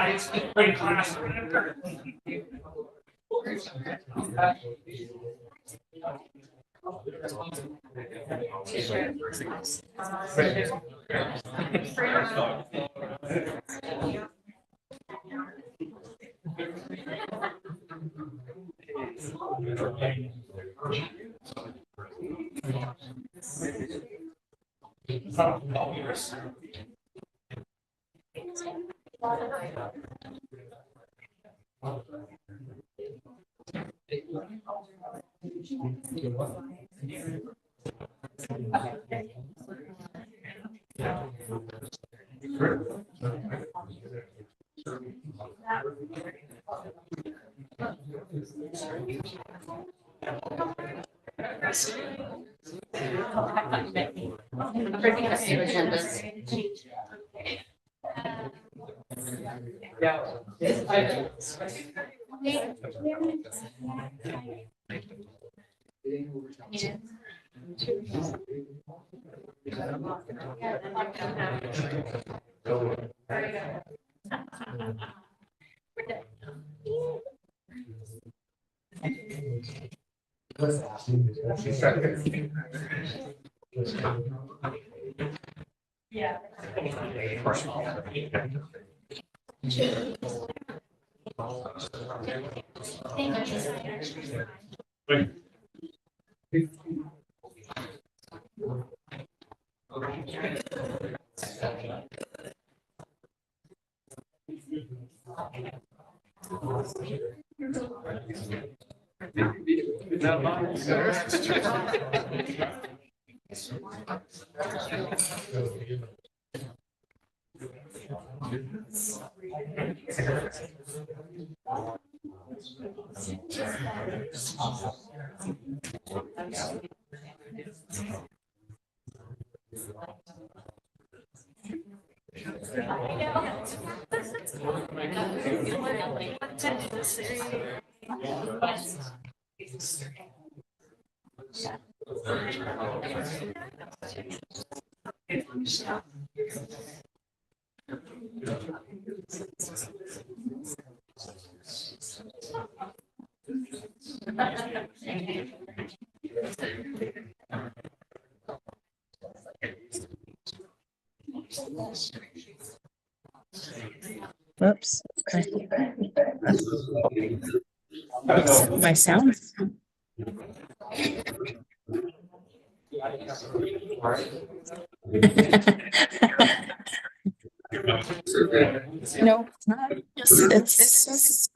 It's pretty class. Whoops. Okay. My sound. No, it's not. It's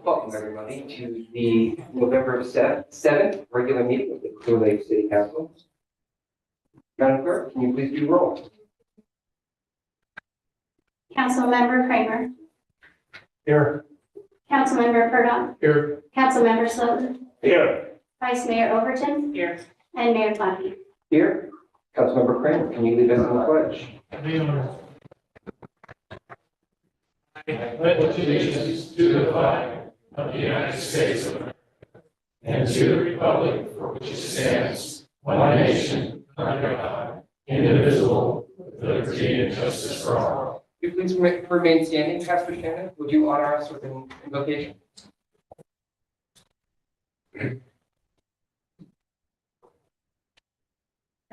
Welcome everybody to the November 7th regular meeting of the Clear Lake City Council. Madam Clerk, can you please do roll? Councilmember Kramer. Here. Councilmember Purdom. Here. Councilmember Slotin. Here. Vice Mayor Overton. Here. And Mayor Plummer. Here. Councilmember Kramer, can you lead us in the pledge? I pledge allegiance to the flag of the United States of America and to the republic for which it stands, one nation, under God, indivisible, with liberty and justice for all. If you please remain standing, Pastor Shannon, would you honor us with an invocation?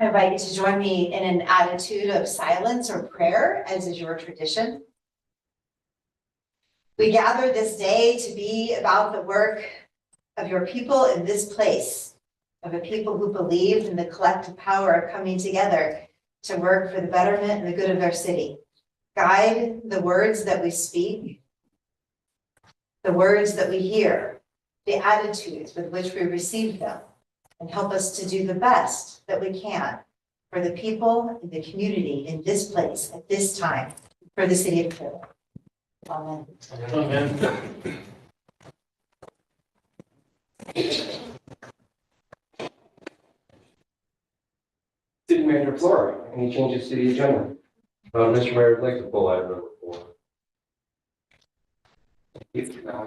I invite you to join me in an attitude of silence or prayer, as is your tradition. We gather this day to be about the work of your people in this place, of a people who believe in the collective power of coming together to work for the betterment and the good of their city. Guide the words that we speak, the words that we hear, the attitudes with which we receive them, and help us to do the best that we can for the people in the community in this place at this time for the city of Clear Lake. Amen. Amen. City Manager Flora, any changes to the agenda? Mr. Mayor, I'd like to pull item number 4.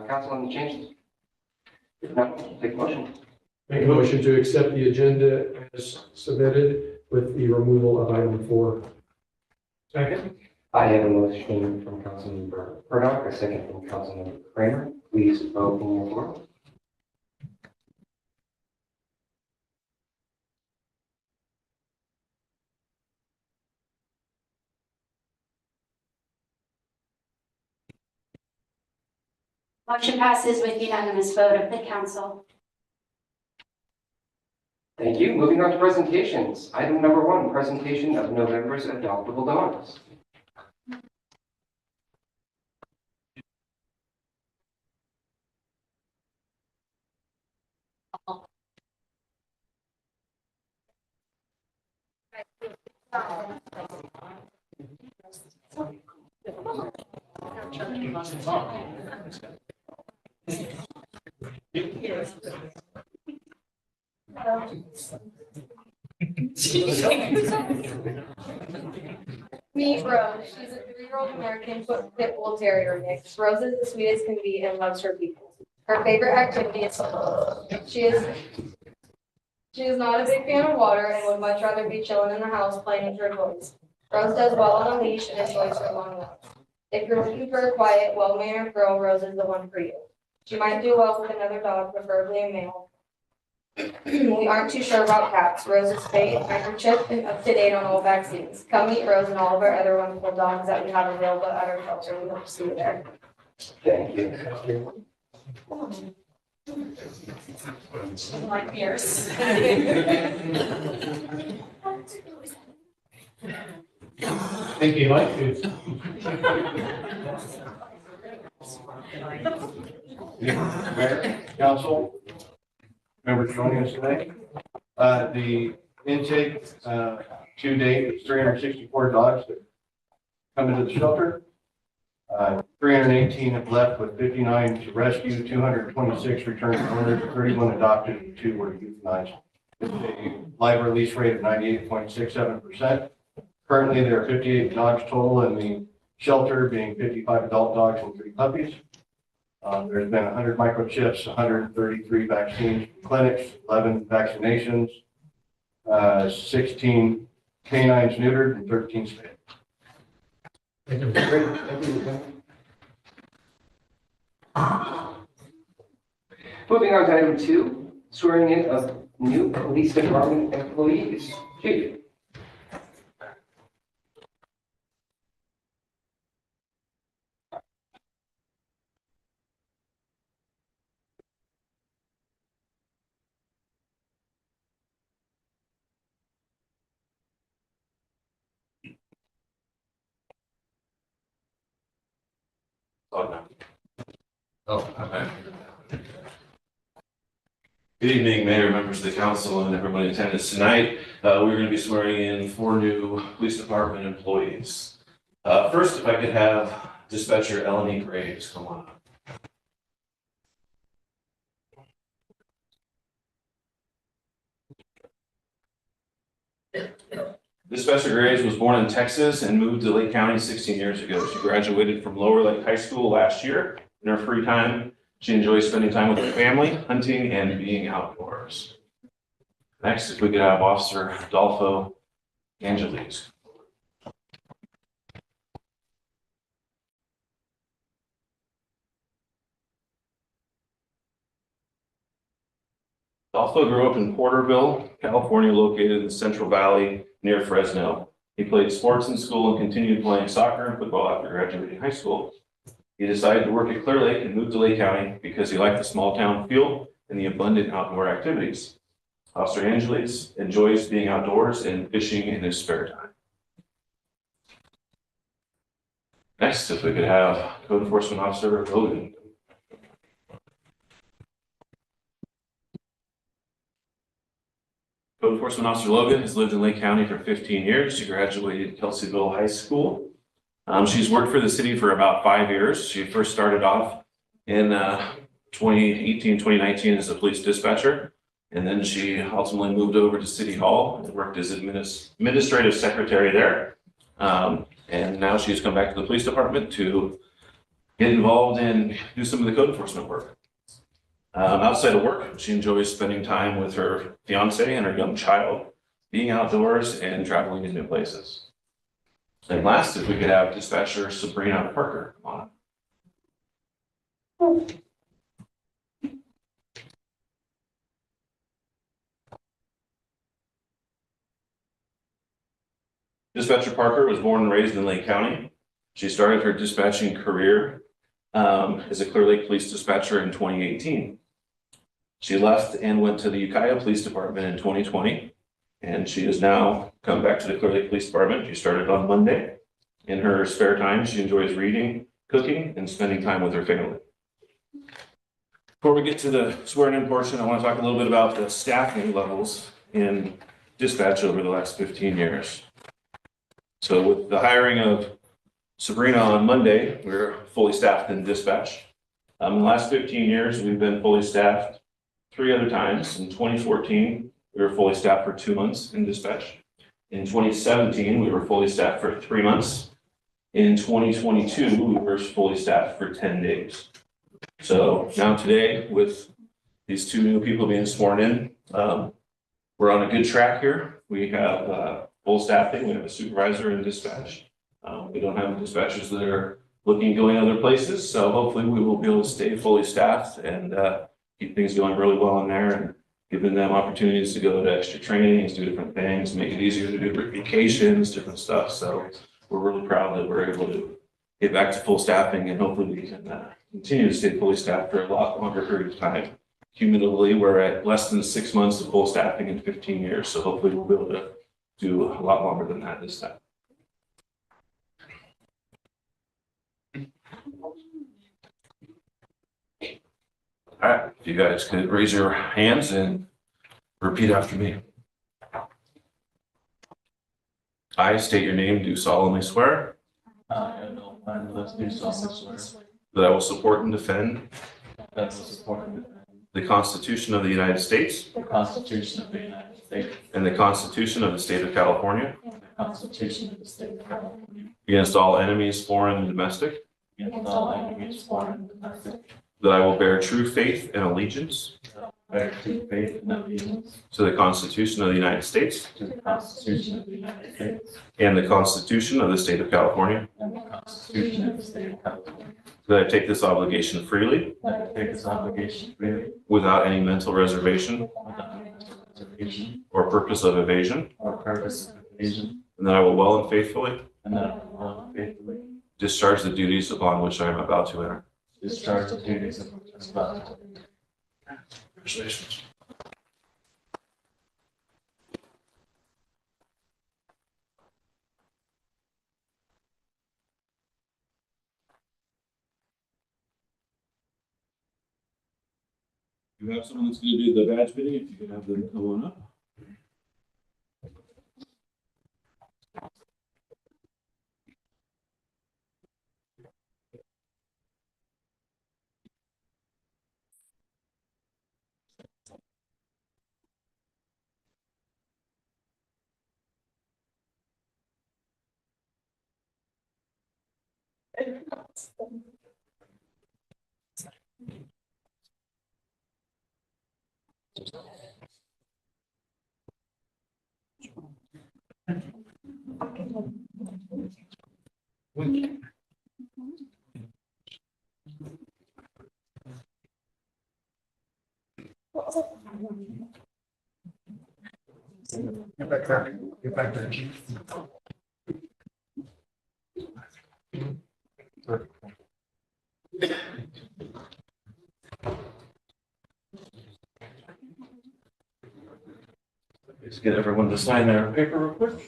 Council on the changes? If not, take a motion. Make a motion to accept the agenda as submitted with the removal of item 4. Second. I have a motion from Councilmember Purdom, a second from Councilmember Kramer. Please vote in your floor. Motion passes with unanimous vote of the council. Thank you. Moving on to presentations. Item number 1, presentation of November's adoptable dogs. Meet Rose. She's a 3-year-old American Pit Bull Terrier mix. Rose is the sweetest can be and loves her people. Her favorite activity is She is not a big fan of water and would much rather be chilling in the house playing with her toys. Rose does well on a leash and enjoys her long walks. If you're looking for a quiet, well-mannered girl, Rose is the one for you. She might do well with another dog, preferably a male. We aren't too sure about cats. Rose is spayed, microchipped, and up to date on all vaccines. Come meet Rose and all of our other wonderful dogs that we have available at our shelter. We hope to see you there. Thank you. Like yours. Think you like it? Mayor, council, members joining us today. The intake to date is 364 dogs that come into the shelter. 318 have left with 59 to rescue, 226 returned to owners, 31 adopted, and 2 were euthanized. with a live release rate of 98.67%. Currently, there are 58 dogs total in the shelter, being 55 adult dogs and 3 puppies. There's been 100 microchips, 133 vaccines, clinics, 11 vaccinations, 16 canines neutered, and 13 spayed. Thank you. Great, thank you, Lieutenant. Moving on to item 2, swearing in of new police department employees. Chief. Good evening, Mayor, members of the council, and everybody in attendance tonight. We're going to be swearing in 4 new police department employees. First, if I could have dispatcher Eleni Graves come on up. Dispatcher Graves was born in Texas and moved to Lake County 16 years ago. She graduated from Lower Lake High School last year. In her free time, she enjoys spending time with her family, hunting, and being outdoors. Next, if we could have Officer Adolfo Angeles. Adolfo grew up in Porterville, California, located in the Central Valley near Fresno. He played sports in school and continued playing soccer and football after graduating high school. He decided to work at Clear Lake and moved to Lake County because he liked the small town feel and the abundant outdoor activities. Officer Angeles enjoys being outdoors and fishing in his spare time. Next, if we could have Code Enforcement Officer Logan. Code Enforcement Officer Logan has lived in Lake County for 15 years. She graduated Kelseyville High School. She's worked for the city for about 5 years. She first started off in 2018, 2019 as a police dispatcher. And then she ultimately moved over to City Hall and worked as administrative secretary there. And now she's come back to the police department to get involved and do some of the code enforcement work. Outside of work, she enjoys spending time with her fiance and her young child, being outdoors and traveling to new places. And last, if we could have dispatcher Sabrina Parker come on. Dispatcher Parker was born and raised in Lake County. She started her dispatching career as a Clear Lake police dispatcher in 2018. She left and went to the Ukiah Police Department in 2020. And she has now come back to the Clear Lake Police Department. She started on Monday. In her spare time, she enjoys reading, cooking, and spending time with her family. Before we get to the swearing-in portion, I want to talk a little bit about the staffing levels in dispatch over the last 15 years. So with the hiring of Sabrina on Monday, we're fully staffed in dispatch. In the last 15 years, we've been fully staffed 3 other times. In 2014, we were fully staffed for 2 months in dispatch. In 2017, we were fully staffed for 3 months. In 2022, we were fully staffed for 10 days. So now today, with these 2 new people being sworn in, we're on a good track here. We have full staffing. We have a supervisor in dispatch. We don't have dispatchers that are looking going other places. So hopefully we will be able to stay fully staffed and keep things going really well in there and giving them opportunities to go to extra trainings, do different things, make it easier to do vacations, different stuff. So we're really proud that we're able to get back to full staffing and hopefully we can continue to stay fully staffed for a lot longer period of time. Cumulatively, we're at less than 6 months of full staffing in 15 years. So hopefully we'll be able to do a lot longer than that this time. All right, if you guys could raise your hands and repeat after me. I state your name, do solemnly swear that I will support and defend the Constitution of the United States The Constitution of the United and the Constitution of the State of California and the Constitution of the State of California against all enemies, foreign and domestic, against all enemies, foreign and domestic, that I will bear true faith and allegiance bear true faith and allegiance to the Constitution of the United States to the Constitution of the United States and the Constitution of the State of California, and the Constitution of the State of California, that I take this obligation freely that I take this obligation freely without any mental reservation without any reservation or purpose of evasion, or purpose of evasion, and that I will well and faithfully and that I will well and faithfully discharge the duties upon which I am about to enter. discharge the duties of which I am about to enter. Congratulations. You have someone that's going to do the badge fitting, if you could have them come on up. Get back there. Get back there. Just get everyone to sign their paper real quick.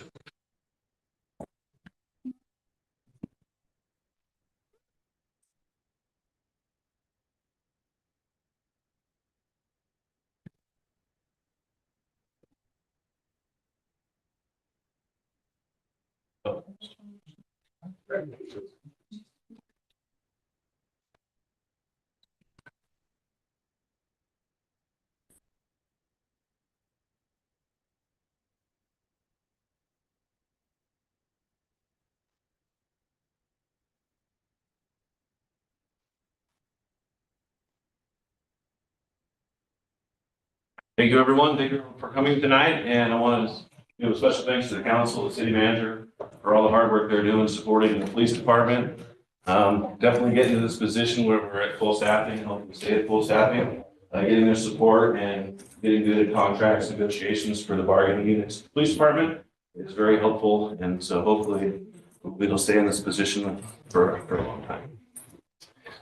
Thank you, everyone. Thank you for coming tonight. And I want to give a special thanks to the council, the city manager, for all the hard work they're doing supporting the police department. Definitely getting to this position where we're at full staffing, hoping to stay at full staffing, getting their support and getting good contracts, negotiations for the bargaining units. The police department is very helpful. And so hopefully we'll stay in this position for a long time.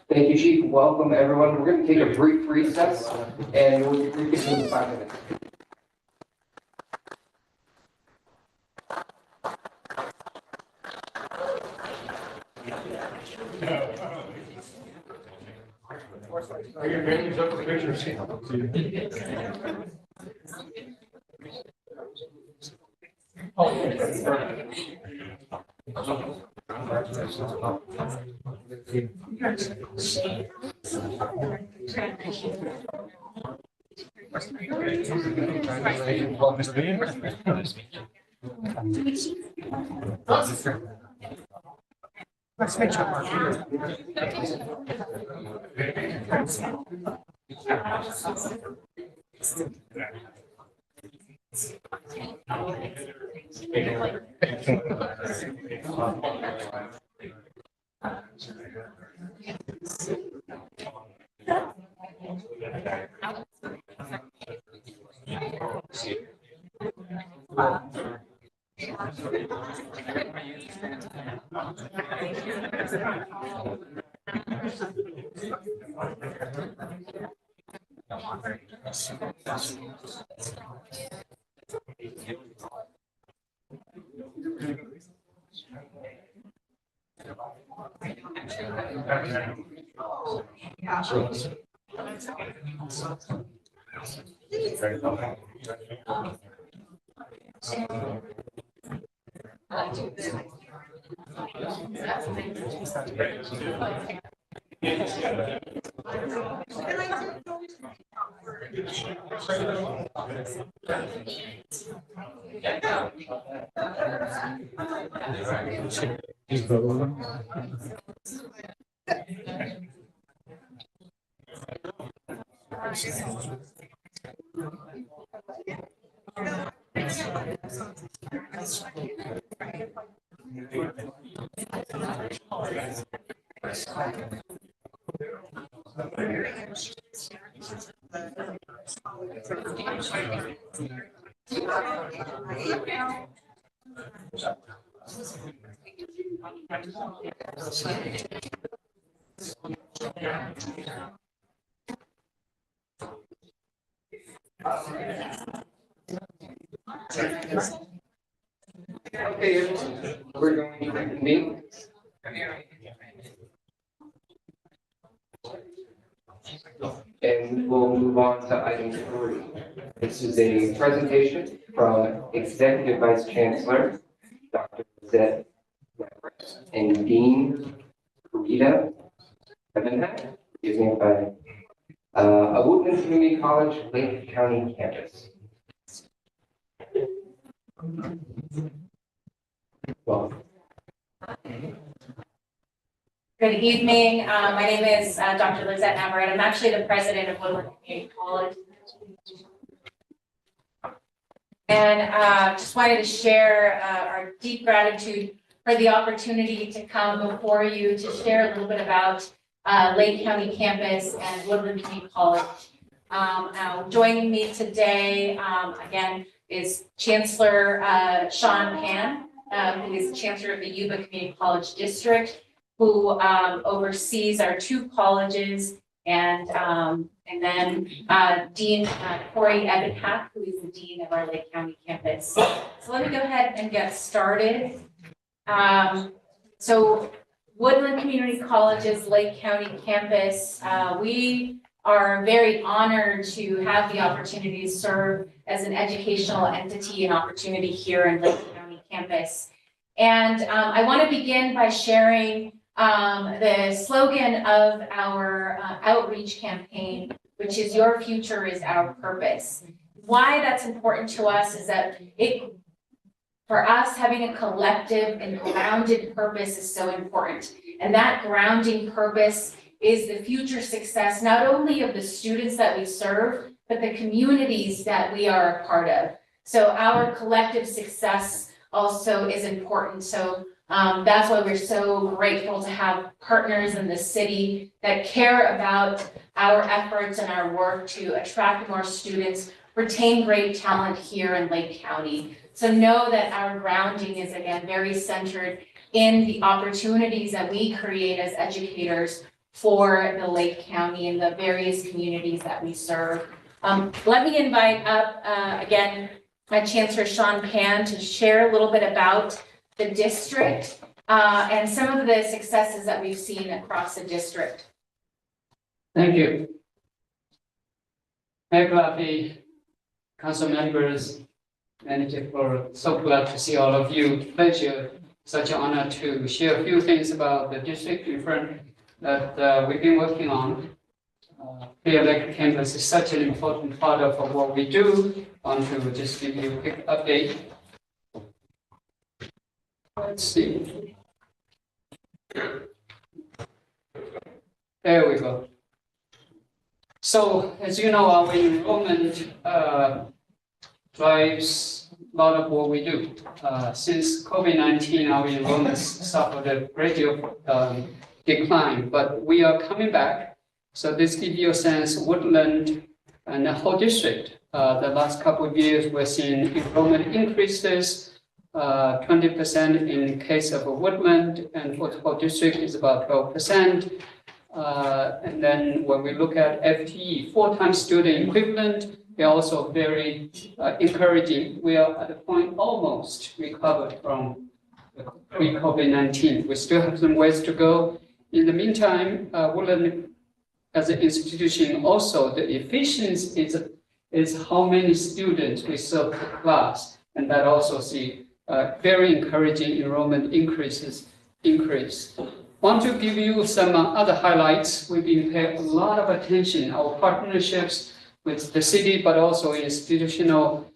Thank you, Chief. Welcome, everyone. We're going to take a brief recess and we'll reconvene in 5 minutes. Are your families up for pictures? Okay, everyone, we're going to reconvene. And we'll move on to item 3. This is a presentation from Executive Vice Chancellor, Dr. Lizette Lambert, and Dean Rita Evanhack, excuse me, by Woodland Community College, Lake County campus. Welcome. Good evening. My name is Dr. Lizette Navarrete. I'm actually the president of Woodland Community College. And just wanted to share our deep gratitude for the opportunity to come before you to share a little bit about Lake County campus and Woodland Community College. Joining me today, again, is Chancellor Sean Pan, who is the Chancellor of the Yuba Community College District, who oversees our 2 colleges, and then Dean Corey Evanhack, who is the Dean of our Lake County campus. So let me go ahead and get started. So Woodland Community College's Lake County campus, we are very honored to have the opportunity to serve as an educational entity and opportunity here in Lake County campus. And I want to begin by sharing the slogan of our outreach campaign, which is "Your future is our purpose." Why that's important to us is that for us, having a collective and grounded purpose is so important. And that grounding purpose is the future success, not only of the students that we serve, but the communities that we are a part of. So our collective success also is important. So that's why we're so grateful to have partners in the city that care about our efforts and our work to attract more students, retain great talent here in Lake County. So know that our grounding is, again, very centered in the opportunities that we create as educators for the Lake County and the various communities that we serve. Let me invite up, again, Chancellor Sean Pan to share a little bit about the district and some of the successes that we've seen across the district. Thank you. Mayor Claffey, council members, manager, so glad to see all of you. Pleasure, such an honor to share a few things about the district in front that we've been working on. Clear Lake campus is such an important part of what we do. I want to just give you a quick update. Let's see. There we go. So, as you know, our enrollment drives a lot of what we do. Since COVID-19, our enrollments suffered a gradual decline, but we are coming back. So this gives you a sense, Woodland and the whole district, the last couple of years, we're seeing enrollment increases, 20% in the case of Woodland, and for the whole district is about 12%. And then when we look at FTE, full-time student equivalent, they're also very encouraging. We are at a point almost recovered from pre-COVID-19. We still have some ways to go. In the meantime, Woodland as an institution, also the efficiency is how many students we serve per class, and that also see very encouraging enrollment increase. Want to give you some other highlights. We've been paying a lot of attention. Our partnerships with the city, but also institutional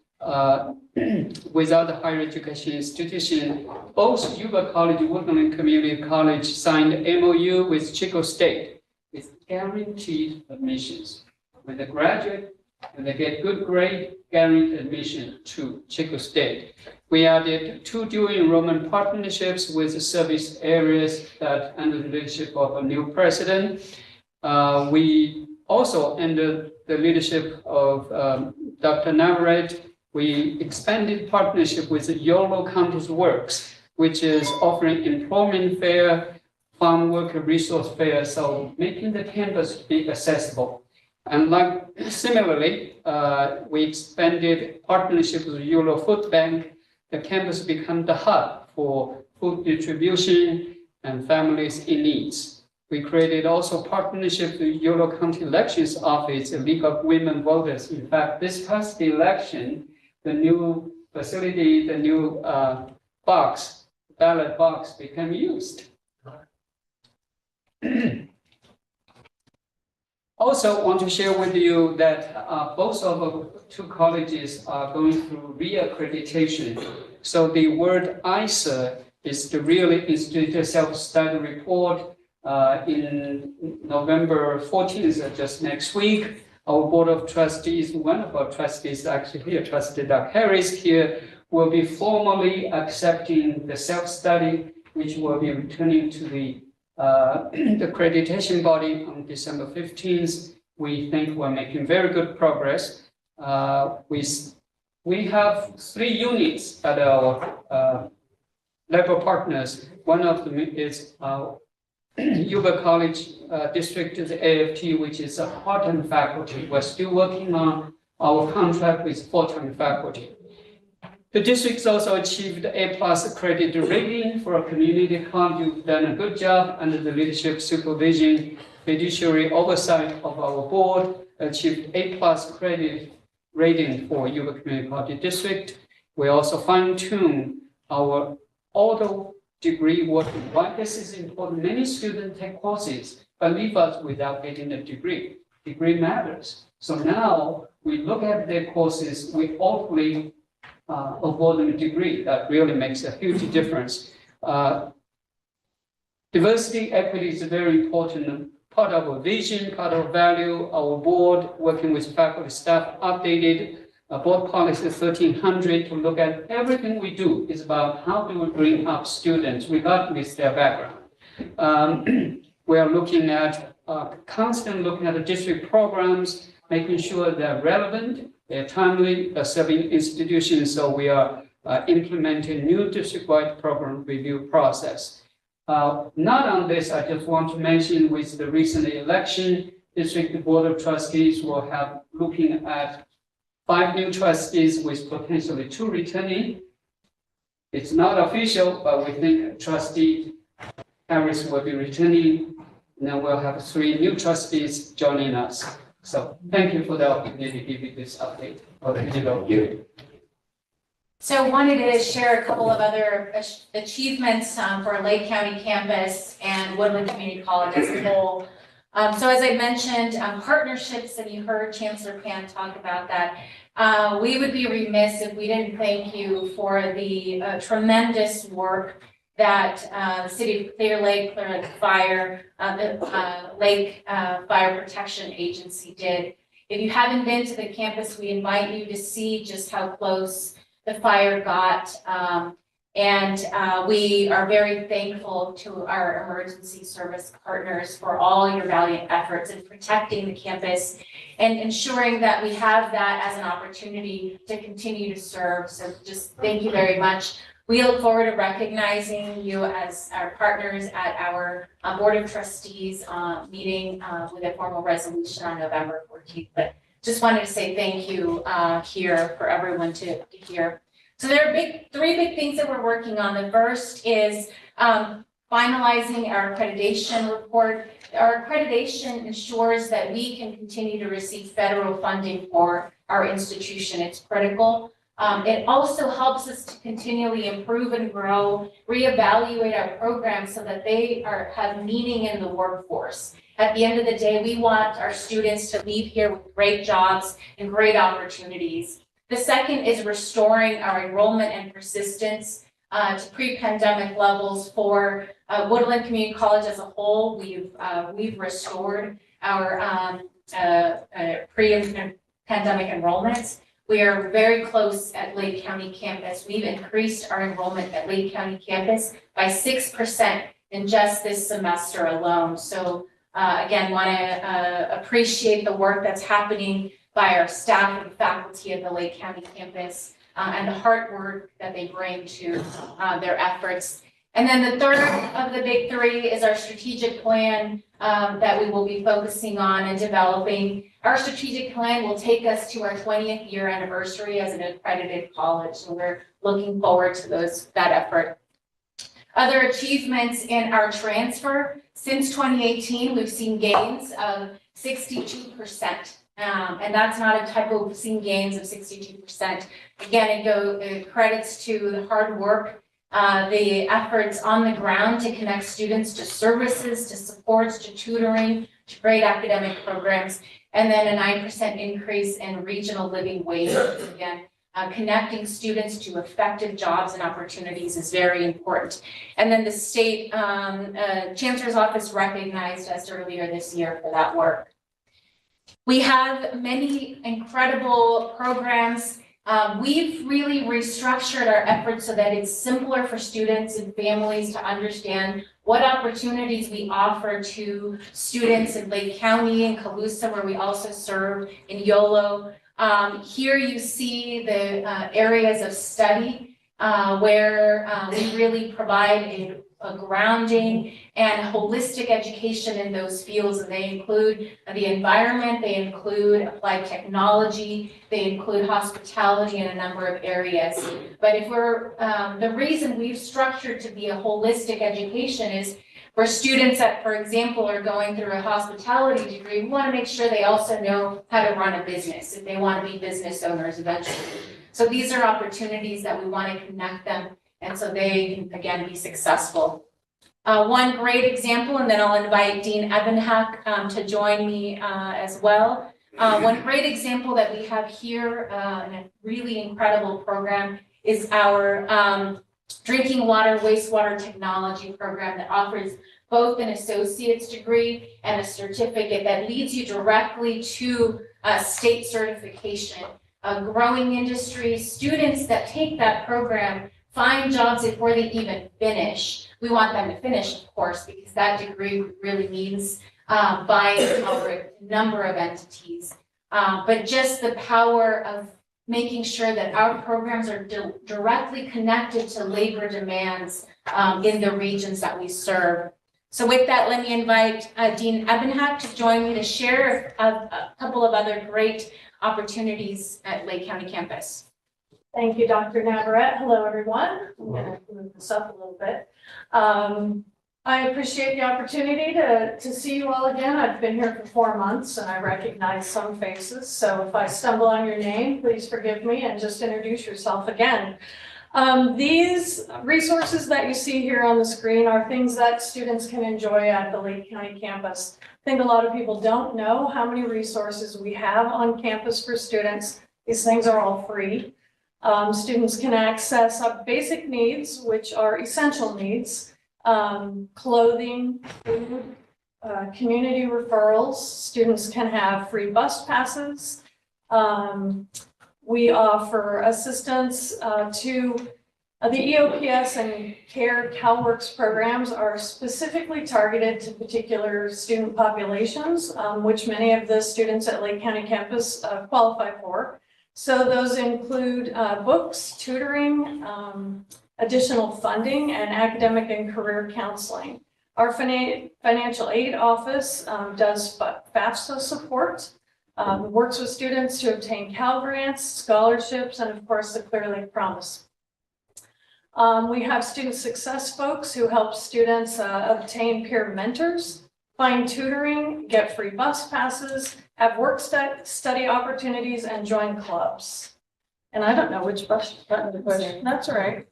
without the higher education institution. Both Yuba College, Woodland Community College signed MOU with Chico State with guaranteed admissions. When they graduate and they get good grade, guaranteed admission to Chico State. We added 2 dual enrollment partnerships with the service areas that under the leadership of a new president. We also, under the leadership of Dr. Navarrete, we expanded partnership with the Yolo Counties Works, which is offering employment fair, farm worker resource fair, so making the campus be accessible. And like similarly, we expanded partnership with Yolo Food Bank. The campus become the hub for food distribution and families in needs. We created also partnership with Yolo County Elections Office, a League of Women Voters. In fact, this past election, the new facility, the new ballot box became used. Also want to share with you that both of our 2 colleges are going through reaccreditation. So the word ISA is the Real Institute Self-Study Report in November 14th, just next week. Our Board of Trustees, one of our trustees actually here, Trustee Doug Harris here, will be formally accepting the self-study, which will be returning to the accreditation body on December 15th. We think we're making very good progress. We have 3 units at our labor partners. One of them is Yuba College District is AFT, which is a part-time faculty. We're still working on our contract with full-time faculty. The district's also achieved A+ accredited rating for a community college. You've done a good job under the leadership, supervision, fiduciary oversight of our board, achieved A+ credit rating for Yuba Community College District. We also fine-tune our auto degree working. Why this is important? Many students take courses, but leave us without getting a degree. Degree matters. So now we look at their courses, we hopefully award them a degree. That really makes a huge difference. Diversity, equity is a very important part of our vision, part of our value. Our board, working with faculty staff, updated board policy 1300 to look at everything we do is about how do we bring up students regardless of their background. We are looking at constantly looking at the district programs, making sure they're relevant, they're timely, they're serving institutions. So we are implementing new district-wide program review process. Not on this, I just want to mention with the recent election, district board of trustees will have looking at 5 new trustees with potentially 2 returning. It's not official, but we think trustee Harris will be returning. Now we'll have 3 new trustees joining us. So thank you for the opportunity to give you this update. Thank you. So I wanted to share a couple of other achievements for Lake County campus and Woodland Community College as a whole. So as I mentioned, partnerships, and you heard Chancellor Pan talk about that. We would be remiss if we didn't thank you for the tremendous work that the City of Clear Lake Fire, the Lake Fire Protection Agency did. If you haven't been to the campus, we invite you to see just how close the fire got. We are very thankful to our emergency service partners for all your valiant efforts in protecting the campus and ensuring that we have that as an opportunity to continue to serve. So just thank you very much. We look forward to recognizing you as our partners at our Board of Trustees meeting with a formal resolution on November 14th. But just wanted to say thank you here for everyone to hear. So there are 3 big things that we're working on. The first is finalizing our accreditation report. Our accreditation ensures that we can continue to receive federal funding for our institution. It's critical. It also helps us to continually improve and grow, reevaluate our programs so that they have meaning in the workforce. At the end of the day, we want our students to leave here with great jobs and great opportunities. The second is restoring our enrollment and persistence to pre-pandemic levels for Woodland Community College as a whole. We've restored our pre-pandemic enrollments. We are very close at Lake County campus. We've increased our enrollment at Lake County campus by 6% in just this semester alone. So again, want to appreciate the work that's happening by our staff and faculty at the Lake County campus and the hard work that they bring to their efforts. And then the third of the big three is our strategic plan that we will be focusing on and developing. Our strategic plan will take us to our 20th year anniversary as an accredited college, and we're looking forward to that effort. Other achievements in our transfer, since 2018, we've seen gains of 62%. And that's not a typo, we've seen gains of 62%. Again, it credits to the hard work, the efforts on the ground to connect students to services, to supports, to tutoring, to great academic programs, and then a 9% increase in regional living wages. Again, connecting students to effective jobs and opportunities is very important. And then the state chancellor's office recognized us earlier this year for that work. We have many incredible programs. We've really restructured our efforts so that it's simpler for students and families to understand what opportunities we offer to students in Lake County and Colusa, where we also serve in Yolo. Here you see the areas of study where we really provide a grounding and holistic education in those fields, and they include the environment, they include applied technology, they include hospitality and a number of areas. But if we're, the reason we've structured to be a holistic education is for students that, for example, are going through a hospitality degree, we want to make sure they also know how to run a business if they want to be business owners eventually. So these are opportunities that we want to connect them, and so they can, again, be successful. One great example, and then I'll invite Dean Ebenhack to join me as well. One great example that we have here in a really incredible program is our drinking water wastewater technology program that offers both an associate's degree and a certificate that leads you directly to state certification. A growing industry, students that take that program find jobs before they even finish. We want them to finish, of course, because that degree really means buying power a number of entities. But just the power of making sure that our programs are directly connected to labor demands in the regions that we serve. So with that, let me invite Dean Ebenhack to join me to share a couple of other great opportunities at Lake County campus. Thank you, Dr. Navarrete. Hello, everyone. I'm going to move this up a little bit. I appreciate the opportunity to see you all again. I've been here for 4 months and I recognize some faces. So if I stumble on your name, please forgive me and just introduce yourself again. These resources that you see here on the screen are things that students can enjoy at the Lake County campus. I think a lot of people don't know how many resources we have on campus for students. These things are all free. Students can access basic needs, which are essential needs, clothing, food, community referrals. Students can have free bus passes. We offer assistance to the EOPS and CARE CalWORKS programs are specifically targeted to particular student populations, which many of the students at Lake County campus qualify for. So those include books, tutoring, additional funding, and academic and career counseling. Our financial aid office does FAFSA support, works with students to obtain Cal grants, scholarships, and of course the Clear Lake Promise. We have student success folks who help students obtain peer mentors, find tutoring, get free bus passes, have work study opportunities, and join clubs. And I don't know which button to push. That's all right.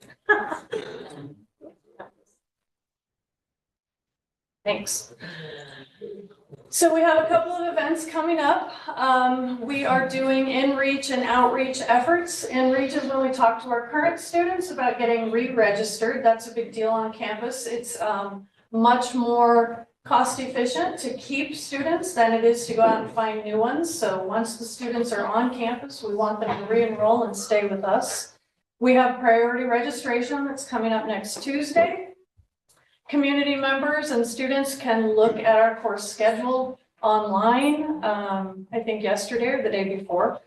Thanks. So we have a couple of events coming up. We are doing in-reach and outreach efforts. In-reach is when we talk to our current students about getting re-registered. That's a big deal on campus. It's much more cost efficient to keep students than it is to go out and find new ones. So once the students are on campus, we want them to re-enroll and stay with us. We have priority registration that's coming up next Tuesday. Community members and students can look at our course schedule online, I think yesterday or the day before.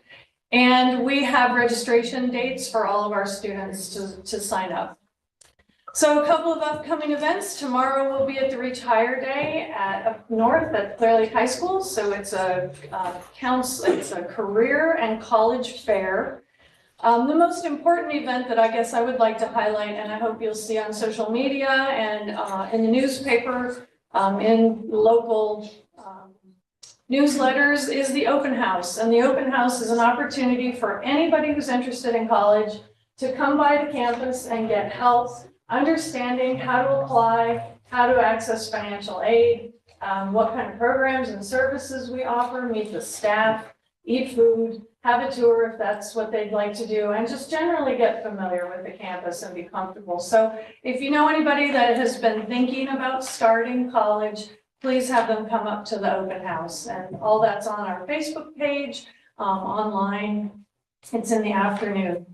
And we have registration dates for all of our students to sign up. So a couple of upcoming events. Tomorrow we'll be at the Reach Higher Day up north at Clear Lake High School. So it's a career and college fair. The most important event that I guess I would like to highlight, and I hope you'll see on social media and in the newspaper, in local newsletters, is the open house. And the open house is an opportunity for anybody who's interested in college to come by the campus and get help understanding how to apply, how to access financial aid, what kind of programs and services we offer, meet the staff, eat food, have a tour if that's what they'd like to do, and just generally get familiar with the campus and be comfortable. So if you know anybody that has been thinking about starting college, please have them come up to the open house. And all that's on our Facebook page, online. It's in the afternoon.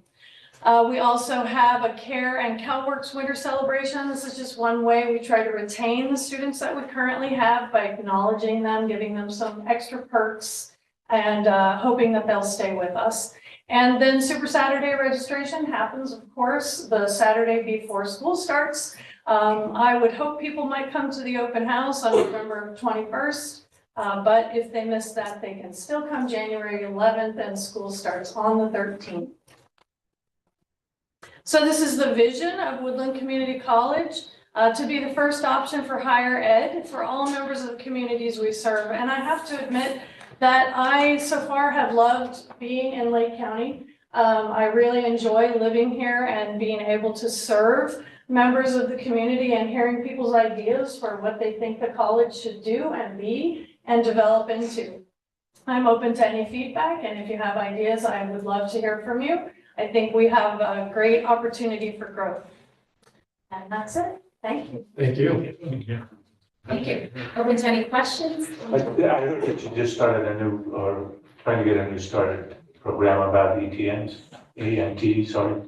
We also have a CARE and CalWORKs winter celebration. This is just one way we try to retain the students that we currently have by acknowledging them, giving them some extra perks, and hoping that they'll stay with us. And then Super Saturday registration happens, of course, the Saturday before school starts. I would hope people might come to the open house on November 21st, but if they miss that, they can still come January 11th, and school starts on the 13th. So this is the vision of Woodland Community College, to be the first option for higher ed for all members of the communities we serve. And I have to admit that I so far have loved being in Lake County. I really enjoy living here and being able to serve members of the community and hearing people's ideas for what they think the college should do and be and develop into. I'm open to any feedback, and if you have ideas, I would love to hear from you. I think we have a great opportunity for growth. And that's it. Thank you. Thank you. Thank you. Open to any questions? I heard that you just started a new, or trying to get a new started program about ETNs, AMT, sorry.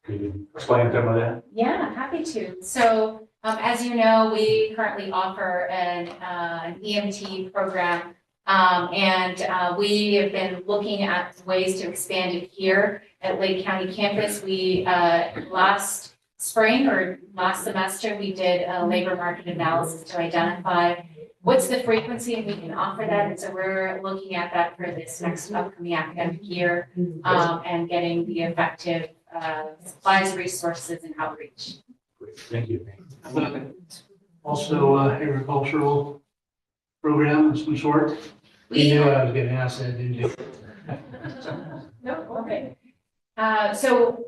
Could you explain some of that? Yeah, happy to. So as you know, we currently offer an EMT program, and we have been looking at ways to expand it here at Lake County campus. We last spring or last semester, we did a labor market analysis to identify what's the frequency, and we can offer that. And so we're looking at that for this next upcoming academic year, and getting the effective supplies, resources, and outreach. Great, thank you. Also, agricultural program of some sort. You knew I was getting asked that, didn't you? No, okay. So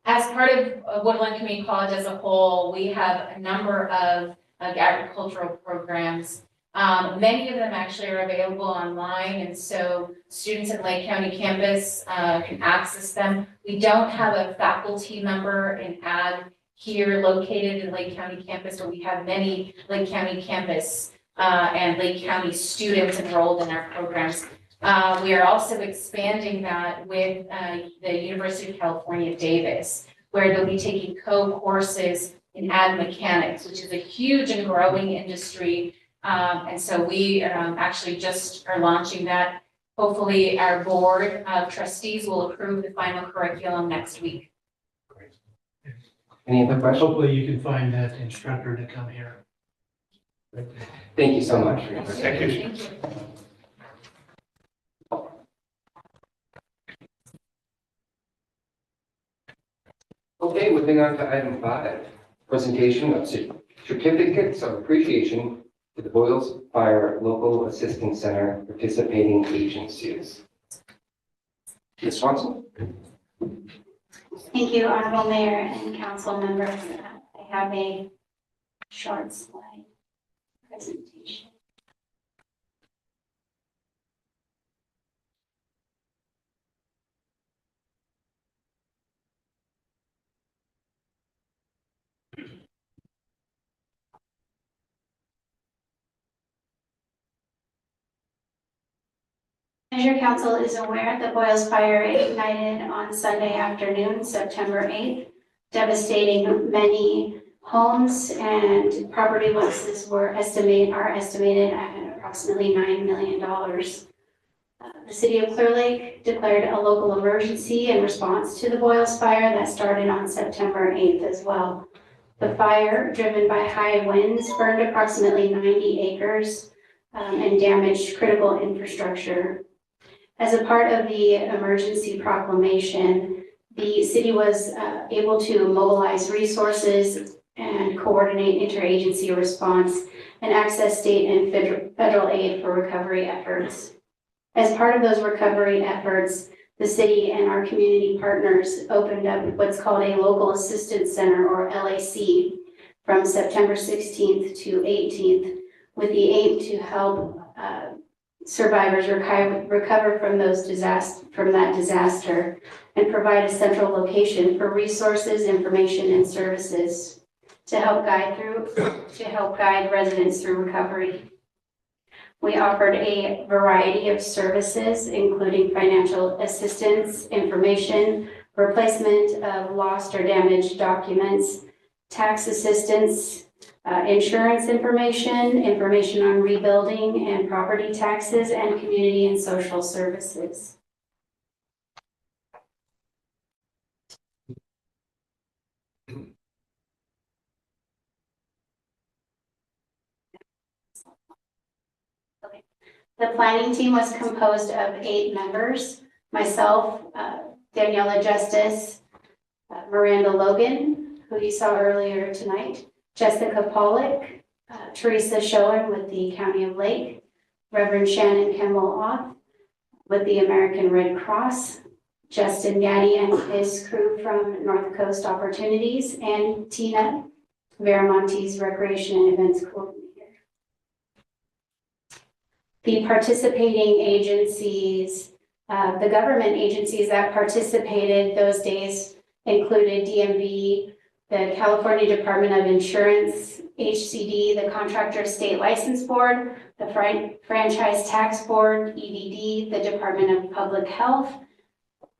as part of Woodland Community College as a whole, we have a number of agricultural programs. Many of them actually are available online, and so students at Lake County campus can access them. We don't have a faculty member in ag here located in Lake County campus, but we have many Lake County campus and Lake County students enrolled in our programs. We are also expanding that with the University of California, Davis, where they'll be taking co-courses in ag mechanics, which is a huge and growing industry. And so we actually just are launching that. Hopefully our board of trustees will approve the final curriculum next week. Any other questions? Hopefully you can find that instructor to come here. Thank you so much for your Thank you. Okay, moving on to item 5, presentation of certificates of appreciation to the Boyles Fire Local Assistance Center participating agencies. Ms. Swanson? Thank you, Honorable Mayor and council members. I have a short slide presentation. As your council is aware, the Boyles Fire ignited on Sunday afternoon, September 8th, devastating many homes, and property losses are estimated at approximately $9 million. The city of Clear Lake declared a local emergency in response to the Boyles Fire that started on September 8th as well. The fire, driven by high winds, burned approximately 90 acres and damaged critical infrastructure. As a part of the emergency proclamation, the city was able to mobilize resources and coordinate interagency response and access state and federal aid for recovery efforts. As part of those recovery efforts, the city and our community partners opened up what's called a Local Assistance Center, or LAC, from September 16th to 18th, with the aim to help survivors recover from that disaster and provide a central location for resources, information, and services to help guide residents through recovery. We offered a variety of services, including financial assistance, information, replacement of lost or damaged documents, tax assistance, insurance information on rebuilding and property taxes, and community and social services. The planning team was composed of 8 members: myself, Daniela Justice, Miranda Logan, who you saw earlier tonight, Jessica Pollock, Teresa Schoen with the County of Lake, Reverend Shannon Kemmel-Oth with the American Red Cross, Justin Gaddy and his crew from North Coast Opportunities, and Tina Veramontes, Recreation and Events Coordinator. The participating agencies, the government agencies that participated those days included DMV, the California Department of Insurance, HCD, the Contractor State License Board, the Franchise Tax Board, EDD, the Department of Public Health,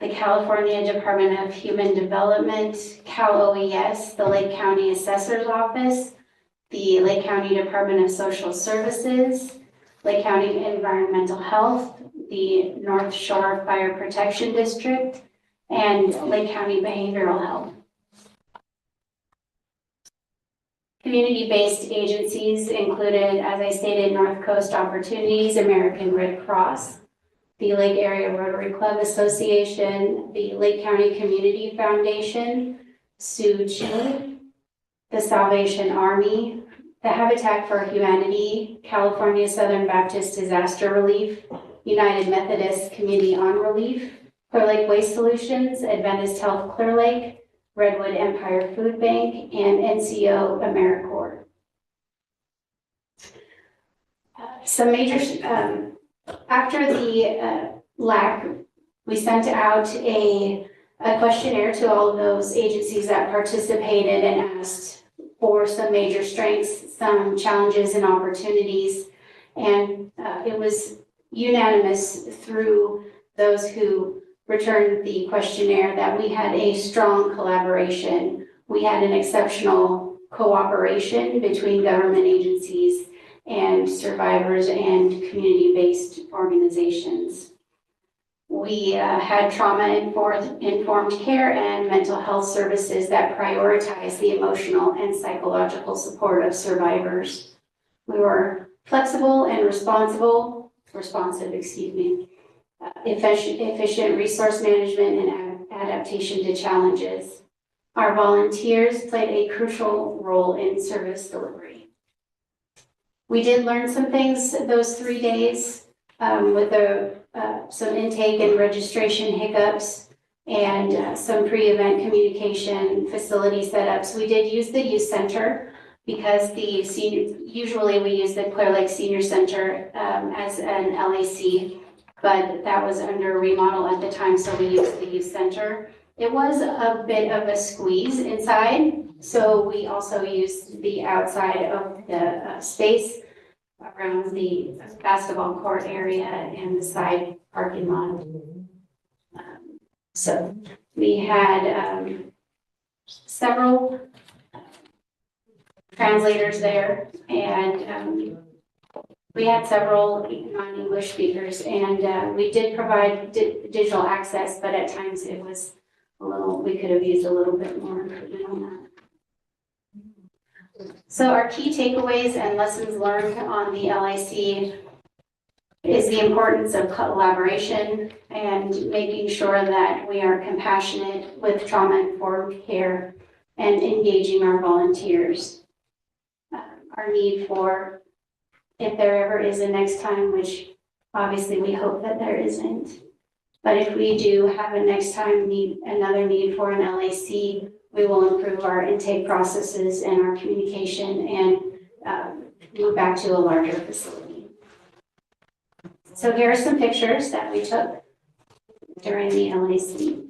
the California Department of Human Development, Cal-OES, the Lake County Assessor's Office, the Lake County Department of Social Services, Lake County Environmental Health, the North Shore Fire Protection District, and Lake County Behavioral Health. Community-based agencies included, as I stated, North Coast Opportunities, American Red Cross, the Lake Area Rotary Club Association, the Lake County Community Foundation, SUCHI, the Salvation Army, the Habitat for Humanity, California Southern Baptist Disaster Relief, United Methodist Committee on Relief, Clear Lake Waste Solutions, Adventist Health Clear Lake, Redwood Empire Food Bank, and NCO AmeriCorps. Some major, after the LAC, we sent out a questionnaire to all of those agencies that participated and asked for some major strengths, some challenges and opportunities. And it was unanimous through those who returned the questionnaire that we had a strong collaboration. We had an exceptional cooperation between government agencies and survivors and community-based organizations. We had trauma-informed care and mental health services that prioritize the emotional and psychological support of survivors. We were flexible and responsive, efficient resource management and adaptation to challenges. Our volunteers played a crucial role in service delivery. We did learn some things those 3 days with some intake and registration hiccups and some pre-event communication facility setups. We did use the youth center because usually we use the Clear Lake Senior Center as an LAC, but that was under remodel at the time, so we used the youth center. It was a bit of a squeeze inside, so we also used the outside of the space around the basketball court area and the side parking lot. So we had several translators there, and we had several non-English speakers, and we did provide digital access, but at times it was a little, we could have used a little bit more improvement on that. So our key takeaways and lessons learned on the LIC is the importance of collaboration and making sure that we are compassionate with trauma-informed care and engaging our volunteers. Our need for, if there ever is a next time, which obviously we hope that there isn't, but if we do have a next time another need for an LAC, we will improve our intake processes and our communication and move back to a larger facility. So here are some pictures that we took during the LAC.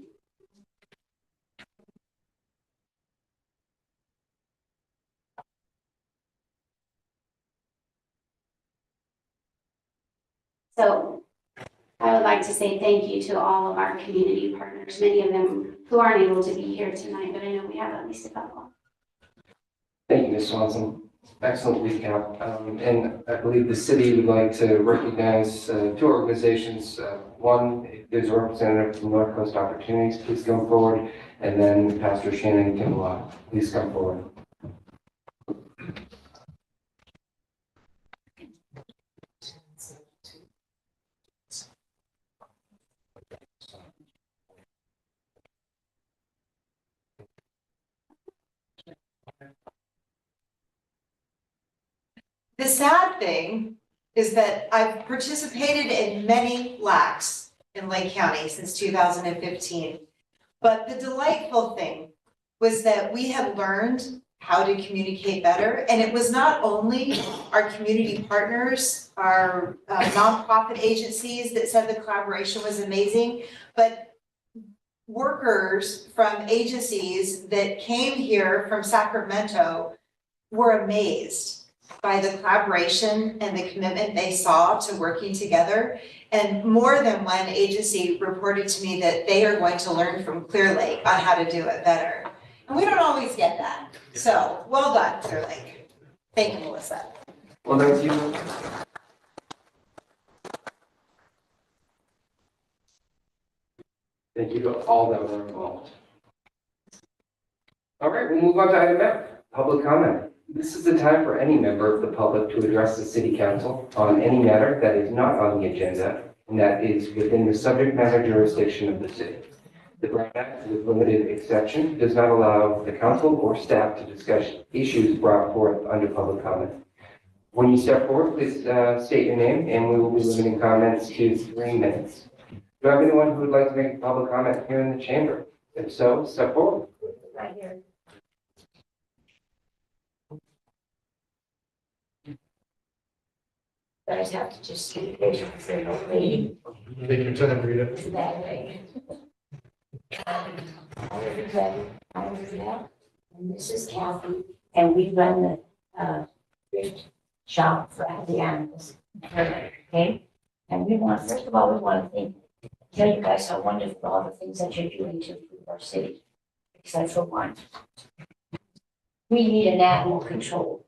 So I would like to say thank you to all of our community partners, many of them who aren't able to be here tonight, but I know we have at least a couple. Thank you, Ms. Swanson. Excellent recap. And I believe the city would like to recognize two organizations. One, if there's a representative from North Coast Opportunities, please come forward. And then Pastor Shannon Kimball, please come forward. The sad thing is that I've participated in many LACs in Lake County since 2015. But the delightful thing was that we have learned how to communicate better. And it was not only our community partners, our nonprofit agencies that said the collaboration was amazing, but workers from agencies that came here from Sacramento were amazed by the collaboration and the commitment they saw to working together. And more than one agency reported to me that they are going to learn from Clear Lake on how to do it better. And we don't always get that. So well done, Clear Lake. Thank you, Melissa. Well, thank you. Thank you to all that were involved. All right, we'll move on to item F, public comment. This is the time for any member of the public to address the city council on any matter that is not on the agenda and that is within the subject matter jurisdiction of the city. The Brown Act, with limited exception, does not allow the council or staff to discuss issues brought forth under public comment. When you step forward, please state your name, and we will be limiting comments to 3 minutes. Do you have anyone who would like to make a public comment here in the chamber? If so, step forward. Right here. You guys have to just be patient because they're not waiting Take your time, Rita. that way. I'm Rita, and this is Kathy, and we run the thrift shop for the animals. Okay? And we want, first of all, we want to tell you guys how wonderful all the things that you're doing to improve our city. Except for one. We need an animal control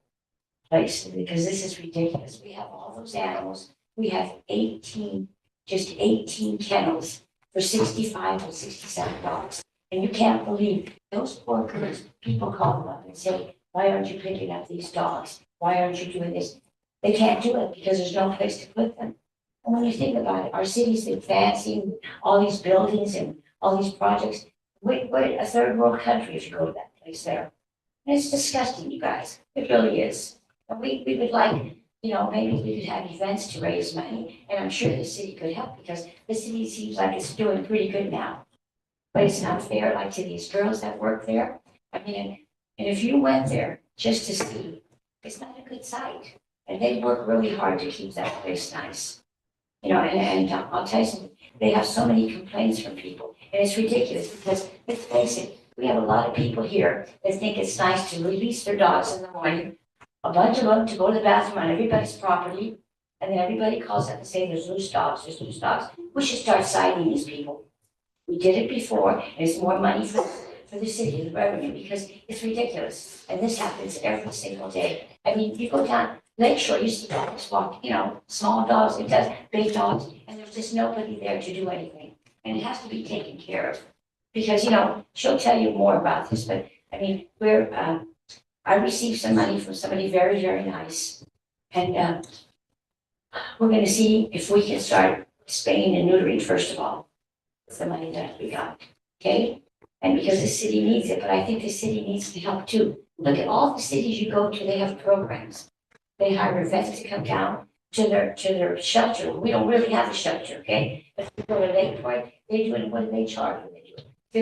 place because this is ridiculous. We have all those animals. We have 18 kennels for $65 or $67. And you can't believe those poor girls, people call them up and say, why aren't you picking up these dogs? Why aren't you doing this? They can't do it because there's no place to put them. And when you think about it, our city's been fancy, with all these buildings and all these projects. We're a third world country if you go to that place there. And it's disgusting, you guys. It really is. And we would like, maybe we could have events to raise money. And I'm sure the city could help because the city seems like it's doing pretty good now. But it's not fair, like to these girls that work there. I mean, and if you went there just to see, it's not a good sight. And they work really hard to keep that place nice. And I'll tell you something, they have so many complaints from people. And it's ridiculous because, let's face it, we have a lot of people here that think it's nice to release their dogs in the morning a bunch of them to go to the bathroom on everybody's property. And then everybody calls up and say, there's loose dogs. We should start citing these people. We did it before, and it's more money for the city, the revenue, because it's ridiculous. And this happens every single day. I mean, you go down Lakeshore, you see dogs walk, small dogs, it does, big dogs, and there's just nobody there to do anything. And it has to be taken care of. Because, she'll tell you more about this, but I mean, I received some money from somebody very, very nice. And we're gonna see if we can start spaying and neutering first of all. It's the money that we got, okay? And because the city needs it, but I think the city needs to help too. Look at all the cities you go to, they have programs. They hire vets to come down to their shelter. We don't really have a shelter, okay? But if you go to Lakeport, they do it, what do they charge? They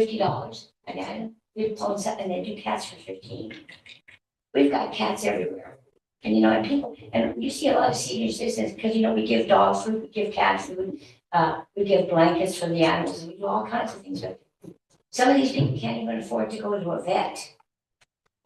do $50 a night, and they do cats for $15. We've got cats everywhere. And and people, and you see a lot of senior citizens, because we give dog food, we give cat food, we give blankets for the animals, and we do all kinds of things. But some of these people can't even afford to go to a vet.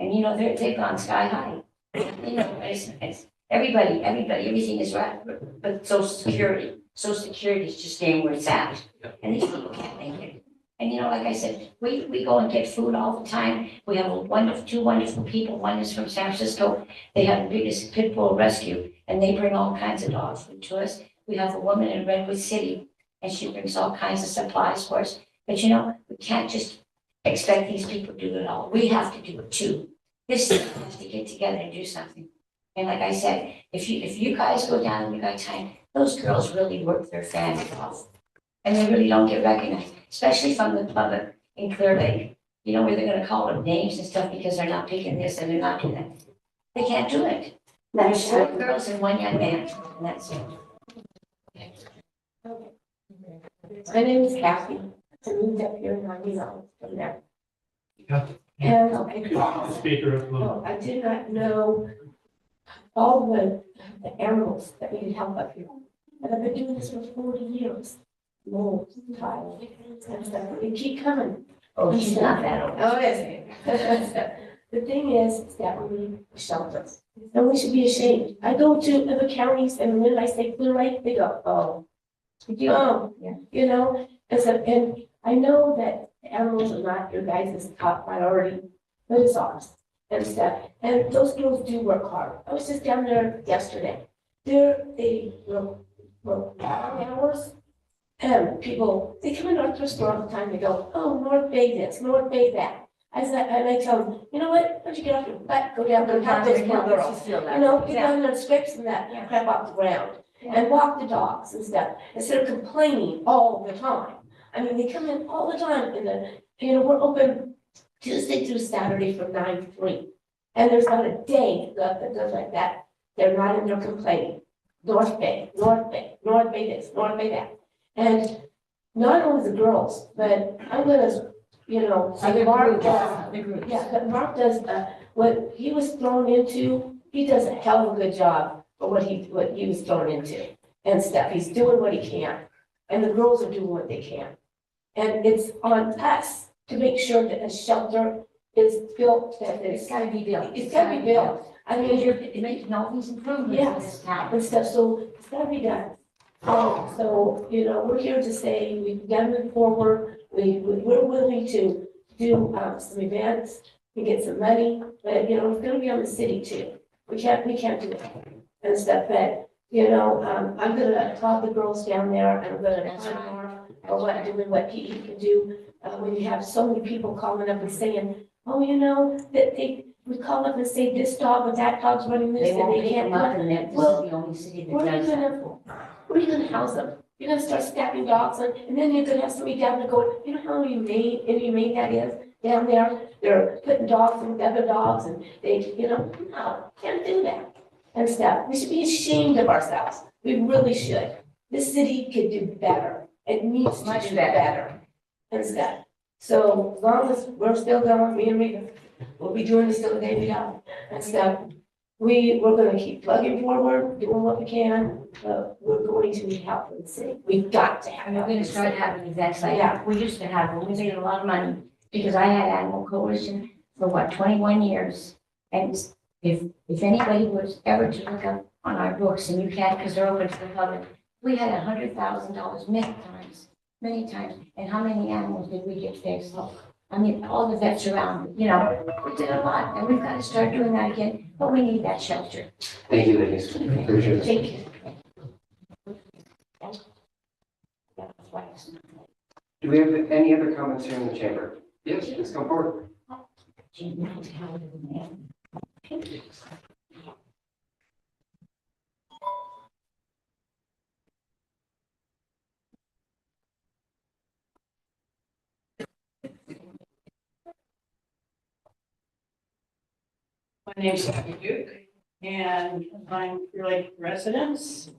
And they've gone sky high. It's everybody, everything is right. But Social Security is just staying where it's at. And these people can't make it. And like I said, we go and get food all the time. We have two wonderful people. One is from San Francisco. They have the biggest pit bull rescue, and they bring all kinds of dog food to us. We have a woman in Redwood City, and she brings all kinds of supplies for us. But we can't just expect these people to do it all. We have to do it too. This city has to get together and do something. And like I said, if you guys go down and you got time, those girls really work their families off. And they really don't get recognized, especially from the public in Clear Lake. Where they're gonna call them names and stuff because they're not picking this and they're not doing that. They can't do it. There's 4 girls and 1 young man, and that's it. My name is Kathy. I moved up here 99 from there. Yeah. And Speaker up a little. I did not know all the animals that needed help up here. And I've been doing this for 40 years. Moles, tiles, and stuff. They keep coming. Oh, she's not that old. Oh, yes. The thing is that we need shelters. And we should be ashamed. I go to other counties and when I say Clear Lake, they go, oh. Yeah. And I know that animals are not your guys' top priority, but it's ours and stuff. And those girls do work hard. I was just down there yesterday. They work hours. And people, they come into our thrift store all the time, they go, oh, North Bay this, North Bay that. And I tell them, you know what, why don't you get off your butt, go down there and help those poor girls. Get down there and scrape some of that crap off the ground. And walk the dogs and stuff, instead of complaining all the time. I mean, they come in all the time we're open Tuesday through Saturday from 9 to 3. And there's not a day that goes like that. They're not in there complaining. North Bay this, North Bay that. And not only the girls, but I'm gonna, say Mark does, but Mark does, what he was thrown into, he does a hell of a good job for what he was thrown into and stuff. He's doing what he can. And the girls are doing what they can. And it's on us to make sure that a shelter is built, that It's gotta be built. it's gotta be built. I mean, You're making all these improvements in this town. and stuff, so it's gotta be done. So, we're here to say, we've got to move forward, we're willing to do, some events, and get some money, but, it's gonna be on the city too. We can't do it and stuff, but, I'm gonna talk the girls down there, and I'm gonna find more or what he can do. When you have so many people calling up and saying, oh, we call up and say this dog or that dog's running this, They and won't they pick can't. them up, and this is the only city that does that. Where are you gonna house them? You're gonna start stacking dogs on, and then you're gonna have somebody down there going, how inhumane that is down there? They're putting dogs in with other dogs and they, no, can't do that and stuff. We should be ashamed of ourselves. We really should. This city could do better. It needs to do better and stuff. So as long as we're still going, me and Rita, we'll be doing this till the day we die and stuff. We're gonna keep plugging forward, doing what we can, but we're going to need help from the city. We've got to have. And we're gonna start having events like Yeah. we used to have, when we made a lot of money, because I had Animal Coalition for 21 years. And if if anybody was ever to look up on our books, and you can't because they're open to the public, we had $100,000 many times. And how many animals did we get fixed? So, I mean, all the vets around, we did a lot, and we've got to start doing that again, but we need that shelter. Thank you, ladies. Appreciate it. Thank you. Do we have any other comments here in the chamber? Yes, please come forward. My name's Abby Duke, and I'm Clear Lake residents.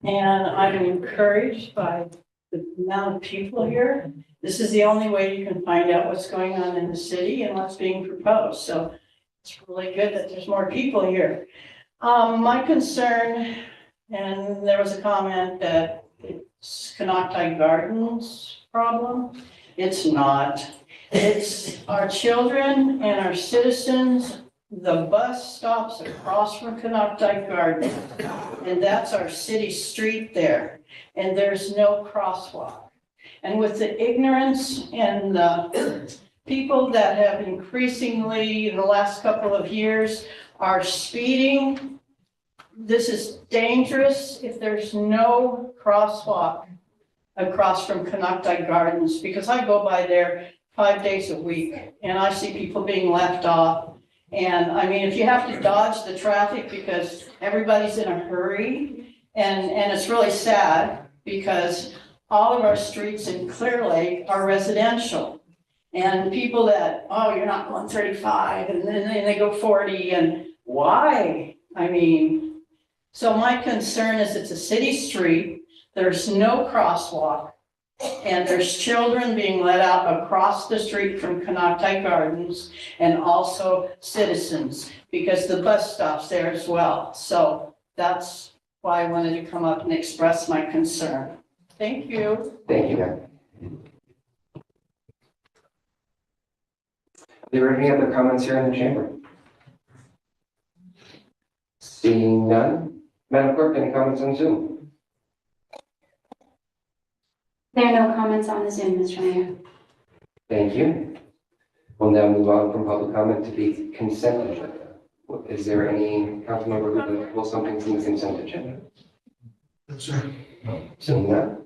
And I'm encouraged by the amount of people here. This is the only way you can find out what's going on in the city and what's being proposed. So it's really good that there's more people here. My concern, and there was a comment that it's Canocti Gardens problem. It's not. It's our children and our citizens. The bus stops across from Canocti Gardens, and that's our city street there, and there's no crosswalk. And with the ignorance and the people that have increasingly in the last couple of years are speeding, this is dangerous if there's no crosswalk across from Canocti Gardens, because I go by there 5 days a week and I see people being left off. And I mean, if you have to dodge the traffic because everybody's in a hurry, and it's really sad because all of our streets in Clear Lake are residential. And people that, oh, you're not going 35, and then they go 40, and why? I mean, so my concern is it's a city street, there's no crosswalk, and there's children being let out across the street from Canocti Gardens, and also citizens, because the bus stops there as well. So that's why I wanted to come up and express my concern. Thank you. Thank you, ma'am. Are there any other comments here in the chamber? Seeing none. Madam Clerk, any comments on Zoom? There are no comments on the Zoom, Mr. Mayor. Thank you. We'll now move on from public comment to the consent agenda. Is there any council member who would like to pull something from the consent agenda? No, sir. Seeing none?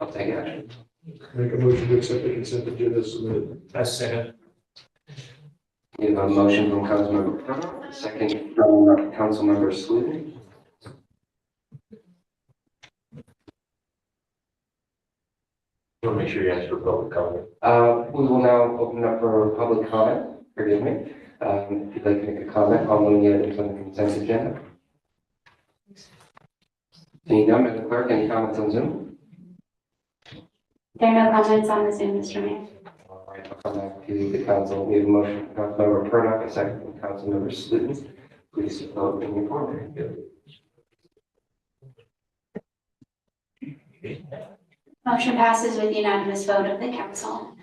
I'll take action. Make a motion to accept the consent agenda as submitted. That's second. We have a motion from Councilmember Proto, a second from Councilmember Sluden. We'll make sure you ask for public comment. We will now open up for public comment. Forgive me. If you'd like to make a comment on one of the items on the consent agenda. Seeing none, Madam Clerk, any comments on Zoom? There are no comments on the Zoom, Mr. Mayor. All right, I'll come back to the council. We have a motion from Councilmember Purdock, a second from Councilmember Sluten. Please vote in your form. Motion passes with unanimous vote of the council.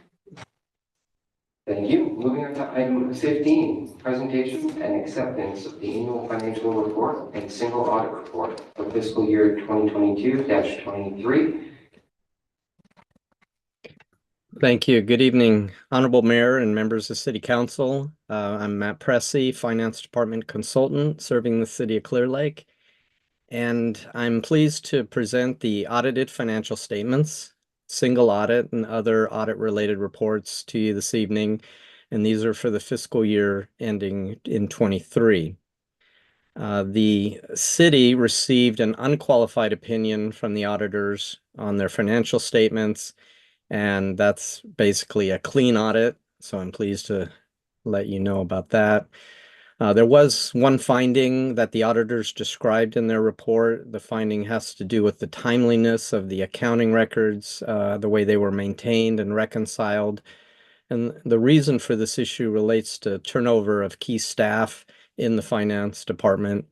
Thank you. Moving on to item 15, presentation and acceptance of the annual financial report and single audit report for fiscal year 2022-23. Thank you. Good evening, Honorable Mayor and members of City Council. I'm Matt Pressey, Finance Department Consultant serving the City of Clear Lake. And I'm pleased to present the audited financial statements, single audit, and other audit-related reports to you this evening. And these are for the fiscal year ending in 23. The city received an unqualified opinion from the auditors on their financial statements, and that's basically a clean audit. So I'm pleased to let you know about that. There was one finding that the auditors described in their report. The finding has to do with the timeliness of the accounting records, the way they were maintained and reconciled. And the reason for this issue relates to turnover of key staff in the finance department.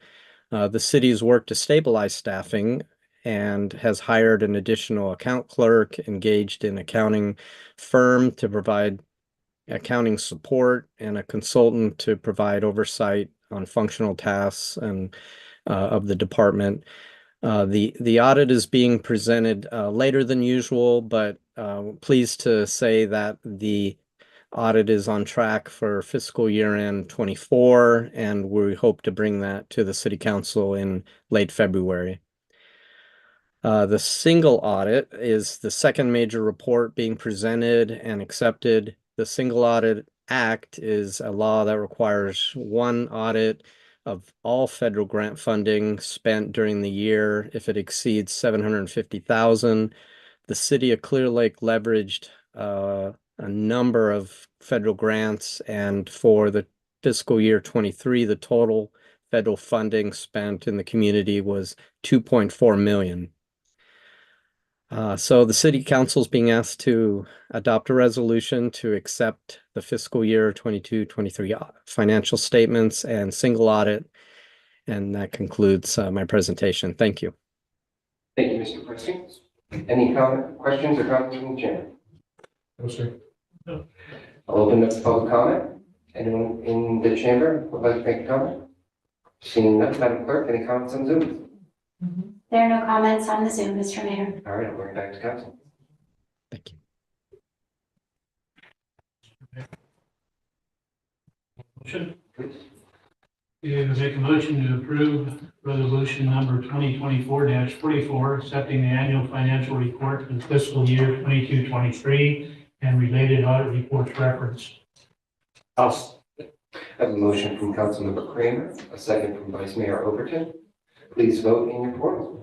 The city's worked to stabilize staffing and has hired an additional account clerk, engaged an accounting firm to provide accounting support, and a consultant to provide oversight on functional tasks and of the department. The audit is being presented later than usual, but pleased to say that the audit is on track for fiscal year end 24, and we hope to bring that to the City Council in late February. The single audit is the second major report being presented and accepted. The Single Audit Act is a law that requires one audit of all federal grant funding spent during the year if it exceeds $750,000. The city of Clear Lake leveraged a number of federal grants, and for the fiscal year 23, the total federal funding spent in the community was $2.4 million. So the City Council is being asked to adopt a resolution to accept the fiscal year 22-23 financial statements and single audit. And that concludes my presentation. Thank you. Thank you, Mr. Pressing. Any questions or comments from the chair? No, sir. I'll open up the public comment. Anyone in the chamber would like to make a comment? Seeing none, Madam Clerk, any comments on Zoom? There are no comments on the Zoom, Mr. Mayor. All right, I'll bring it back to council. Thank you. Motion. To make a motion to approve resolution number 2024-44, accepting the annual financial report for the fiscal year 22-23 and related audit reports referenced. I have a motion from Councilmember Kramer, a second from Vice Mayor Overton. Please vote in your portal.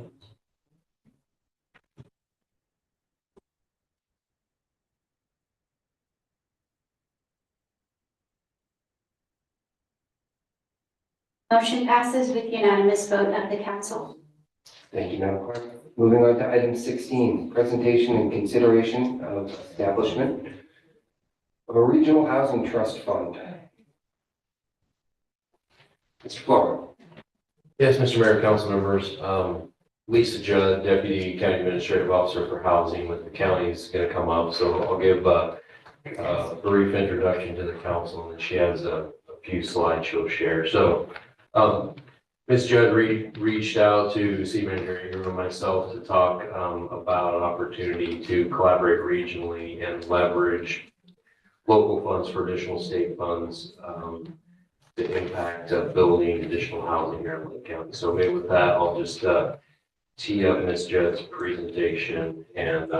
Motion passes with unanimous vote of the council. Thank you, Madam Clerk. Moving on to item 16, presentation and consideration of establishment of a regional housing trust fund. Mr. Flora. Yes, Mr. Mayor, council members, Lisa Judd, Deputy County Administrative Officer for Housing with the county is going to come up. So I'll give a brief introduction to the council, and she has a few slides she'll share. So Ms. Judd reached out to Steve Manager and myself to talk about an opportunity to collaborate regionally and leverage local funds for additional state funds to impact building additional housing here in Lake County. So maybe with that, I'll just tee up Ms. Judd's presentation and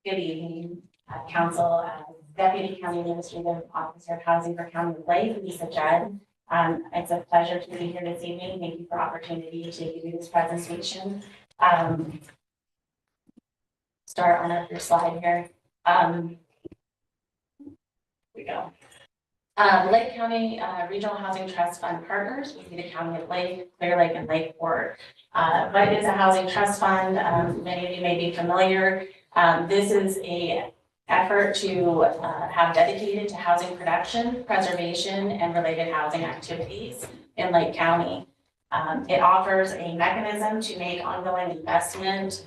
Good evening, Council. Deputy County Administrative Officer of Housing for County of Lake, Lisa Judd. It's a pleasure to be here this evening. Thank you for the opportunity to give you this presentation. Start on up your slide here. Here we go. Lake County Regional Housing Trust Fund partners with the County of Lake, Clear Lake, and Lakeport. What is a housing trust fund? Many of you may be familiar. This is a effort to have dedicated to housing production, preservation, and related housing activities in Lake County. It offers a mechanism to make ongoing investment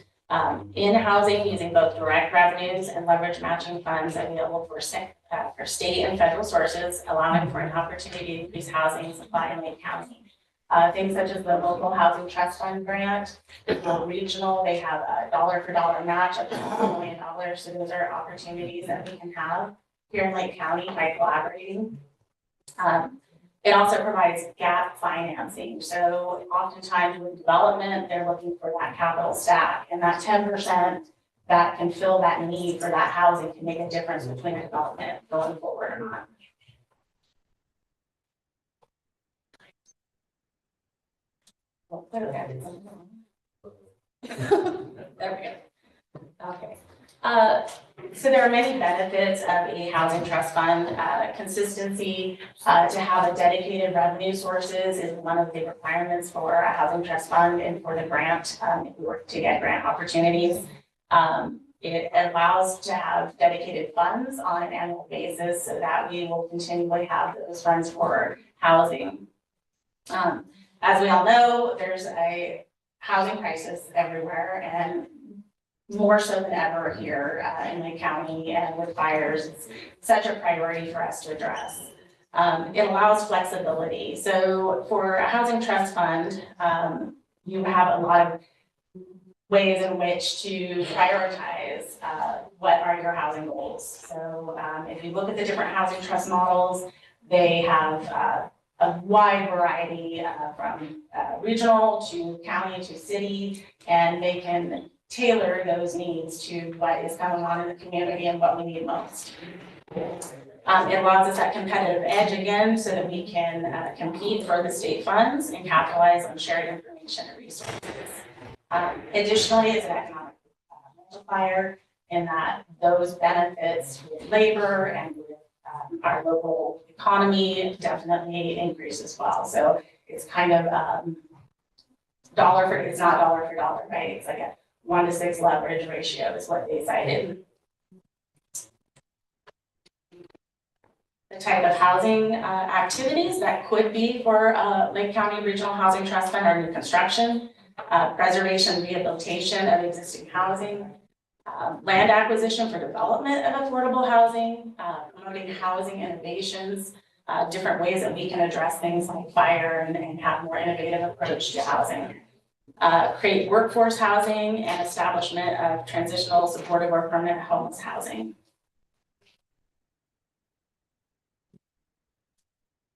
in housing using both direct revenues and leverage matching funds available for state and federal sources, allowing for an opportunity to increase housing supply in Lake County. Things such as the local housing trust fund grant, the regional, they have a dollar for dollar match up to $1 million. So those are opportunities that we can have here in Lake County by collaborating. It also provides gap financing. So oftentimes with development, they're looking for that capital stack, and that 10% that can fill that need for that housing can make a difference between a development going forward or not. There we go. Okay. So there are many benefits of a housing trust fund. Consistency, to have a dedicated revenue sources is one of the requirements for a housing trust fund and for the grant, if we were to get grant opportunities. It allows to have dedicated funds on an annual basis so that we will continually have those funds for housing. As we all know, there's a housing crisis everywhere, and more so than ever here in Lake County, and with fires, it's such a priority for us to address. It allows flexibility. So for a housing trust fund, you have a lot of ways in which to prioritize what are your housing goals. So if you look at the different housing trust models, they have a wide variety from regional to county to city, and they can tailor those needs to what is going on in the community and what we need most. It allows us that competitive edge again so that we can compete for the state funds and capitalize on shared information and resources. Additionally, it's an economic multiplier in that those benefits with labor and with our local economy definitely increase as well. So it's kind of it's not dollar for dollar, right? It's like a 1-to-6 leverage ratio is what they cited. The type of housing activities that could be for Lake County Regional Housing Trust Fund are new construction, preservation, rehabilitation of existing housing, land acquisition for development of affordable housing, promoting housing innovations, different ways that we can address things like fire and have more innovative approach to housing. Create workforce housing and establishment of transitional, supportive, or permanent homeless housing.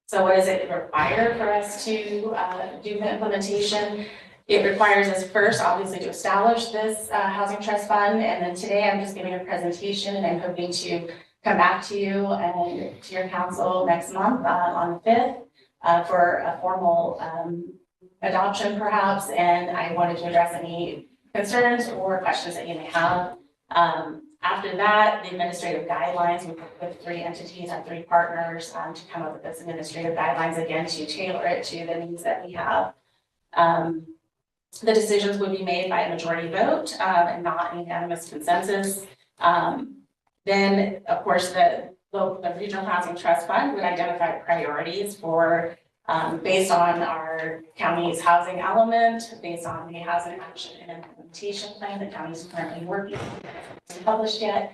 So what does it require for us to do the implementation? It requires us first, obviously, to establish this housing trust fund, and then today I'm just giving a presentation, and I'm hoping to come back to you and to your council next month on the 5th for a formal adoption perhaps, and I wanted to address any concerns or questions that you may have. After that, the administrative guidelines, we work with 3 entities and 3 partners to come up with those administrative guidelines, again, to tailor it to the needs that we have. The decisions would be made by a majority vote and not an unanimous consensus. Then, of course, the Regional Housing Trust Fund would identify priorities for based on our county's housing element, based on the housing action and implementation plan that county is currently working on, hasn't published yet,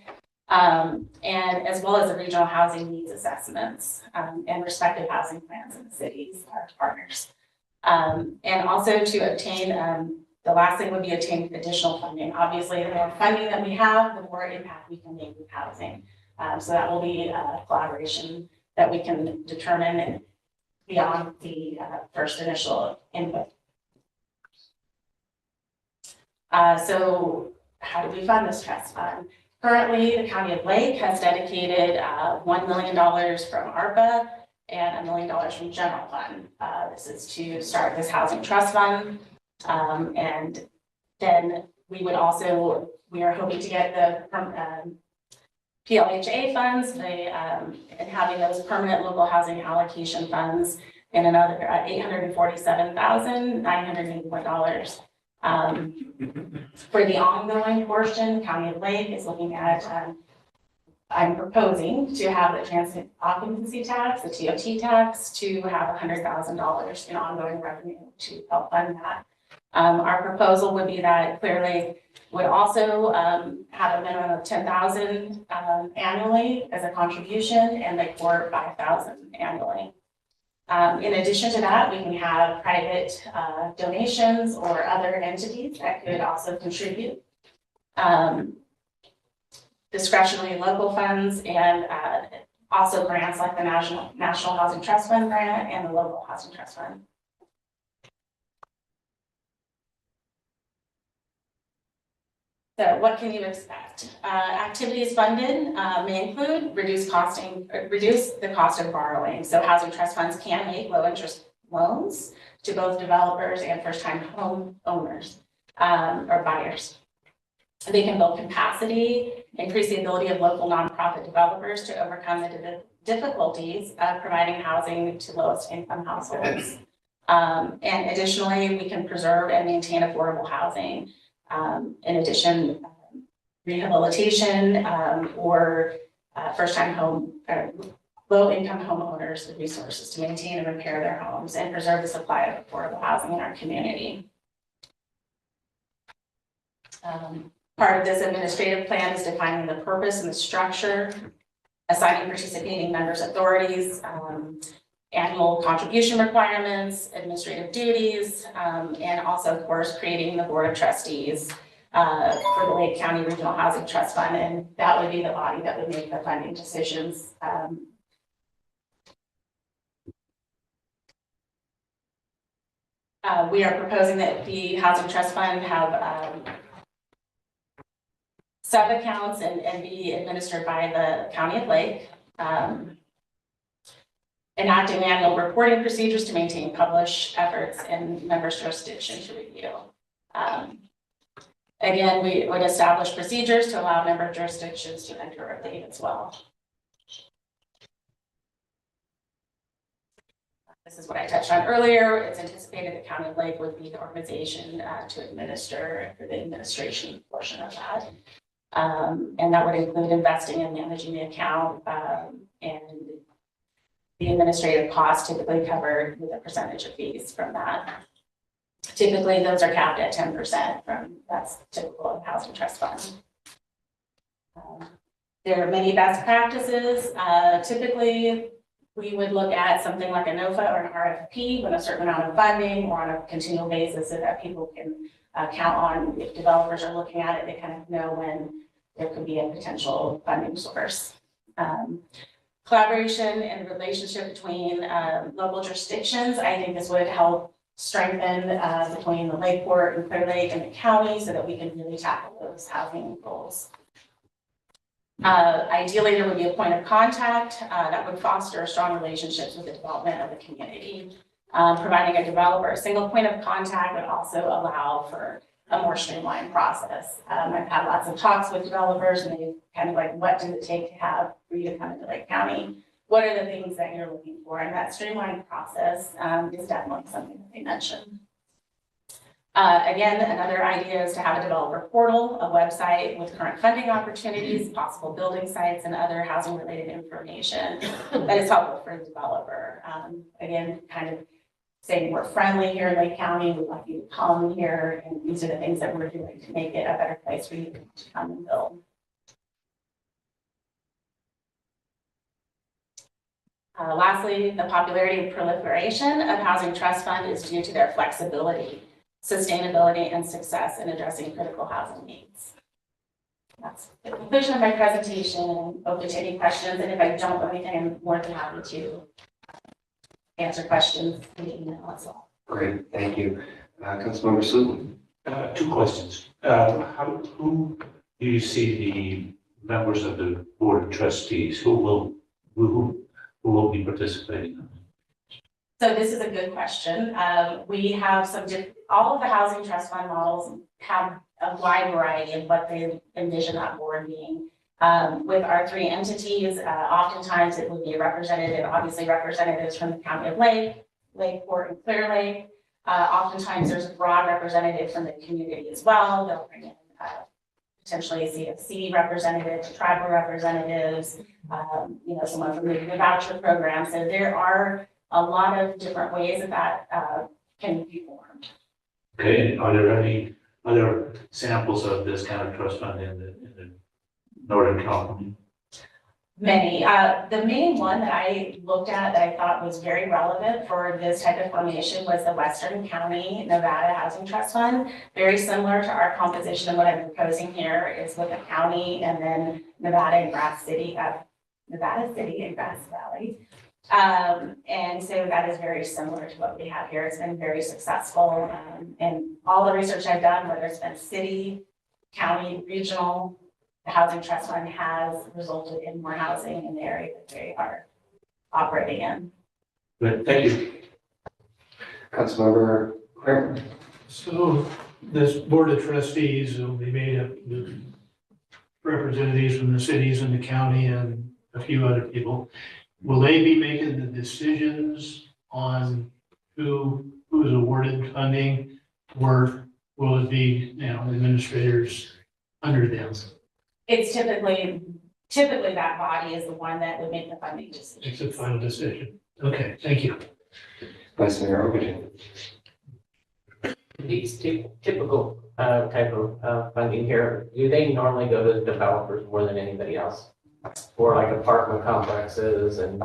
and as well as the regional housing needs assessments and respective housing plans in the cities, our partners. And also to obtain, the last thing would be obtain additional funding. Obviously, the more funding that we have, the more impact we can make with housing. So that will be a collaboration that we can determine beyond the first initial input. So how do we fund this trust fund? Currently, the County of Lake has dedicated $1 million from ARPA and $1 million from general fund. This is to start this housing trust fund. And then we would also, we are hoping to get the PLHA funds, and having those permanent local housing allocation funds and another $847,981. For the ongoing portion, County of Lake is looking at, I'm proposing to have the transit occupancy tax, the TOT tax, to have $100,000 in ongoing revenue to help fund that. Our proposal would be that Clear Lake would also have a minimum of $10,000 annually as a contribution, and Lake Port $5,000 annually. In addition to that, we can have private donations or other entities that could also contribute. Discretionary local funds and also grants like the National Housing Trust Fund grant and the Local Housing Trust Fund. So what can you expect? Activities funded may include reduce the cost of borrowing. So housing trust funds can make low interest loans to both developers and first-time home owners or buyers. They can build capacity increase the ability of local nonprofit developers to overcome the difficulties of providing housing to lowest income households. And additionally, we can preserve and maintain affordable housing. In addition, rehabilitation or first-time home or low-income homeowners the resources to maintain and repair their homes and preserve the supply of affordable housing in our community. Part of this administrative plan is defining the purpose and the structure, assigning participating members authorities, annual contribution requirements, administrative duties, and also, of course, creating the Board of Trustees for the Lake County Regional Housing Trust Fund, and that would be the body that would make the funding decisions. We are proposing that the Housing Trust Fund have sub-accounts and be administered by the County of Lake. Enacting annual reporting procedures to maintain published efforts in members' jurisdiction to review. Again, we would establish procedures to allow member jurisdictions to enter a lead as well. This is what I touched on earlier. It's anticipated the County of Lake would be the organization to administer the administration portion of that. And that would include investing and managing the account and the administrative costs typically covered with a percentage of fees from that. Typically, those are capped at 10% that's typical of housing trust funds. There are many best practices. Typically, we would look at something like a NOFA or an RFP with a certain amount of funding or on a continual basis so that people can count on if developers are looking at it, they kind of know when there could be a potential funding source. Collaboration and relationship between local jurisdictions. I think this would help strengthen between the Lakeport and Clear Lake and the county so that we can really tackle those housing goals. Ideally, there would be a point of contact that would foster strong relationships with the development of the community. Providing a developer a single point of contact would also allow for a more streamlined process. I've had lots of talks with developers and they kind of like, what does it take to have for you to come into Lake County? What are the things that you're looking for? And that streamlined process is definitely something that they mentioned. Again, another idea is to have a developer portal, a website with current funding opportunities, possible building sites, and other housing related information that is helpful for the developer. Again, kind of saying we're friendly here in Lake County, we'd like you to come here, and these are the things that we're doing to make it a better place for you to come and build. Lastly, the popularity and proliferation of Housing Trust Fund is due to their flexibility, sustainability, and success in addressing critical housing needs. That's the conclusion of my presentation, and open to any questions, and if I don't know anything, I'm more than happy to answer questions in the email as well. Great, thank you. Councilmember Slutin. 2 questions. Who do you see the members of the Board of Trustees? Who will be participating? So this is a good question. We have all of the Housing Trust Fund models have a wide variety of what they envision that board being. With our 3 entities, oftentimes it would be a representative, obviously representatives from the County of Lake, Lakeport, and Clear Lake. Oftentimes there's a broad representative from the community as well. They'll bring in potentially a CFC representative, tribal representatives, someone from the voucher program. So there are a lot of different ways that can be formed. Okay, and are there any other samples of this kind of trust fund in the Northern California? Many. The main one that I looked at that I thought was very relevant for this type of formation was the Western County Nevada Housing Trust Fund. Very similar to our composition of what I'm proposing here is with the county and then Nevada and Grass City, Nevada City and Grass Valley. And so that is very similar to what we have here. It's been very successful. And all the research I've done, whether it's been city, county, regional, the Housing Trust Fund has resulted in more housing in the area that they are operating in. Good, thank you. Councilmember Kramer. So this Board of Trustees will be made up of representatives from the cities and the county and a few other people. Will they be making the decisions on who's awarded funding? Or will it be, administrators under them? It's typically that body is the one that would make the funding decision. It's a final decision. Okay, thank you. Vice Mayor Overton. These typical type of funding here, do they normally go to developers more than anybody else? For like apartment complexes and?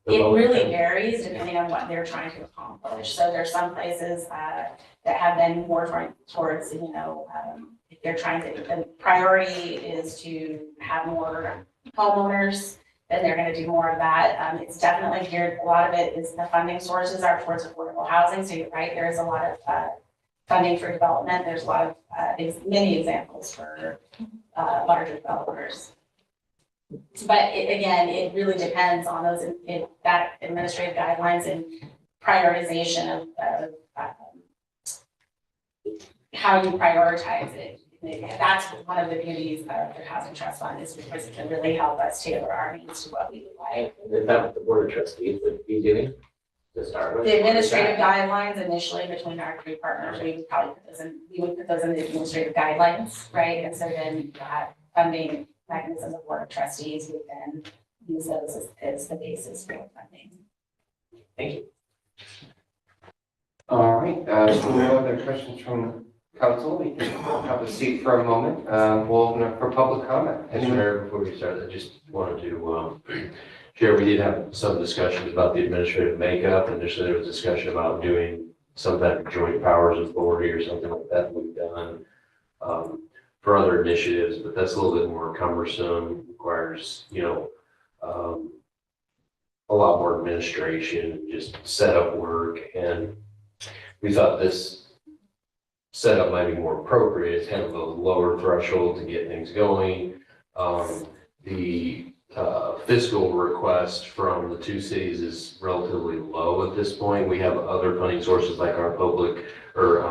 It really varies depending on what they're trying to accomplish. So there's some places that have been more towards, if they're trying to, the priority is to have more homeowners, then they're going to do more of that. It's definitely geared, a lot of it is the funding sources are towards affordable housing. So you're right, there is a lot of funding for development. There's a lot of many examples for larger developers. But it really depends on those, that administrative guidelines and prioritization of how you prioritize it. That's one of the beauties of the Housing Trust Fund is because it can really help us tailor our needs to what we would like. Is that what the Board of Trustees would be doing to start with? The administrative guidelines initially between our three partners, we would probably put those in the administrative guidelines, right? And so then that funding mechanism of Board of Trustees would then use those as the basis for funding. Thank you. All right, so no other questions from council. We can have a seat for a moment. We'll open up for public comment. Mr. Mayor, before we start, I just wanted to share, we did have some discussions about the administrative makeup. Initially, there was discussion about doing some type of joint powers authority or something like that we've done for other initiatives, but that's a little bit more cumbersome, requires, a lot more administration, just setup work. And we thought this setup might be more appropriate. It's kind of a lower threshold to get things going. The fiscal request from the two cities is relatively low at this point. We have other funding sources like our public or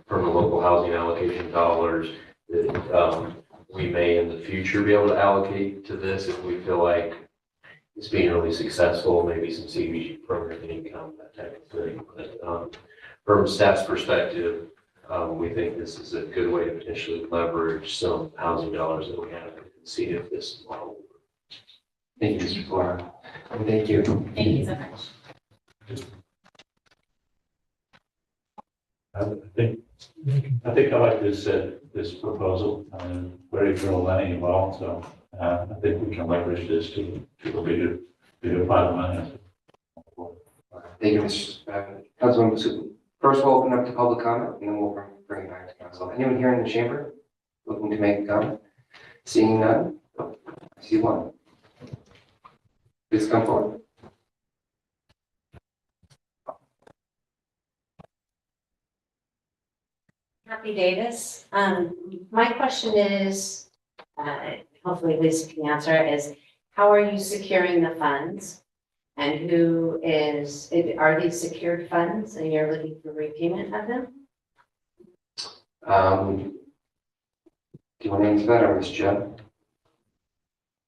from the local housing allocation dollars that we may in the future be able to allocate to this if we feel like it's being really successful, maybe some CBG program income, that type of thing. But from staff's perspective, we think this is a good way to potentially leverage some housing dollars that we have and see if this model works. Thank you, Mr. Flora. And thank you. Thank you so much. I think I like this proposal, very little money involved, so I think we can leverage this to a bigger pot of money. Thank you, Mr. Councilman Masuku. First, we'll open up to public comment, and then we'll bring it back to council. Anyone here in the chamber looking to make a comment? Seeing none? I see one. Please come forward. Happy Davis. My question is, hopefully Lisa can answer, is how are you securing the funds? And are these secured funds and you're looking for repayment of them? Do you want to answer that, or Ms. Judd?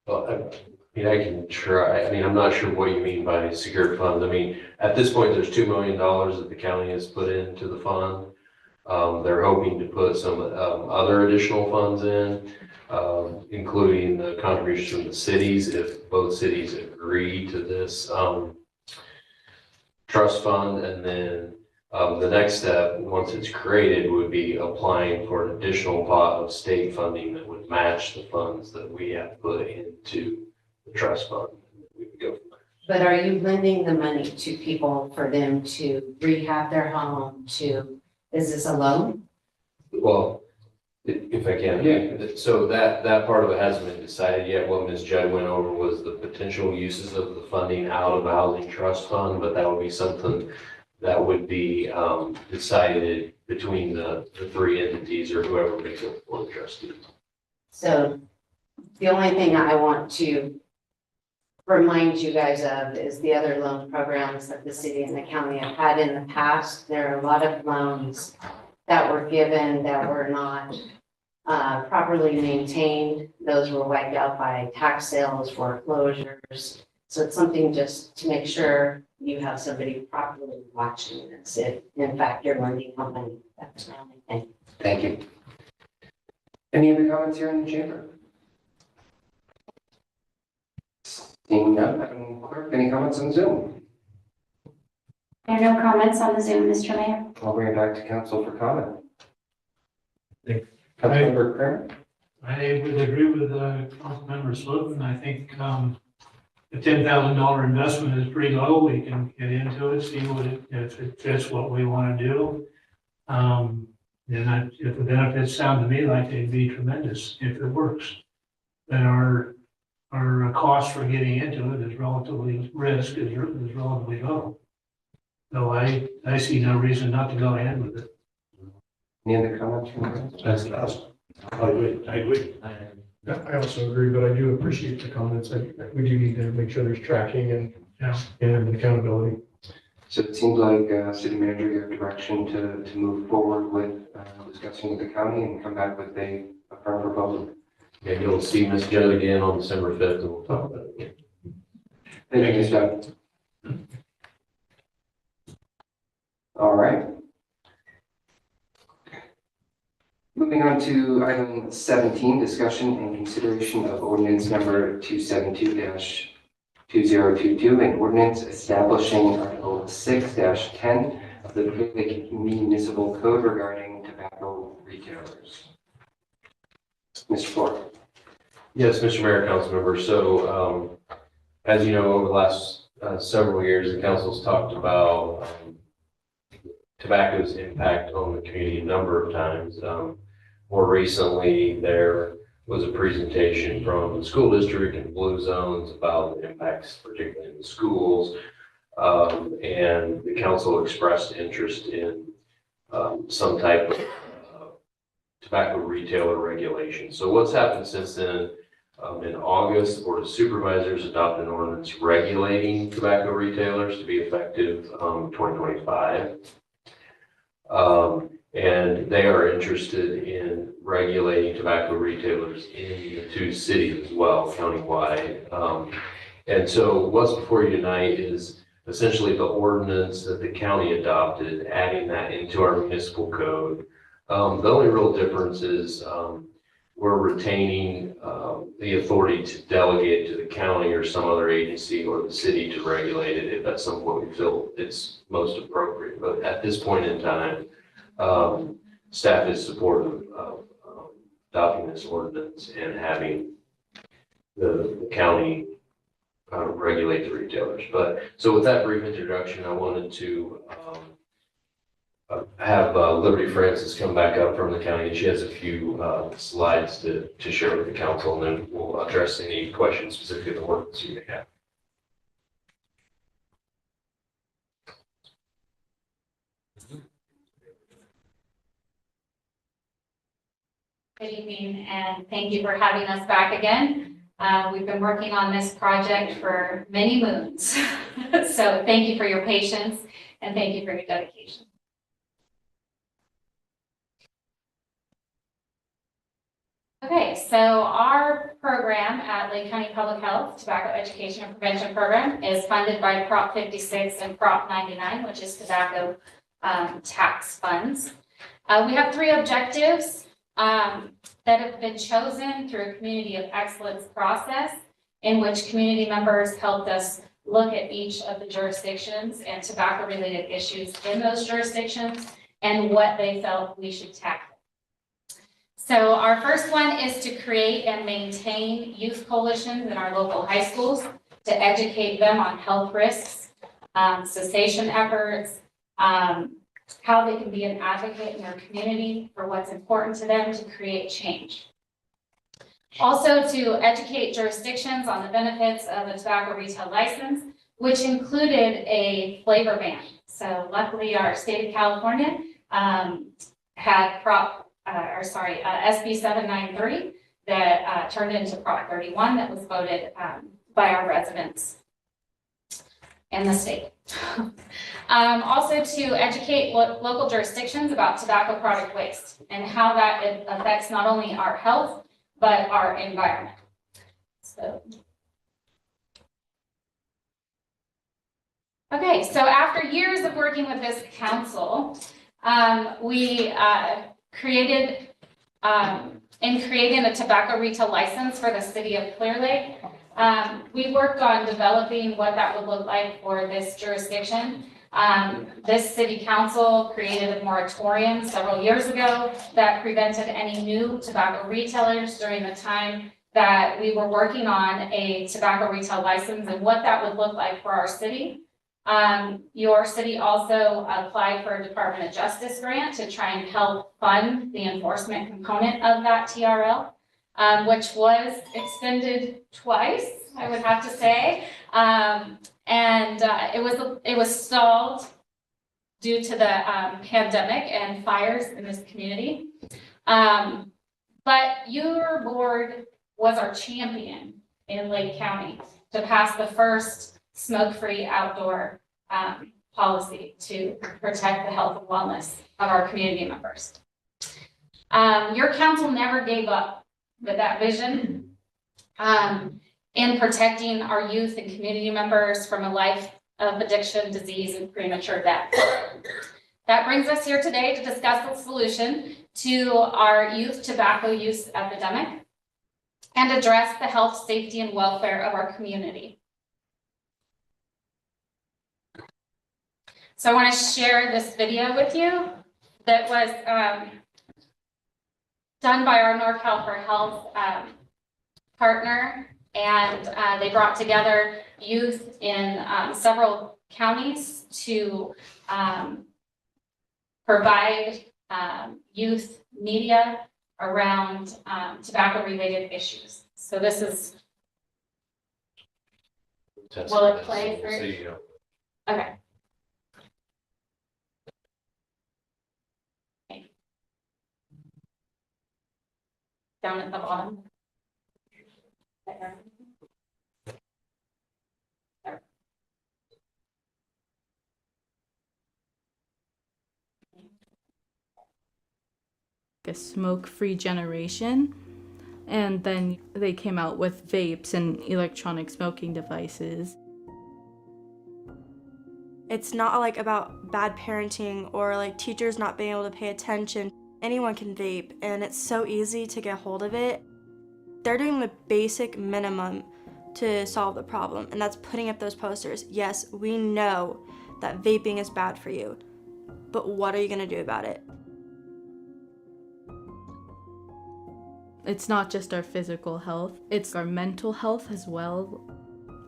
Well, I can try. I'm not sure what you mean by secured funds. At this point, there's $2 million that the county has put into the fund. They're hoping to put some other additional funds in, including the contributions from the cities, if both cities agree to this trust fund. And then the next step, once it's created, would be applying for an additional pot of state funding that would match the funds that we have put into the trust fund. We would go from there. But are you lending the money to people for them to rehab their home is this a loan? Well, if I can, yeah. So that part of it hasn't been decided yet. What Ms. Judd went over was the potential uses of the funding out of the housing trust fund, but that would be something that would be decided between the three entities or whoever makes up the board of trustees. So the only thing I want to remind you guys of is the other loan programs that the city and the county have had in the past. There are a lot of loans that were given that were not properly maintained. Those were wiped out by tax sales, foreclosures. So it's something just to make sure you have somebody properly watching this, if in fact you're lending money. That's my only thing. Thank you. Any other comments here in the chamber? Seeing none, Madam Clerk, any comments on Zoom? There are no comments on the Zoom, Mr. Mayor. I'll bring it back to council for comment. Thank- Councilmember Kramer? I would agree with Councilmember Slotin. I think the $10,000 investment is pretty low. We can get into it, see if it fits what we want to do. If the benefits sound to me like they'd be tremendous if it works. Then our cost for getting into it is relatively relatively low. So I see no reason not to go ahead with it. Any other comments from the That's awesome. I agree. I also agree, but I do appreciate the comments. We do need to make sure there's tracking and accountability. So it seems like city manager, you have direction to move forward with discussing with the county and come back with a firm proposal. And you'll see Ms. Judd again on December 5th, and we'll talk about it again. Thank you, Ms. Judd. All right. Moving on to item 17, discussion and consideration of ordinance number 272-2022, an ordinance establishing Article 6-10 of the Clear Lake Municipal Code regarding tobacco retailers. Mr. Floor. Yes, Mr. Mayor, council members. So, as you know, over the last several years, the council's talked about tobacco's impact on the community a number of times. More recently, there was a presentation from the school district and Blue Zones about the impacts, particularly in the schools. And the council expressed interest in some type of tobacco retailer regulation. So what's happened since then? In August, the Board of Supervisors adopted an ordinance regulating tobacco retailers to be effective 2025. And they are interested in regulating tobacco retailers in the two cities as well, countywide. And so what's before you tonight is essentially the ordinance that the county adopted, adding that into our municipal code. The only real difference is we're retaining the authority to delegate to the county or some other agency or the city to regulate it if at some point we feel it's most appropriate. But at this point in time, staff is supportive of adopting this ordinance and having the county regulate the retailers. But so with that brief introduction, I wanted to have Liberty Francis come back up from the county. She has a few slides to share with the council, and then we'll address any questions specific to the ordinance you may have. Good evening, and thank you for having us back again. We've been working on this project for many moons. So thank you for your patience and thank you for your dedication. Okay, so our program at Lake County Public Health, Tobacco Education and Prevention Program, is funded by Prop 56 and Prop 99, which is tobacco tax funds. We have three objectives that have been chosen through a Community of Excellence process in which community members helped us look at each of the jurisdictions and tobacco-related issues in those jurisdictions and what they felt we should tackle. So our first one is to create and maintain youth coalitions in our local high schools to educate them on health risks, cessation efforts, how they can be an advocate in their community for what's important to them to create change. Also to educate jurisdictions on the benefits of a tobacco retail license, which included a flavor ban. So luckily our state of California had SB 793 that turned into Prop 31 that was voted by our residents. in the state. Also to educate local jurisdictions about tobacco product waste and how that it affects not only our health, but our environment. So. Okay, so after years of working with this council, we created a tobacco retail license for the city of Clear Lake. We worked on developing what that would look like for this jurisdiction. This city council created a moratorium several years ago that prevented any new tobacco retailers during the time that we were working on a tobacco retail license and what that would look like for our city. Your city also applied for a Department of Justice grant to try and help fund the enforcement component of that TRL, which was extended twice, I would have to say. It was stalled due to the pandemic and fires in this community. But your board was our champion in Lake County to pass the first smoke-free outdoor policy to protect the health and wellness of our community members. Your council never gave up with that vision in protecting our youth and community members from a life of addiction, disease, and premature death. That brings us here today to discuss the solution to our youth tobacco use epidemic and address the health, safety, and welfare of our community. So I want to share this video with you that was done by our NorCal for Health partner, and they brought together youth in several counties to provide youth media around tobacco-related issues. So this is, will it play through? Okay. Down at the bottom. There. A smoke-free generation, and then they came out with vapes and electronic smoking devices. It's not like about bad parenting or like teachers not being able to pay attention. Anyone can vape, and it's so easy to get hold of it. They're doing the basic minimum to solve the problem, and that's putting up those posters. Yes, we know that vaping is bad for you, but what are you gonna do about it? It's not just our physical health, it's our mental health as well.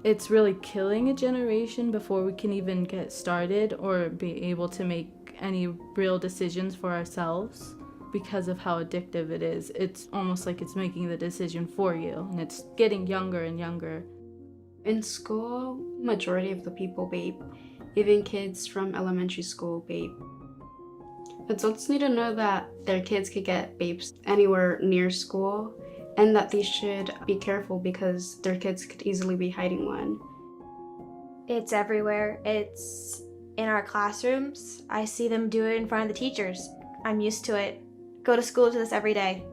It's really killing a generation before we can even get started or be able to make any real decisions for ourselves because of how addictive it is. It's almost like it's making the decision for you, and it's getting younger and younger. In school, majority of the people vape. Even kids from elementary school vape. Adults need to know that their kids could get vapes anywhere near school, and that they should be careful because their kids could easily be hiding one. It's everywhere. It's in our classrooms. I see them do it in front of the teachers. I'm used to it. Go to school to this every day.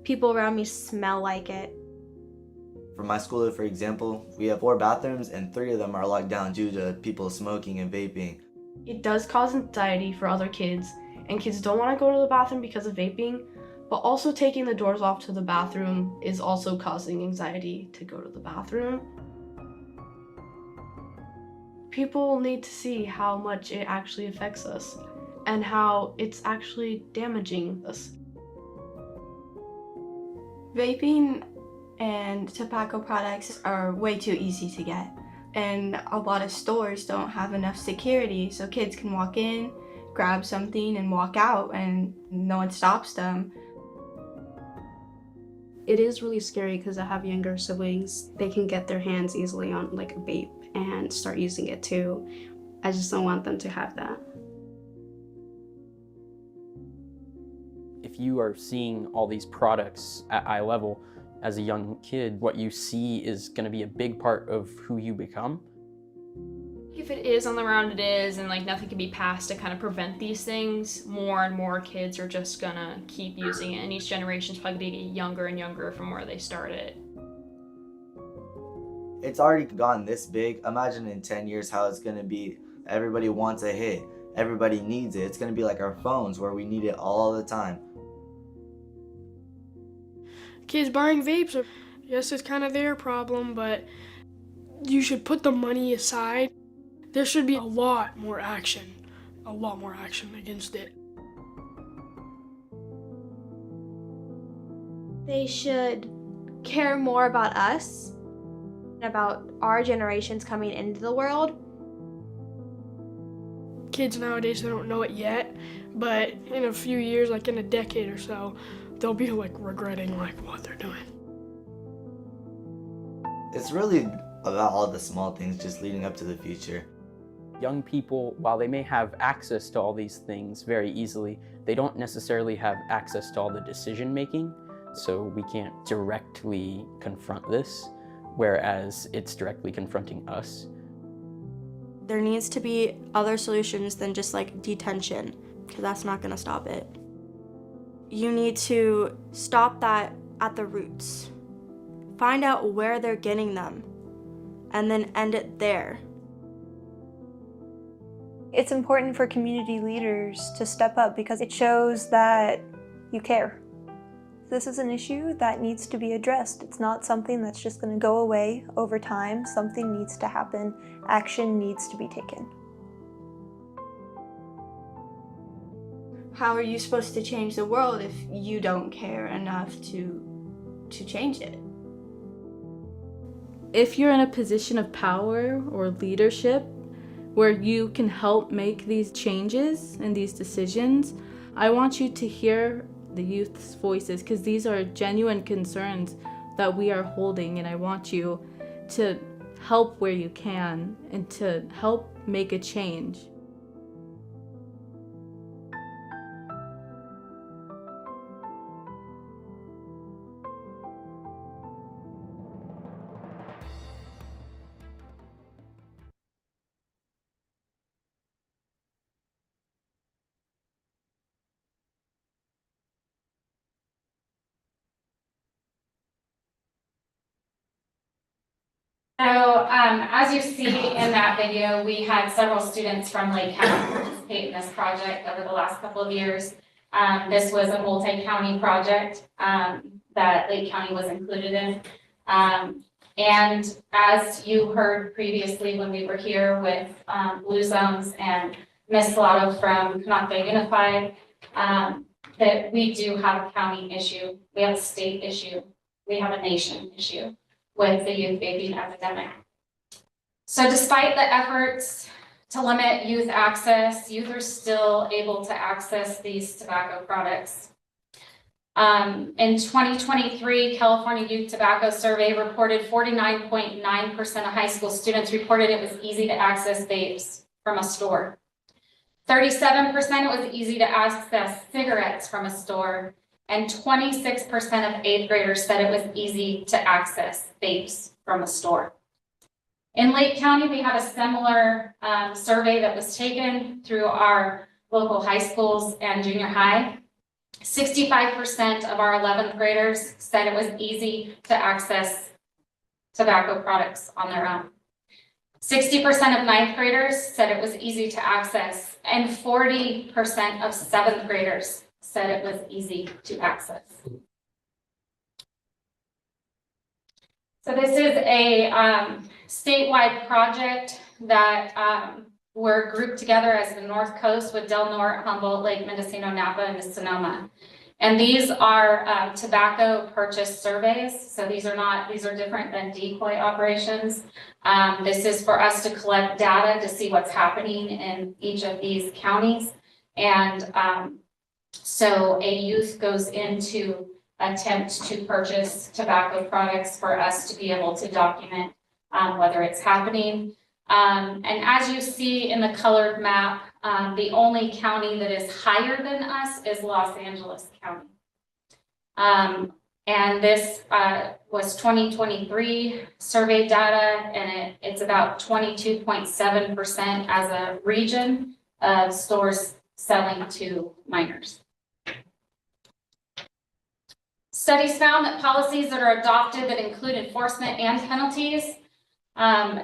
People around me smell like it. For my school, for example, we have 4 bathrooms and 3 of them are locked down due to people smoking and vaping. It does cause anxiety for other kids, and kids don't want to go to the bathroom because of vaping, but also taking the doors off to the bathroom is also causing anxiety to go to the bathroom. People need to see how much it actually affects us and how it's actually damaging us. Vaping and tobacco products are way too easy to get, and a lot of stores don't have enough security so kids can walk in, grab something, and walk out, and no one stops them. It is really scary because I have younger siblings. They can get their hands easily on like a vape and start using it too. I just don't want them to have that. If you are seeing all these products at eye level as a young kid, what you see is going to be a big part of who you become. If it is on the round, it is, and like nothing can be passed to kind of prevent these things, more and more kids are just gonna keep using it, and each generation's probably gonna get younger and younger from where they started. It's already gotten this big. Imagine in 10 years how it's gonna be. Everybody wants a hit. Everybody needs it. It's gonna be like our phones where we need it all the time. Kids buying vapes are, yes, it's kind of their problem, but you should put the money aside. There should be a lot more action against it. They should care more about us, about our generations coming into the world. Kids nowadays, they don't know it yet, but in a few years, like in a decade or so, they'll be like regretting like what they're doing. It's really about all the small things just leading up to the future. Young people, while they may have access to all these things very easily, they don't necessarily have access to all the decision making, so we can't directly confront this, whereas it's directly confronting us. There needs to be other solutions than just like detention, because that's not gonna stop it. You need to stop that at the roots. Find out where they're getting them, and then end it there. It's important for community leaders to step up because it shows that you care. This is an issue that needs to be addressed. It's not something that's just going to go away over time. Something needs to happen. Action needs to be taken. How are you supposed to change the world if you don't care enough to change it? If you're in a position of power or leadership where you can help make these changes and these decisions, I want you to hear the youth's voices, because these are genuine concerns that we are holding, and I want you to help where you can and to help make a change. So as you see in that video, we had several students from Lake County participate in this project over the last couple of years. This was a multi-county project that Lake County was included in. And as you heard previously when we were here with Blue Zones and Ms. Lotto from Canoctown Unified, that we do have a county issue, we have a state issue, we have a nation issue with the youth vaping epidemic. So despite the efforts to limit youth access, youth are still able to access these tobacco products. In 2023, California Youth Tobacco Survey reported 49.9% of high school students reported it was easy to access vapes from a store. 37% it was easy to access cigarettes from a store. And 26% of 8th graders said it was easy to access vapes from a store. In Lake County, we have a similar survey that was taken through our local high schools and junior high. 65% of our 11th graders said it was easy to access tobacco products on their own. 60% of 9th graders said it was easy to access, and 40% of 7th graders said it was easy to access. So this is a statewide project that were grouped together as the North Coast with Del Norte, Humboldt, Lake Mendocino, Napa, and Sonoma. And these are tobacco purchase surveys. So these are different than decoy operations. This is for us to collect data to see what's happening in each of these counties. And so a youth goes into attempt to purchase tobacco products for us to be able to document whether it's happening. And as you see in the colored map, the only county that is higher than us is Los Angeles County. And this was 2023 survey data, and it's about 22.7% as a region of stores selling to minors. Studies found that policies that are adopted that include enforcement and penalties,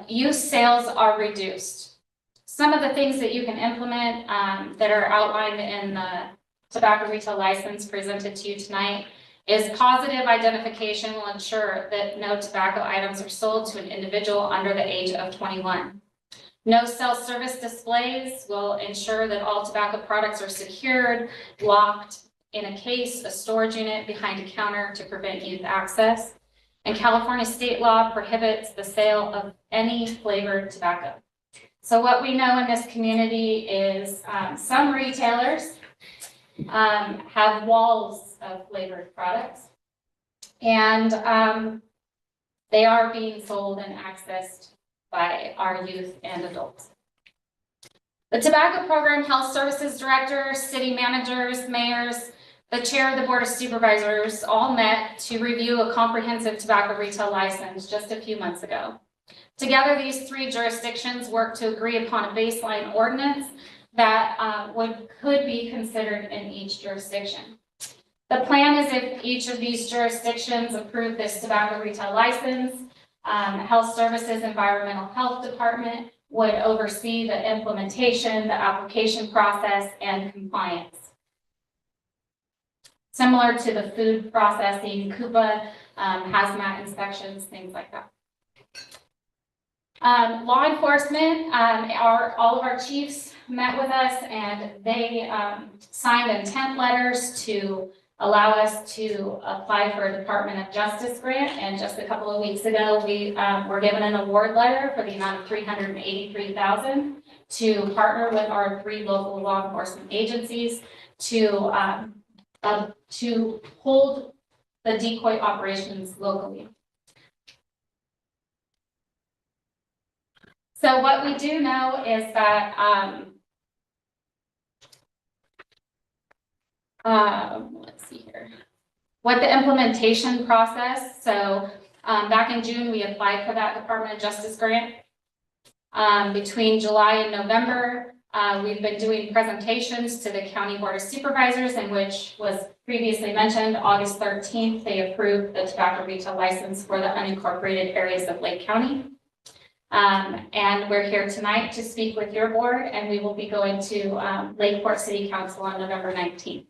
youth sales are reduced. Some of the things that you can implement that are outlined in the tobacco retail license presented to you tonight is positive identification will ensure that no tobacco items are sold to an individual under the age of 21. No self-service displays will ensure that all tobacco products are secured, locked in a case, a storage unit behind a counter to prevent youth access. And California state law prohibits the sale of any flavored tobacco. So what we know in this community is some retailers have walls of flavored products, and they are being sold and accessed by our youth and adults. The tobacco program health services directors, city managers, mayors, the chair of the board of supervisors all met to review a comprehensive tobacco retail license just a few months ago. Together, these three jurisdictions worked to agree upon a baseline ordinance that could be considered in each jurisdiction. The plan is if each of these jurisdictions approve this tobacco retail license, Health Services Environmental Health Department would oversee the implementation, the application process, and compliance. Similar to the food processing, CUPA, hazmat inspections, things like that. Law enforcement, all of our chiefs met with us, and they signed intent letters to allow us to apply for a Department of Justice grant. And just a couple of weeks ago, we were given an award letter for the amount of $383,000 to partner with our 3 local law enforcement agencies to hold the decoy operations locally. So what we do know is that let's see here. What the implementation process, so back in June, we applied for that Department of Justice grant. Between July and November, we've been doing presentations to the County Board of Supervisors, in which was previously mentioned, August 13th, they approved the tobacco retail license for the unincorporated areas of Lake County. And we're here tonight to speak with your board, and we will be going to Lakeport City Council on November 19th.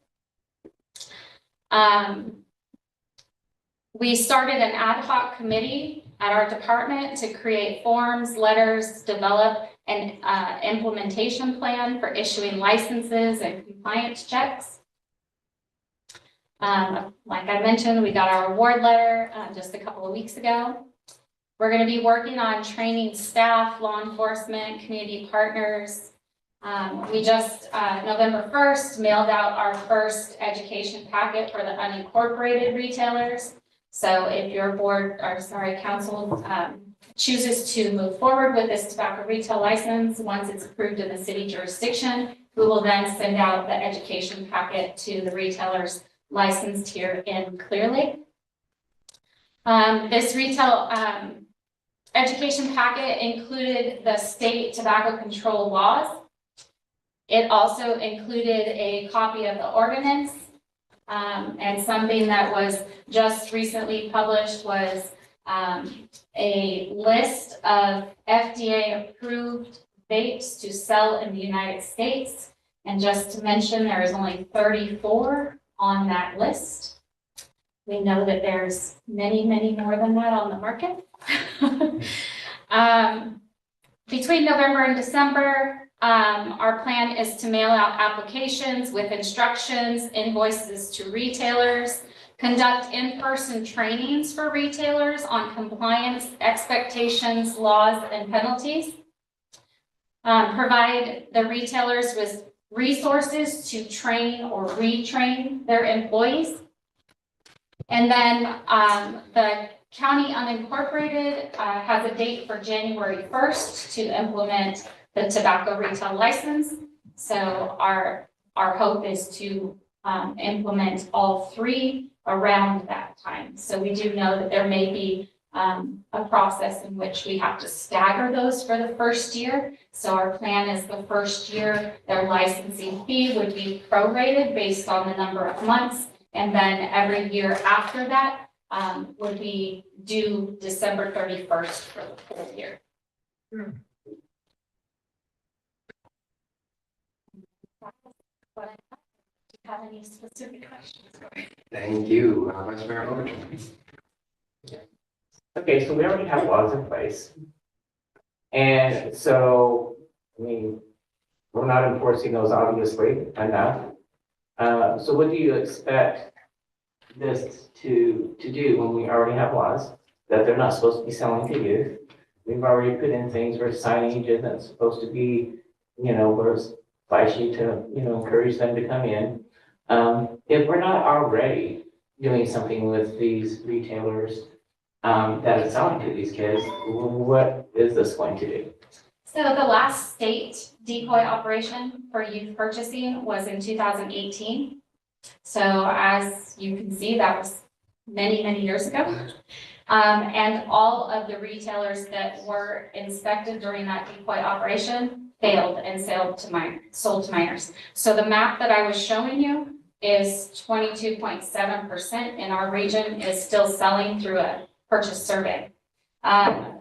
We started an ad hoc committee at our department to create forms, letters, develop an implementation plan for issuing licenses and compliance checks. Like I mentioned, we got our award letter just a couple of weeks ago. We're going to be working on training staff, law enforcement, community partners. We just, November 1st, mailed out our first education packet for the unincorporated retailers. So if your board, or sorry, council chooses to move forward with this tobacco retail license, once it's approved in the city jurisdiction, we will then send out the education packet to the retailers licensed here in Clear Lake. This retail education packet included the state tobacco control laws. It also included a copy of the ordinance, and something that was just recently published was a list of FDA-approved vapes to sell in the United States. And just to mention, there is only 34 on that list. We know that there's many, many more than that on the market. Between November and December, our plan is to mail out applications with instructions, invoices to retailers, conduct in-person trainings for retailers on compliance, expectations, laws, and penalties, provide the retailers with resources to train or retrain their employees. And then the county unincorporated has a date for January 1st to implement the tobacco retail license. So our hope is to implement all 3 around that time. So we do know that there may be a process in which we have to stagger those for the first year. So our plan is the first year, their licensing fee would be prorated based on the number of months. And then every year after that would be due December 31st for the full year. Do you have any specific questions? Thank you. Vice Mayor Overton. Okay, so we already have laws in place. And so, I mean, we're not enforcing those obviously enough. So what do you expect this to do when we already have laws that they're not supposed to be selling to youth? We've already put in things where signage isn't supposed to be, where it's flashy to, encourage them to come in. If we're not already doing something with these retailers that is selling to these kids, what is this going to do? So the last state decoy operation for youth purchasing was in 2018. So as you can see, that was many, many years ago. And all of the retailers that were inspected during that decoy operation failed and sold to minors. So the map that I was showing you is 22.7% in our region is still selling through a purchase survey.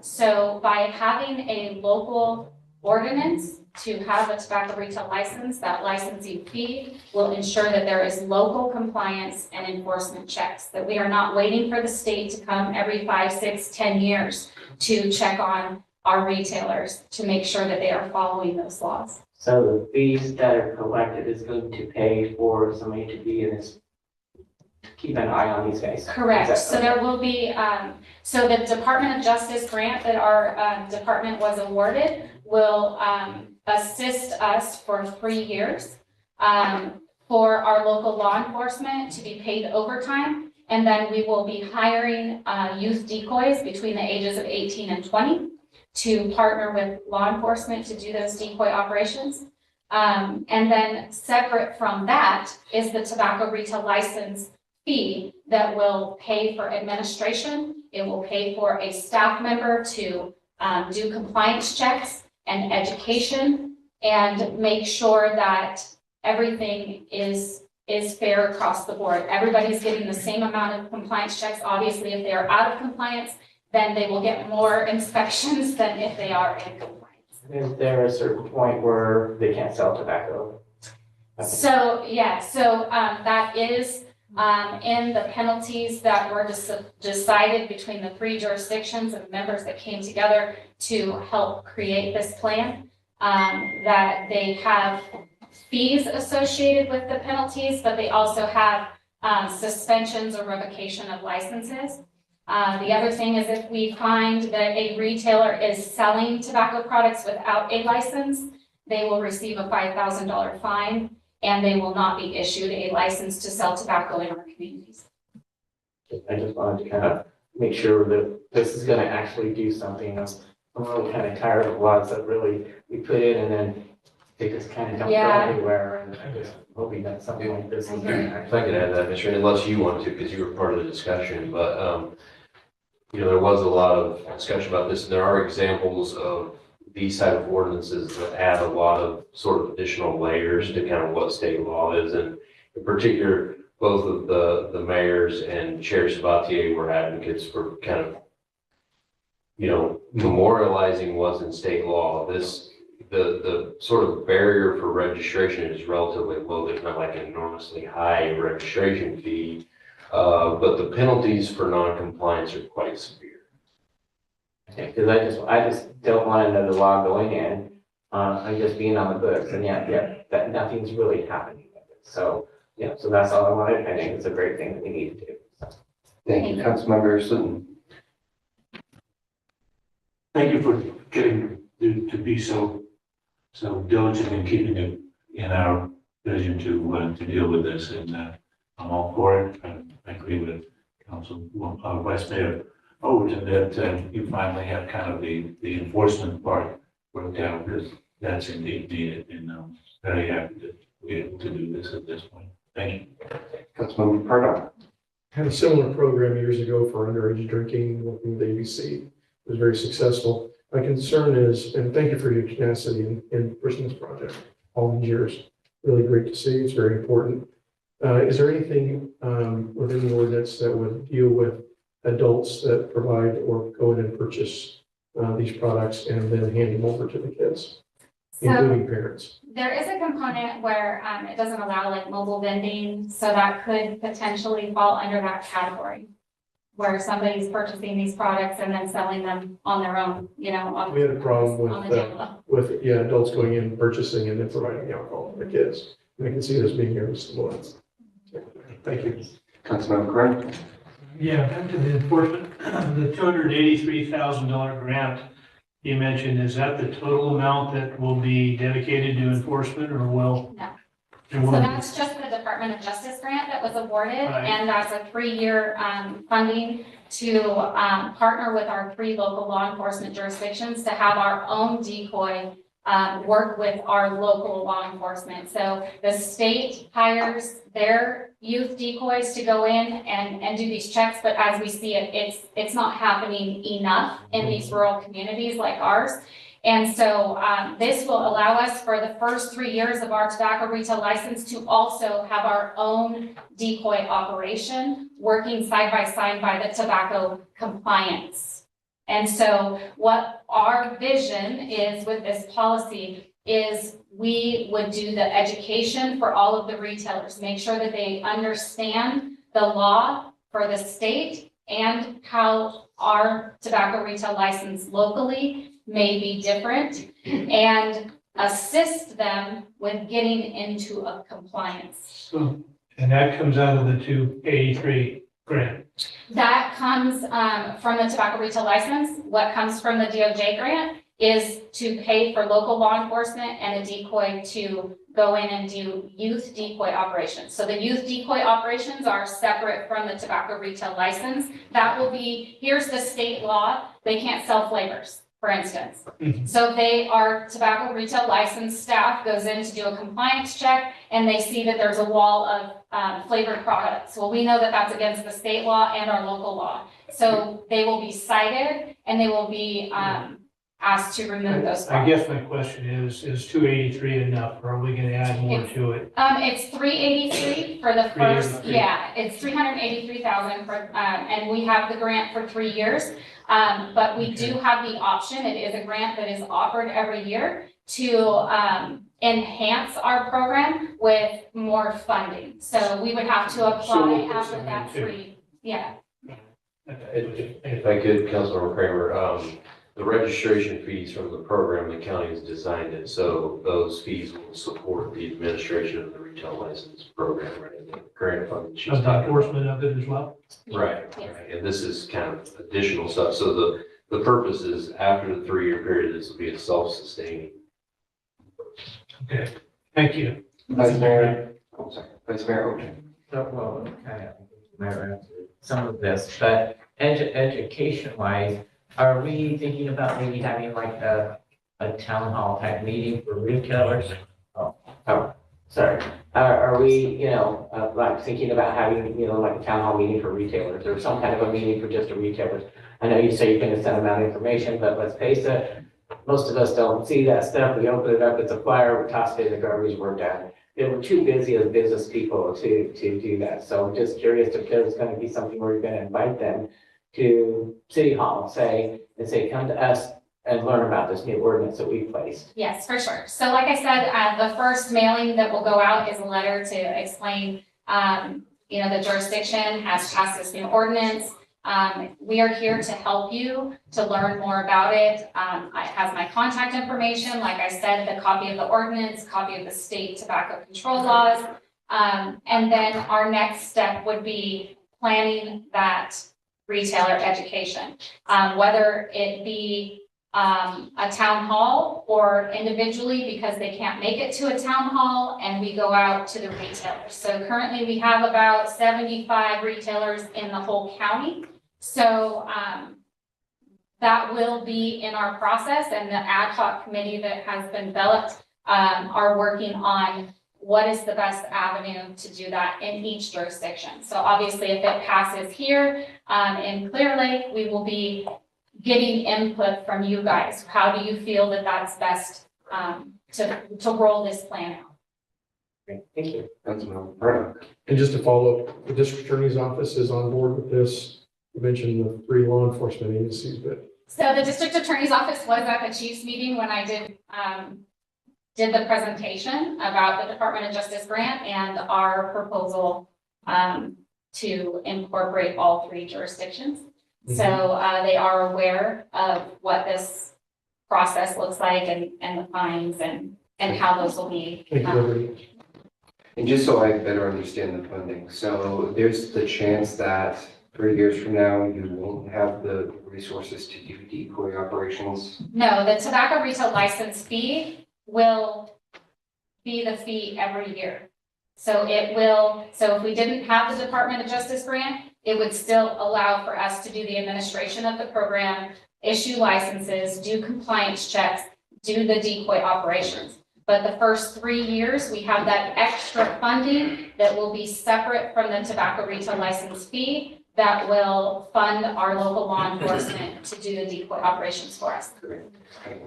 So by having a local ordinance to have a tobacco retail license, that licensing fee will ensure that there is local compliance and enforcement checks, that we are not waiting for the state to come every 5, 6, 10 years to check on our retailers to make sure that they are following those laws. So the fees that are collected is going to pay for somebody to be in this, to keep an eye on these guys. Correct. So there will be, so the Department of Justice grant that our department was awarded will assist us for 3 years for our local law enforcement to be paid overtime. And then we will be hiring youth decoys between the ages of 18 and 20 to partner with law enforcement to do those decoy operations. And then separate from that is the tobacco retail license fee that will pay for administration. It will pay for a staff member to do compliance checks and education and make sure that everything is fair across the board. Everybody's getting the same amount of compliance checks. Obviously, if they are out of compliance, then they will get more inspections than if they are in compliance. Is there a certain point where they can't sell tobacco? So, yeah, that is in the penalties that were decided between the 3 jurisdictions and members that came together to help create this plan, that they have fees associated with the penalties, but they also have suspensions or revocation of licenses. The other thing is if we find that a retailer is selling tobacco products without a license, they will receive a $5,000 fine and they will not be issued a license to sell tobacco in our communities. I just wanted to kind of make sure that this is gonna actually do something. I'm really kind of tired of laws that really we put in and then they just kind of don't go anywhere, and I just hoping that something like this is gonna If actually. I could add that, Mr. unless you want to, because you were part of the discussion, but, there was a lot of discussion about this, and there are examples of these type of ordinances that add a lot of sort of additional layers to kind of what state law is, and in particular, both of the mayors and Chair Sabatier were advocates for kind of, memorializing what's in state law. The sort of barrier for registration is relatively low. There's not like an enormously high registration fee, but the penalties for non-compliance are quite severe. Because I just don't want another law going in, and just being on the books, and yet that nothing's really happening with it. So, so that's all I wanted. I think it's a great thing that we need to do. So. Thank you, Councilmember Sutton. Thank you for getting to be so diligent in keeping it in our vision to deal with this, and I'm all for it. I agree with Vice Mayor Overton that you finally have kind of the enforcement part worked out, because that's indeed needed, and I'm very happy to be able to do this at this point. Thank you. Councilmember Pardo. Had a similar program years ago for underage drinking, working with ABC. It was very successful. My concern is, and thank you for your tenacity in pushing this project all these years. Really great to see. It's very important. Is there anything within the ordinance that would deal with adults that provide or go in and purchase these products and then hand them over to the kids, including parents? There is a component where it doesn't allow like mobile vending, so that could potentially fall under that category. Where somebody's purchasing these products and then selling them on their own, you know. We had a problem on the down low. with adults going in, purchasing, and then providing the alcohol to the kids. And I can see this being very similar. Thank you. Councilmember Kern? Yeah, back to the enforcement, the $283,000 grant you mentioned, is that the total amount that will be dedicated to enforcement, or will? No. there So will be- that's just the Department of Justice grant that was awarded, Right. and that's a 3-year funding to partner with our 3 local law enforcement jurisdictions to have our own decoy work with our local law enforcement. So the state hires their youth decoys to go in and do these checks, but as we see it, it's not happening enough in these rural communities like ours. And so this will allow us for the first 3 years of our tobacco retail license to also have our own decoy operation working side by side by the tobacco compliance. And so what our vision is with this policy is we would do the education for all of the retailers, make sure that they understand the law for the state and how our tobacco retail license locally may be different, and assist them with getting into a compliance. So, and that comes out of the 283 grant. That comes from the tobacco retail license. What comes from the DOJ grant is to pay for local law enforcement and a decoy to go in and do youth decoy operations. So the youth decoy operations are separate from the tobacco retail license. That will be, here's the state law, they can't sell flavors, for instance. So our tobacco retail license staff goes in to do a compliance check, and they see that there's a wall of flavored products. Well, we know that that's against the state law and our local law. So they will be cited and they will be asked to remove those I products. guess my question is 283 enough, or are we gonna add more to it? It's 383 for the first, 383. yeah, it's 383,000 for, and we have the grant for 3 years. But we do have the option, it is a grant that is offered every year to enhance our program with more funding. So we would have to apply after that 3, yeah. If I could, Councilmember Kramer, the registration fees from the program, the county has designed it, so those fees will support the administration of the retail license program, right? The grant fund. she's Of the talking about. enforcement of it as well? Right, right. And this is kind of additional stuff. So the purpose is after the 3-year period, this will be a self-sustaining. Okay, thank you. Vice Mayor, Vice Mayor Oden. Well, kind of, Mayor answered some of this, but education wise, are we thinking about maybe having like a town hall type meeting for retailers? Oh, sorry. Are we, like thinking about having, like a town hall meeting for retailers or some kind of a meeting for just the retailers? I know you say you're gonna send them out information, but let's face it, most of us don't see that stuff. We open it up, it's a flyer, we toss it in the garbage, we're done. We're too busy as business people to do that. So I'm just curious if there's gonna be something where you're gonna invite them to City Hall, say, come to us and learn about this new ordinance that we placed. Yes, for sure. So like I said, the first mailing that will go out is a letter to explain, the jurisdiction has passed this new ordinance. We are here to help you to learn more about it. It has my contact information, like I said, the copy of the ordinance, copy of the state tobacco control laws. And then our next step would be planning that retailer education, whether it be a town hall or individually because they can't make it to a town hall, and we go out to the retailers. So currently we have about 75 retailers in the whole county. So that will be in our process, and the ad hoc committee that has been developed are working on what is the best avenue to do that in each jurisdiction. So obviously, if it passes here in Clear Lake, we will be getting input from you guys. How do you feel that that's best to roll this plan out? Great, thank you. Councilmember Murdock. And just to follow up, the district attorney's office is on board with this. You mentioned the 3 law enforcement agencies, but So the district attorney's office was at the chief's meeting when I did the presentation about the Department of Justice grant and our proposal to incorporate all 3 jurisdictions. So they are aware of what this process looks like and the fines and how those will be. thank you, Liberty. And just so I better understand the funding, so there's the chance that 3 years from now, you won't have the resources to do decoy operations? No, the tobacco retail license fee will be the fee every year. So if we didn't have the Department of Justice grant, it would still allow for us to do the administration of the program, issue licenses, do compliance checks, do the decoy operations. But the first 3 years, we have that extra funding that will be separate from the tobacco retail license fee that will fund our local law enforcement to do the decoy operations for us.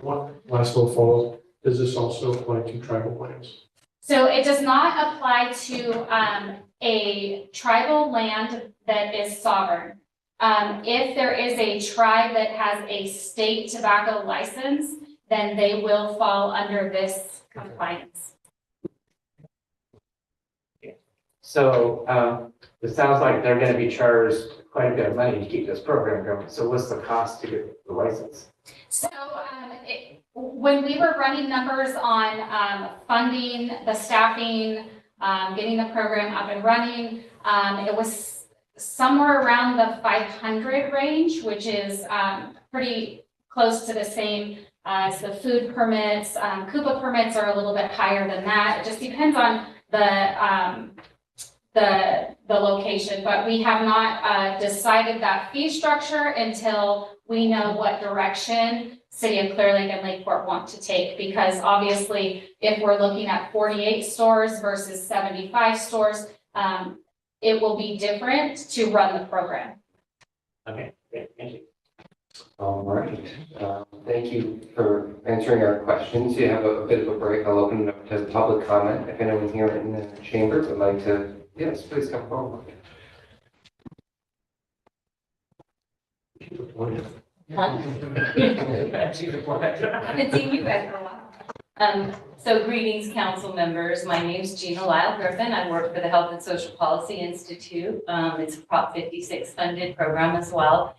One last little follow-up. Does this also apply to tribal lands? So it does not apply to a tribal land that is sovereign. If there is a tribe that has a state tobacco license, then they will fall under this compliance. So it sounds like they're gonna be charged quite a bit of money to keep this program going. So what's the cost to get the license? So when we were running numbers on funding, the staffing, getting the program up and running, it was somewhere around the 500 range, which is pretty close to the same as the food permits. Coupa permits are a little bit higher than that. It just depends on the location, but we have not decided that fee structure until we know what direction City of Clear Lake and Lakeport want to take, because obviously if we're looking at 48 stores versus 75 stores, it will be different to run the program. Okay, great, thank you. All right, thank you for answering our questions. You have a bit of a break. I'll open it up to public comment. If anyone here in the chamber would like to, yes, please come forward. Haven't seen you guys for a while. So greetings, council members. My name is Gina Lyle Griffin. I work for the Health and Social Policy Institute. It's a Prop 56 funded program as well.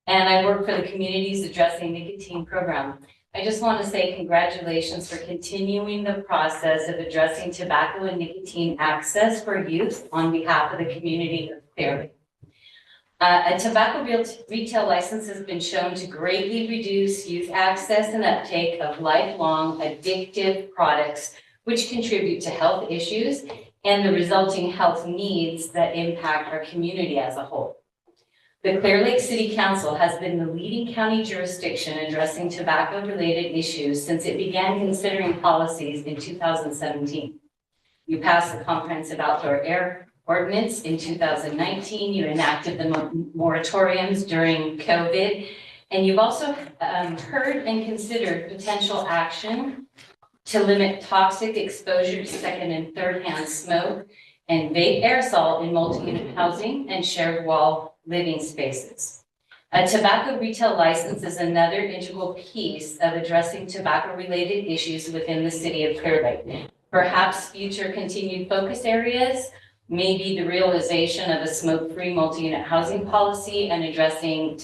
And I work for the Communities Addressing Nicotine program. I just want to say congratulations for continuing the process of addressing tobacco and nicotine access for youth on behalf of the community of Clear Lake. A tobacco retail license has been shown to greatly reduce youth access and uptake of lifelong addictive products, which contribute to health issues and the resulting health needs that impact our community as a whole. The Clear Lake City Council has been the leading county jurisdiction addressing tobacco-related issues since it began considering policies in 2017. You passed the Comprehensive Outdoor Air Ordinance in 2019. You enacted the moratoriums during COVID. And you've also heard and considered potential action to limit toxic exposure to second and third hand smoke and vape aerosol in multi-unit housing and shared wall living spaces. A tobacco retail license is another integral piece of addressing tobacco-related issues within the city of Clear Lake. Perhaps future continued focus areas may be the realization of a smoke-free multi-unit housing policy and addressing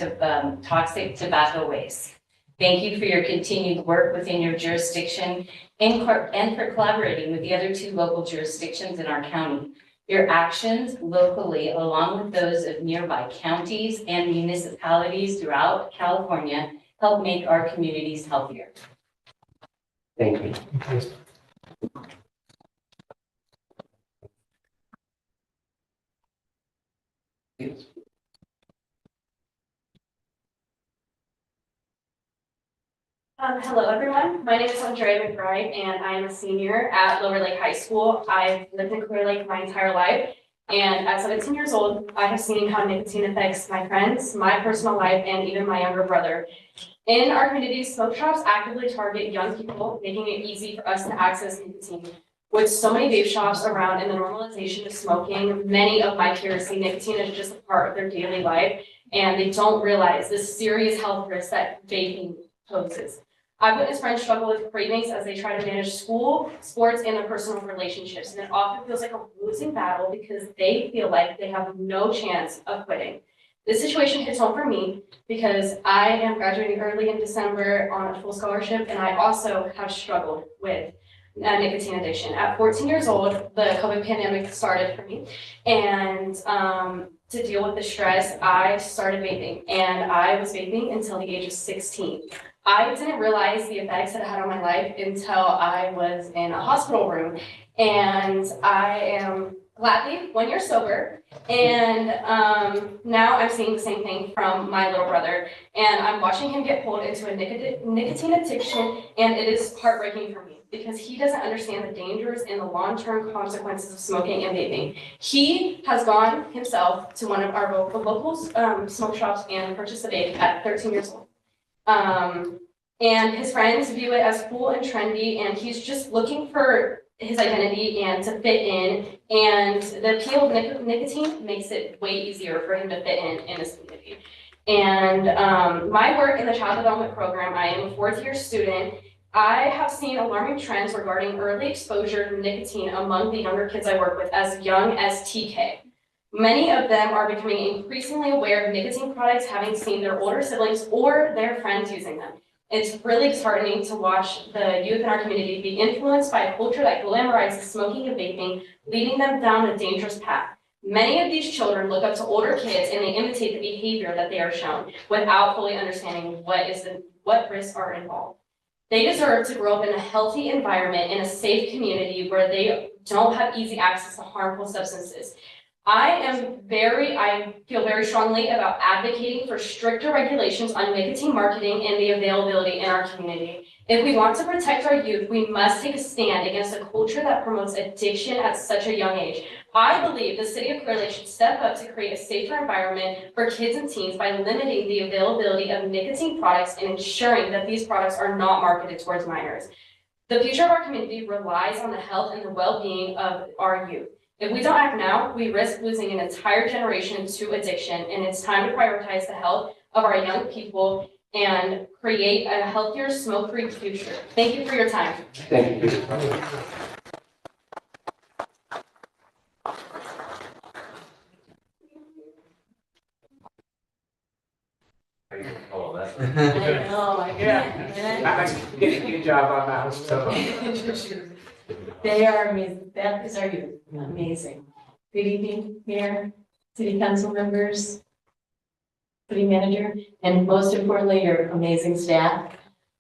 toxic tobacco waste. Thank you for your continued work within your jurisdiction and for collaborating with the other 2 local jurisdictions in our county. Your actions locally, along with those of nearby counties and municipalities throughout California, help make our communities healthier. Thank you. Yes. Hello, everyone. My name is Andrea McBride, and I am a senior at Lower Lake High School. I've lived in Clear Lake my entire life, and at 17 years old, I have seen how nicotine affects my friends, my personal life, and even my younger brother. In our community, smoke shops actively target young people, making it easy for us to access nicotine. With so many vape shops around and the normalization of smoking, many of my peers see nicotine as just a part of their daily life, and they don't realize the serious health risks that vaping poses. I've witnessed friends struggle with cravings as they try to manage school, sports, and their personal relationships, and it often feels like a losing battle because they feel like they have no chance of quitting. This situation hits home for me because I am graduating early in December on a full scholarship, and I also have struggled with nicotine addiction. At 14 years old, the COVID pandemic started for me, and to deal with the stress, I started vaping, and I was vaping until the age of 16. I didn't realize the effects that it had on my life until I was in a hospital room, and I am gladly 1 year sober, and now I'm seeing the same thing from my little brother, and I'm watching him get pulled into a nicotine addiction, and it is heartbreaking for me because he doesn't understand the dangers and the long-term consequences of smoking and vaping. He has gone himself to one of our local smoke shops and purchased a vape at 13 years old. And his friends view it as cool and trendy, and he's just looking for his identity and to fit in, and the appeal of nicotine makes it way easier for him to fit in this community. And my work in the child development program, I am a 4th year student. I have seen alarming trends regarding early exposure to nicotine among the younger kids I work with as young as TK. Many of them are becoming increasingly aware of nicotine products, having seen their older siblings or their friends using them. It's really disheartening to watch the youth in our community be influenced by a culture that glamorizes smoking and vaping, leading them down a dangerous path. Many of these children look up to older kids and they imitate the behavior that they are shown without fully understanding what risks are involved. They deserve to grow up in a healthy environment in a safe community where they don't have easy access to harmful substances. I feel very strongly about advocating for stricter regulations on nicotine marketing and the availability in our community. If we want to protect our youth, we must take a stand against a culture that promotes addiction at such a young age. I believe the city of Clear Lake should step up to create a safer environment for kids and teens by limiting the availability of nicotine products and ensuring that these products are not marketed towards minors. The future of our community relies on the health and the well-being of our youth. If we don't act now, we risk losing an entire generation to addiction, and it's time to prioritize the health of our young people and create a healthier, smoke-free future. Thank you for your time. Thank you. All of that. I know, I I did a good job on that one, so. They are amazing. That is our youth. Amazing. Good evening, Mayor, City Council members, City Manager, and most importantly, your amazing staff.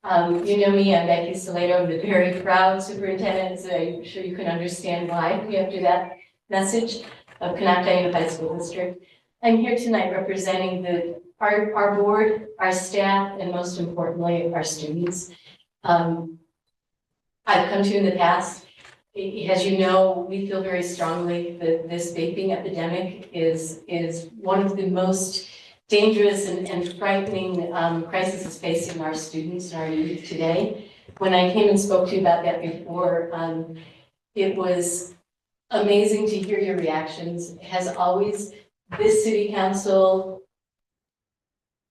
You know me, I'm Becky Salado. I'm the very proud superintendent, so I'm sure you can understand why we have to do that message of Canoctown Unified School District. I'm here tonight representing our board, our staff, and most importantly, our students. I've come to you in the past. As you know, we feel very strongly that this vaping epidemic is one of the most dangerous and frightening crises facing our students and our youth today. When I came and spoke to you about that before, it was amazing to hear your reactions. As always, this city council,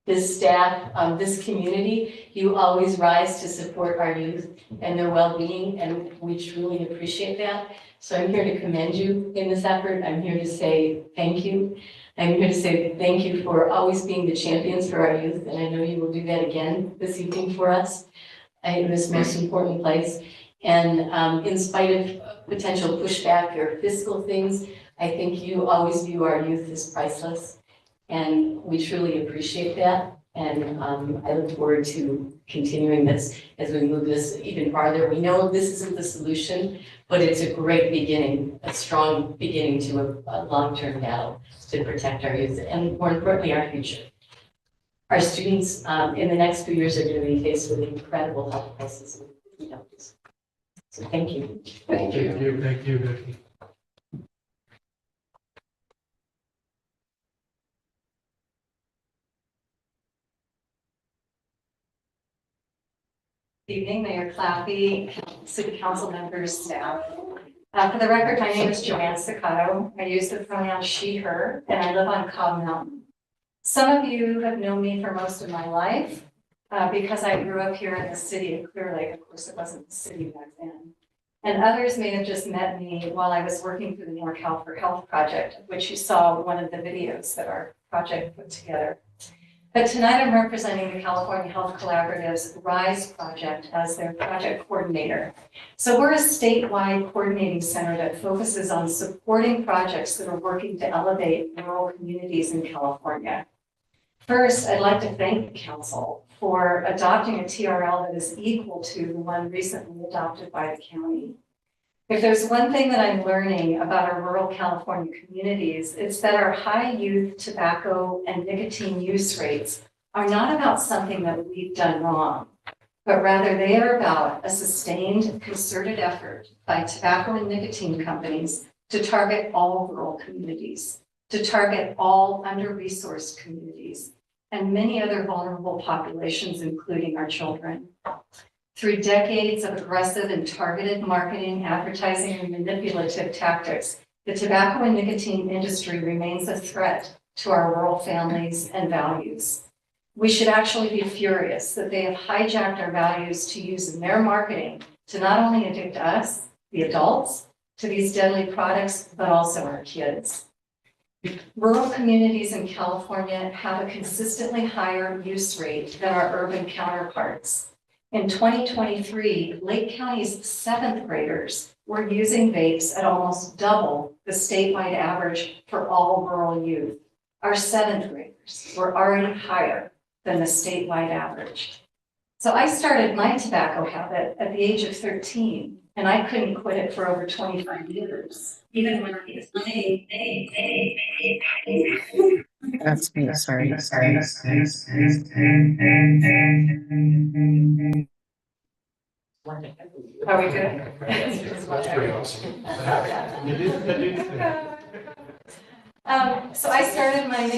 this staff, this community, you always rise to support our youth and their well-being, and we truly appreciate that. So I'm here to commend you in this effort. I'm here to say thank you. I'm here to say thank you for always being the champions for our youth, and I know you will do that again this evening for us in this most important place. And in spite of potential pushback or fiscal things, I think you always view our youth as priceless. And we truly appreciate that. And I look forward to continuing this as we move this even farther. We know this isn't the solution, but it's a great beginning, a strong beginning to a long-term battle to protect our youth and, more importantly, our future. Our students in the next few years are going to be faced with incredible health crises. So thank you. Thank you. Thank you, Becky. Good evening, Mayor Claffey, City Council members, staff. For the record, my name is Joanne Staccato. I use the pronoun she, her, and I live on Cobb Mountain. Some of you have known me for most of my life because I grew up here in the city of Clear Lake. Of course, it wasn't the city back then. And others may have just met me while I was working for the NorCal for Health project, which you saw one of the videos that our project put together. But tonight I'm representing the California Health Collaborative's RISE project as their project coordinator. So we're a statewide coordinating center that focuses on supporting projects that are working to elevate rural communities in California. First, I'd like to thank the council for adopting a TRL that is equal to the one recently adopted by the county. If there's one thing that I'm learning about our rural California communities, it's that our high youth tobacco and nicotine use rates are not about something that we've done wrong, but rather they are about a sustained, concerted effort by tobacco and nicotine companies to target all rural communities, to target all under-resourced communities, and many other vulnerable populations, including our children. Through decades of aggressive and targeted marketing, advertising, and manipulative tactics, the tobacco and nicotine industry remains a threat to our rural families and values. We should actually be furious that they have hijacked our values to use in their marketing to not only addict us, the adults, to these deadly products, but also our kids. Rural communities in California have a consistently higher use rate than our urban counterparts. In 2023, Lake County's 7th graders were using vapes at almost double the statewide average for all rural youth. Our 7th graders were already higher than the statewide average. So I started my tobacco habit at the age of 13, and I couldn't quit it for over 25 years. Even when I was That's me, sorry. Are we good? That's pretty awesome. So I started my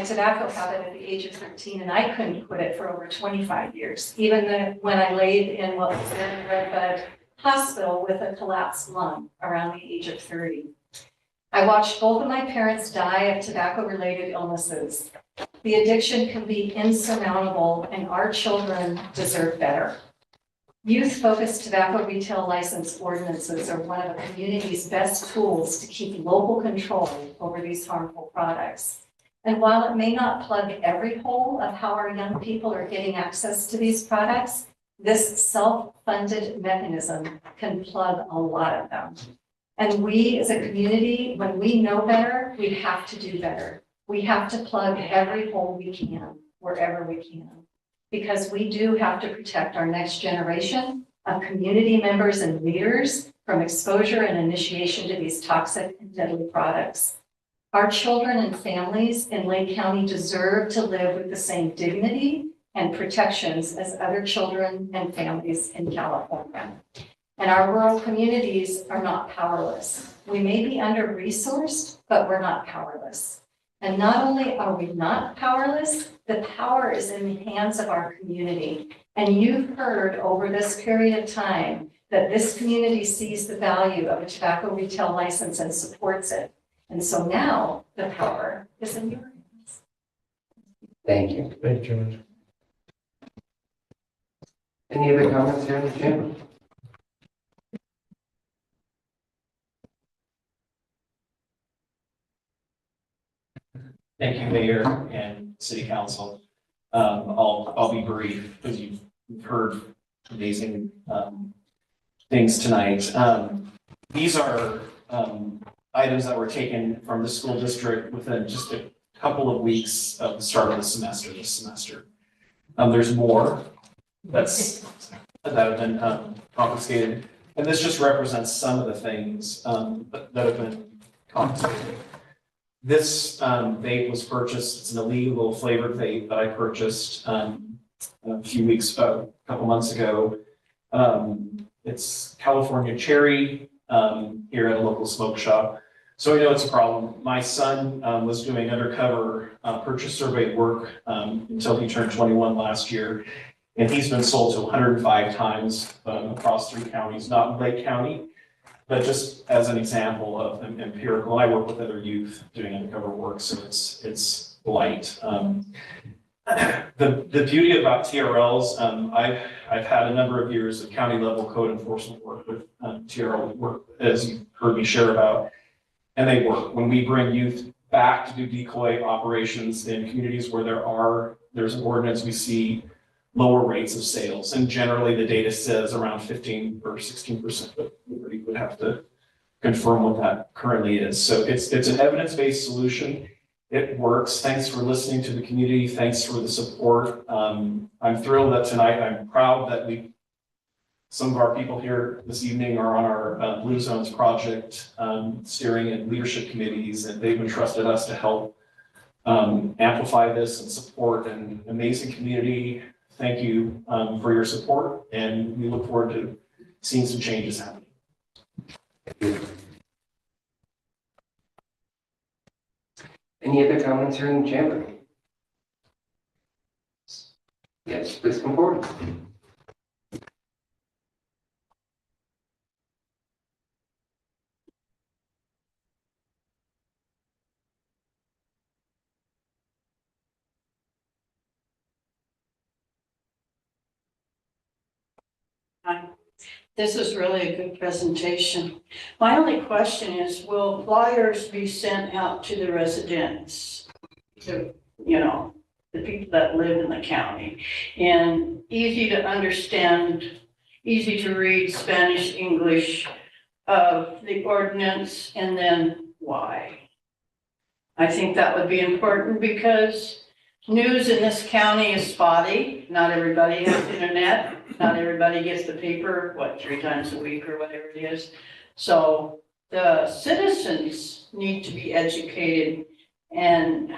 tobacco habit at the age of 13, and I couldn't quit it for over 25 years, even when I laid in what was then Redbud Hospital with a collapsed lung around the age of 30. I watched both of my parents die of tobacco-related illnesses. The addiction can be insurmountable, and our children deserve better. Youth-focused tobacco retail license ordinances are one of the community's best tools to keep local control over these harmful products. And while it may not plug every hole of how our young people are getting access to these products, this self-funded mechanism can plug a lot of them. And we as a community, when we know better, we have to do better. We have to plug every hole we can, wherever we can. Because we do have to protect our next generation of community members and leaders from exposure and initiation to these toxic and deadly products. Our children and families in Lake County deserve to live with the same dignity and protections as other children and families in California. And our rural communities are not powerless. We may be under-resourced, but we're not powerless. And not only are we not powerless, the power is in the hands of our community. And you've heard over this period of time that this community sees the value of a tobacco retail license and supports it. And so now the power is in your hands. Thank you. Thank you, John. Any other comments here in the chamber? Thank you, Mayor and City Council. I'll be brief because you've heard amazing things tonight. These are items that were taken from the school district within just a couple of weeks of the start of the semester, this semester. There's more that have been confiscated, and this just represents some of the things that have been confiscated. This vape was purchased, it's an illegal flavored vape that I purchased a couple months ago. It's California cherry, here at a local smoke shop. So I know it's a problem. My son, was doing undercover, purchase survey work, until he turned 21 last year. And he's been sold to 105 times, across 3 counties, not in Lake County, but just as an example of empirical. I work with other youth doing undercover work, so it's light. The beauty about TRLs, I've had a number of years of county level code enforcement work with TRL work, as you've heard me share about, and they work. When we bring youth back to do decoy operations in communities where there's an ordinance, we see lower rates of sales, and generally the data says around 15 or 16%, but we would have to confirm what that currently is. So it's an evidence-based solution. It works. Thanks for listening to the community. Thanks for the support. I'm thrilled that tonight, I'm proud that some of our people here this evening are on our Blue Zones project, steering and leadership committees, and they've entrusted us to help amplify this and support an amazing community. Thank you for your support, and we look forward to seeing some changes happen. Any other comments here in the chamber? Yes, please come forward. Hi. This is really a good presentation. My only question is, will flyers be sent out to the residents? To, the people that live in the county? And easy to understand, easy to read Spanish, English of the ordinance, and then why? I think that would be important because news in this county is spotty. Not everybody has internet. Not everybody gets the paper, 3 times a week or whatever it is. So the citizens need to be educated, and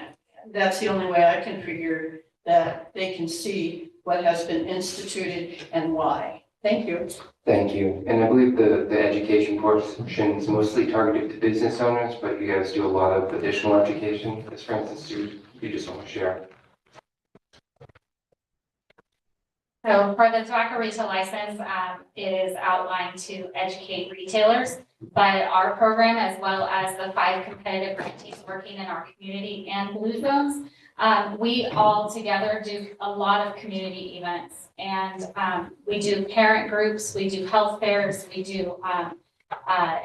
that's the only way I can figure that they can see what has been instituted and why. Thank you. Thank you. And I believe the education portion is mostly targeted to business owners, but you guys do a lot of additional education. As for instance, you just want to share. So for the tobacco retail license, it is outlined to educate retailers, but our program, as well as the 5 competitive grantees working in our community and Blue Zones, we all together do a lot of community events. And we do parent groups, we do health fairs, we do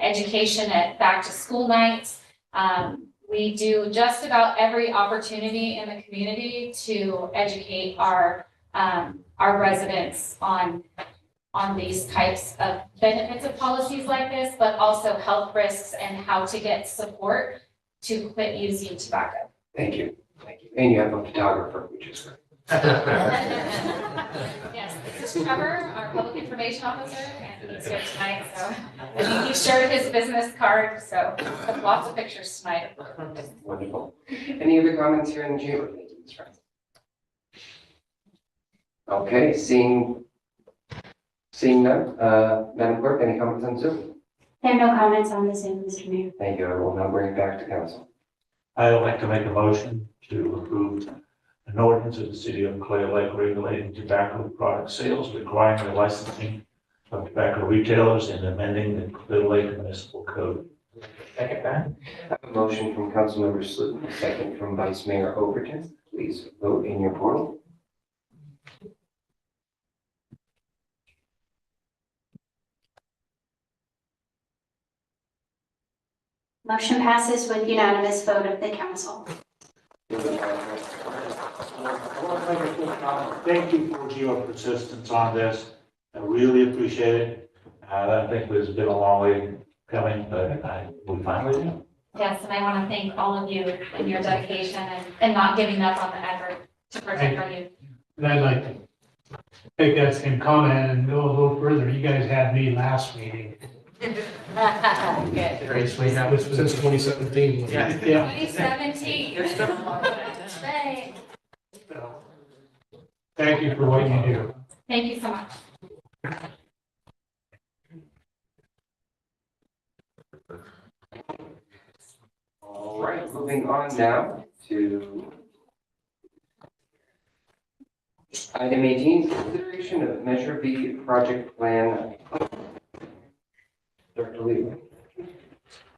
education at back to school nights. We do just about every opportunity in the community to educate our residents on these types of benefits of policies like this, but also health risks and how to get support to quit using tobacco. Thank you. Thank you. And you have a photographer, which is great. Yes, this is Trevor, our public information officer, and he's here tonight. So he shared his business card, so lots of pictures tonight. Wonderful. Any other comments here in the chamber? Thank you, Ms. Francis. Okay, seeing none, Madam Clerk, any comments on Zoom? There are no comments on the Zoom, Mr. Mayor. Thank you. I will now bring it back to council. I would like to make a motion to approve an ordinance of the city of Clear Lake regulating tobacco product sales, requiring the licensing of tobacco retailers and amending the Clear Lake Municipal Code. Second that. I have a motion from Councilmember Sluten, a second from Vice Mayor Overton. Please vote in your portal. Motion passes with unanimous vote of the council. Thank you for your persistence on this. I really appreciate it. I think there's been a long way coming, but we finally do. Yes, and I want to thank all of you and your dedication and not giving up on the effort to protect our youth. And I'd like to take that same comment and go a little further. You guys had me last meeting. Good. This was since 2017. Yeah. 2017. Right. Thank you for what you do. Thank you so much. All right, moving on now to item 18, consideration of Measure B project plan. Dr. Lee.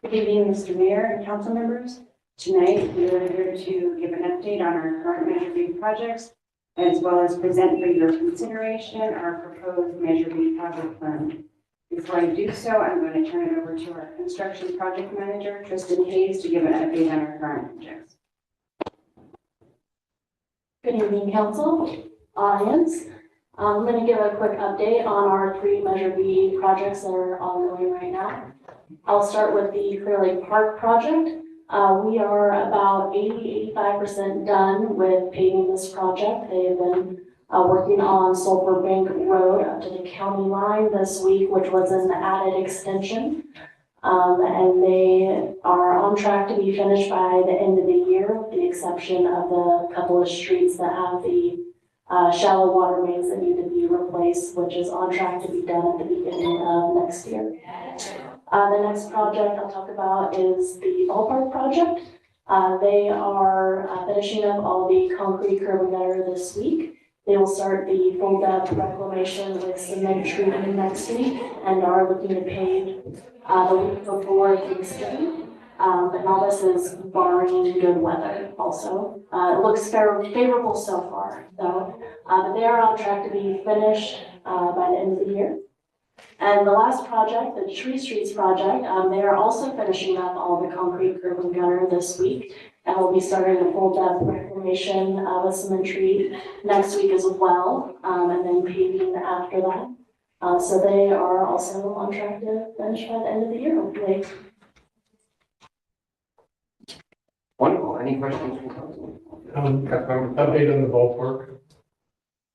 Good evening, Mr. Mayor and council members. Tonight, we are here to give an update on our current Measure B projects, as well as present for your consideration our proposed Measure B project plan. Before I do so, I'm going to turn it over to our construction project manager, Tristan Hayes, to give an update on our current projects. Good evening, council, audience. I'm going to give a quick update on our 3 Measure B projects that are ongoing right now. I'll start with the Clear Lake Park project. We are about 80-85% done with paving this project. They have been working on Sulphur Bank Road up to the county line this week, which was an added extension. And they are on track to be finished by the end of the year, with the exception of the couple of streets that have the shallow water mains that need to be replaced, which is on track to be done at the beginning of next year. The next project I'll talk about is the ballpark project. They are finishing up all the concrete curb and gutter this week. They will start the full depth reclamation with cement treatment next week and are looking to pave the week before Thanksgiving. And all this is barring good weather also. It looks favorable so far, though. But they are on track to be finished by the end of the year. And the last project, the Tree Streets project, they are also finishing up all the concrete curb and gutter this week. And we'll be starting a full depth reclamation with cement treat next week as well, and then paving after that. So they are also on track to finish by the end of the year, hopefully. Wonderful. Any questions from council? Update on the ballpark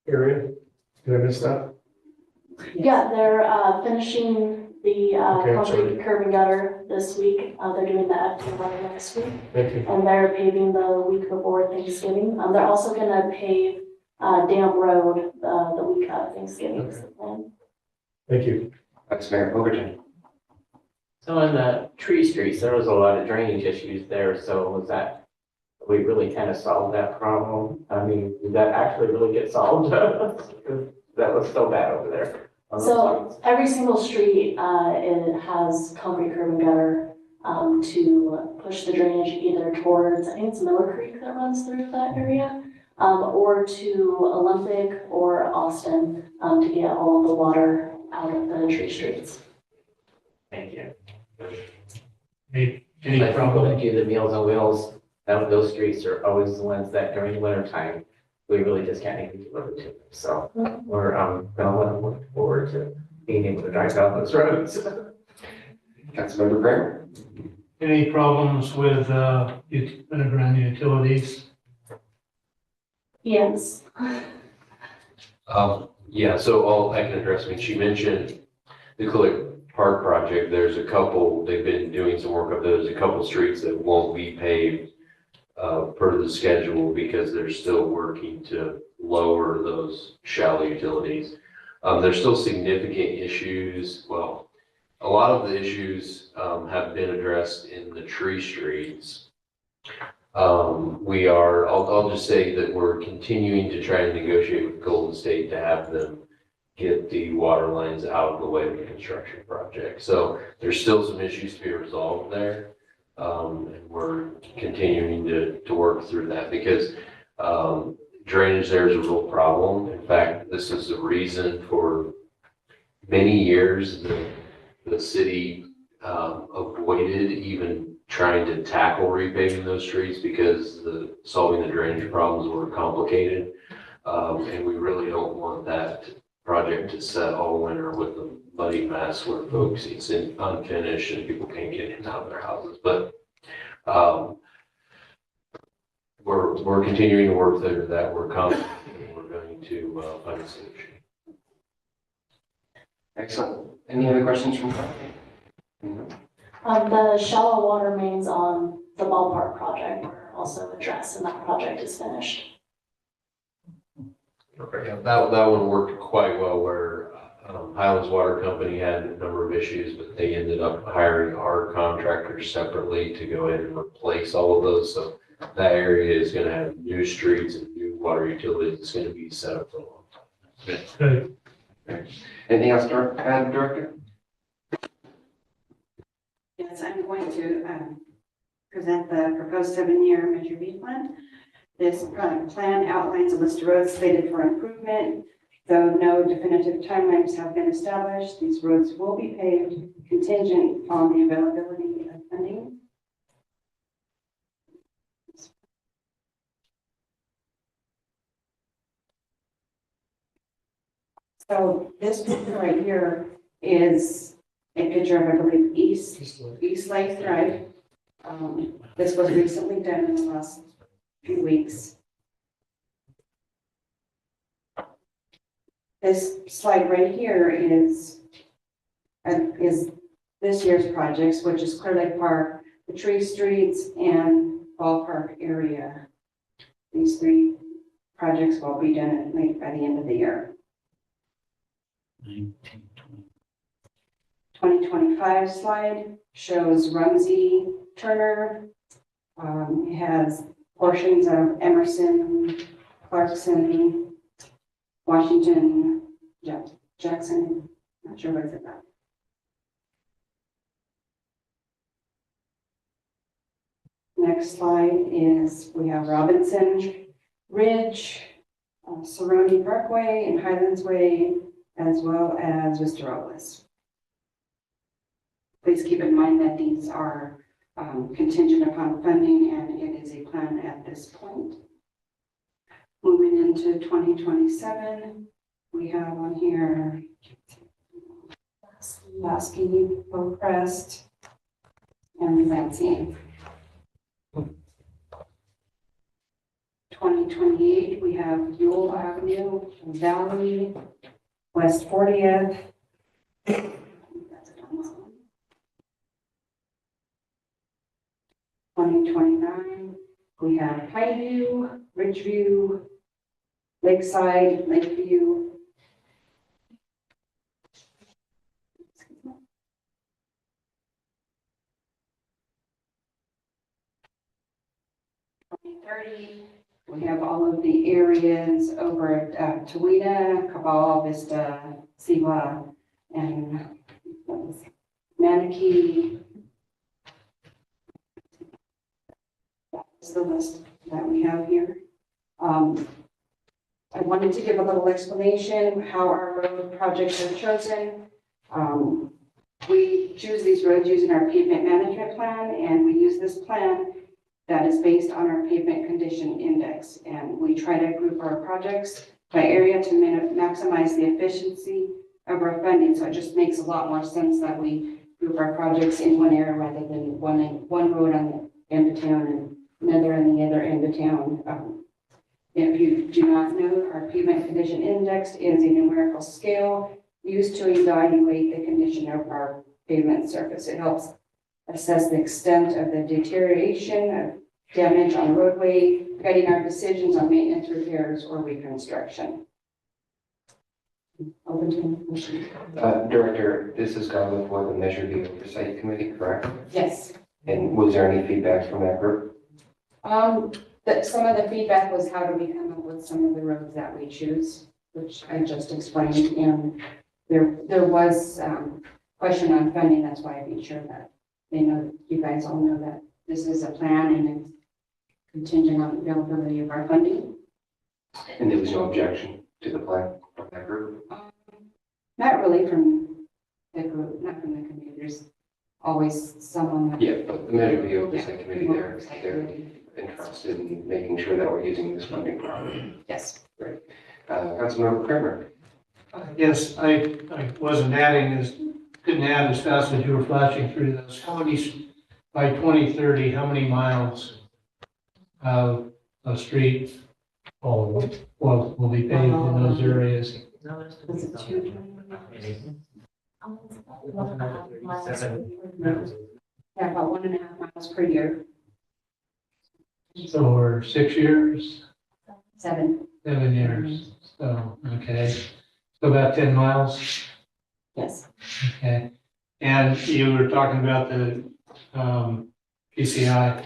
area. Did I miss that? Yeah, they're finishing the Okay, concrete curb and gutter this week. They're doing the FT1 next week. Thank you. And they're paving the week before Thanksgiving. They're also gonna pave Dam Road the week of Thanksgiving. Is the plan. Thank you. Vice Mayor Overton. So in the Tree Streets, there was a lot of drainage issues there, so was that, we really kind of solved that problem? I mean, did that actually really get solved? Because that was so bad over there. So every single street, it has concrete curb and gutter to push the drainage either towards, I think it's Miller Creek that runs through that area, or to Olympic or Austin to get all of the water out of the tree streets. Thank you. Any I problem? think do the Meals on Wheels, those streets are always the ones that during the winter time, we really just can't even deliver to them. So we're gonna look forward to being able to drive down those roads. Councilmember Kramer. Any problems with underground utilities? Yes. Yeah, so I can address, she mentioned the Clear Park project. There's a couple, they've been doing some work up there. There's a couple streets that won't be paved per the schedule because they're still working to lower those shallow utilities. There's still significant issues. Well, a lot of the issues have been addressed in the tree streets. I'll just say that we're continuing to try and negotiate with Golden State to have them get the water lines out of the way of the construction project. So there's still some issues to be resolved there. And we're continuing to work through that because drainage there is a real problem. In fact, this is the reason for many years the city avoided even trying to tackle repaving those streets because solving the drainage problems were complicated. And we really don't want that project to set all winter with a muddy mess where folks, it's unfinished and people can't get in and out of their houses. But we're continuing to work through that. We're confident we're going to find a solution. Excellent. Any other questions from council? The shallow water mains on the ballpark project were also addressed, and that project is finished. Yeah, that one worked quite well where Highlands Water Company had a number of issues, but they ended up hiring our contractors separately to go in and replace all of those. So that area is gonna have new streets and new water utilities. It's gonna be set up for a long time. Good. Anything else, Director? Yes, I'm going to present the proposed 7-year Measure B plan. This plan outlines a list of roads slated for improvement. Though no definitive timelines have been established, these roads will be paved contingent on the availability of funding. So this picture right here is a picture of, I believe, East Lake Drive. This was recently done in the last few weeks. This slide right here is this year's projects, which is Clear Lake Park, the Tree Streets, and Ballpark area. These 3 projects will be done by the end of the year. 2025 slide shows Rumsey Turner. It has portions of Emerson, Clarkson, Washington, Jackson, not sure what it's about. Next slide is, we have Robinson Ridge, Cerrone Parkway, and Highlands Way, as well as Vistarolas. Please keep in mind that these are contingent upon funding, and it is a plan at this point. Moving into 2027, we have on here Lasky, Hillcrest, and Lansing. 2028, we have Yule Avenue, Valley, West 40th. 2029, we have Highview, Ridgeview, Lakeside, Lakeview. 2030, we have all of the areas over at Towida, Cabal, Vista, Siwa, and Manakee. That's the list that we have here. I wanted to give a little explanation how our road projects are chosen. We choose these roads using our pavement management plan, and we use this plan that is based on our pavement condition index. And we try to group our projects by area to maximize the efficiency of our funding. So it just makes a lot more sense that we group our projects in one area rather than one road on the end of town and another on the other end of town. If you do not know, our pavement condition index is a numerical scale used to evaluate the condition of our pavement surface. It helps assess the extent of the deterioration of damage on roadway, guiding our decisions on maintenance, repairs, or reconstruction. Open to questions. Director, this is going before the Measure B Oversight Committee, correct? Yes. And was there any feedback from that group? Some of the feedback was how do we come up with some of the roads that we choose, which I just explained, and there was question on funding. That's why I made sure that they know, you guys all know that this is a plan and it's contingent on availability of our funding. And there was no objection to the plan from that group? Not really from the group, not from the committee. There's always someone that. Yeah, but the Measure B Oversight Committee, they're interested in making sure that we're using this funding properly. Yes. Great. Councilmember Kramer. Yes, I wasn't couldn't add as fast as you were flashing through those. How many, by 2030, how many miles of street will be paved in those areas? Was it 2? Yeah, about 1.5 miles per year. So we're 6 years? 7. 7 years. So, okay. So about 10 miles Yes. Okay. And you were talking about the PCI. I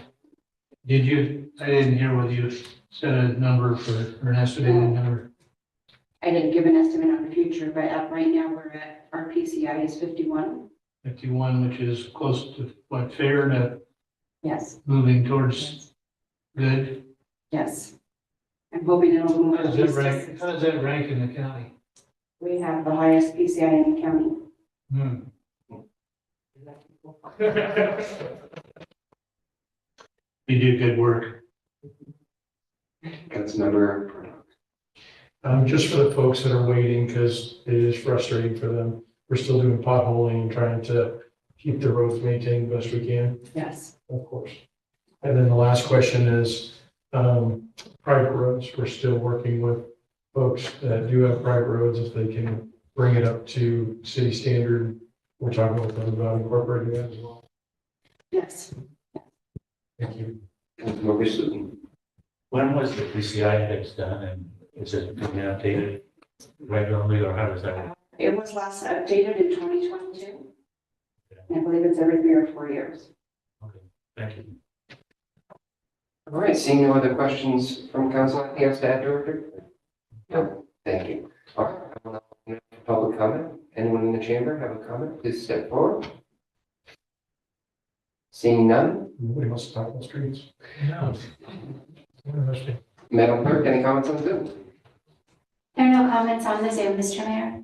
didn't hear whether you set a number or an estimated number. I didn't give an estimate on the future, but right now we're at, our PCI is 51. 51, which is close to what, fair to Yes. moving towards good? Yes. I'm hoping it'll move. How does that rank in the county? We have the highest PCI in the county. You do good work. Councilmember. Just for the folks that are waiting, because it is frustrating for them, we're still doing potholing and trying to keep the roads maintained the best we can. Yes. Of course. And then the last question is, private roads. We're still working with folks that do have private roads, if they can bring it up to city standard. We're talking with them about incorporating that as well. Yes. Thank you. Councilmember Sutton. When was the PCI index done and is it being updated regularly or how does that work? It was last updated in 2022. I believe it's every 3 or 4 years. Thank you. All right, seeing no other questions from council, anything else to add, Director? No, thank you. All right, I will now open it up for public comment. Anyone in the chamber have a comment, please step forward. Seeing none, Nobody wants to talk about streets. No. Interesting. Madam Clerk, any comments on Zoom? There are no comments on the Zoom, Mr. Mayor.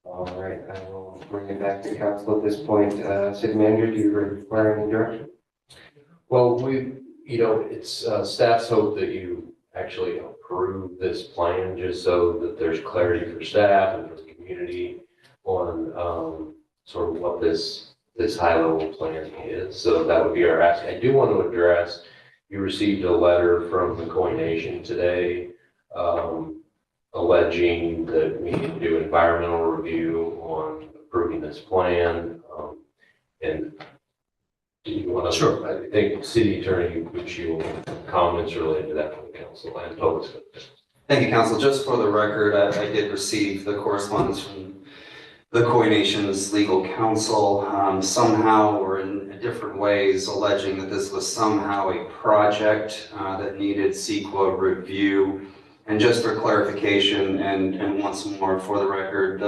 All right, I will bring it back to council at this point. City Manager, do you require any direction? Well, it's staff's hope that you actually approve this plan just so that there's clarity for staff and for the community on sort of what this high-level plan is. So that would be our ask. I do want to address, you received a letter from the Coy Nation today alleging that we need to do an environmental review on approving this plan. And do you want to? Sure. I think City Attorney Bucci will comments related to that from the council and public. Thank you, council. Just for the record, I did receive the correspondence from the Coy Nation's legal counsel, somehow or in different ways alleging that this was somehow a project that needed CEQA review. And just for clarification and once more for the record,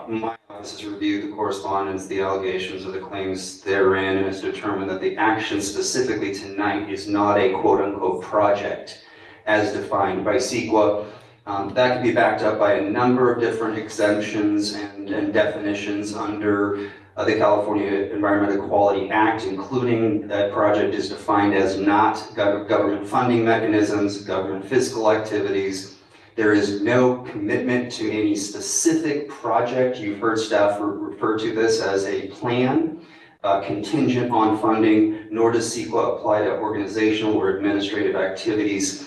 my office has reviewed the correspondence, the allegations of the claims therein, and has determined that the action specifically tonight is not a quote-unquote project as defined by CEQA. That can be backed up by a number of different exemptions and definitions under the California Environmental Quality Act, including that project is defined as not government funding mechanisms, government fiscal activities. There is no commitment to any specific project. You've heard staff refer to this as a plan contingent on funding, nor does CEQA apply to organizational or administrative activities,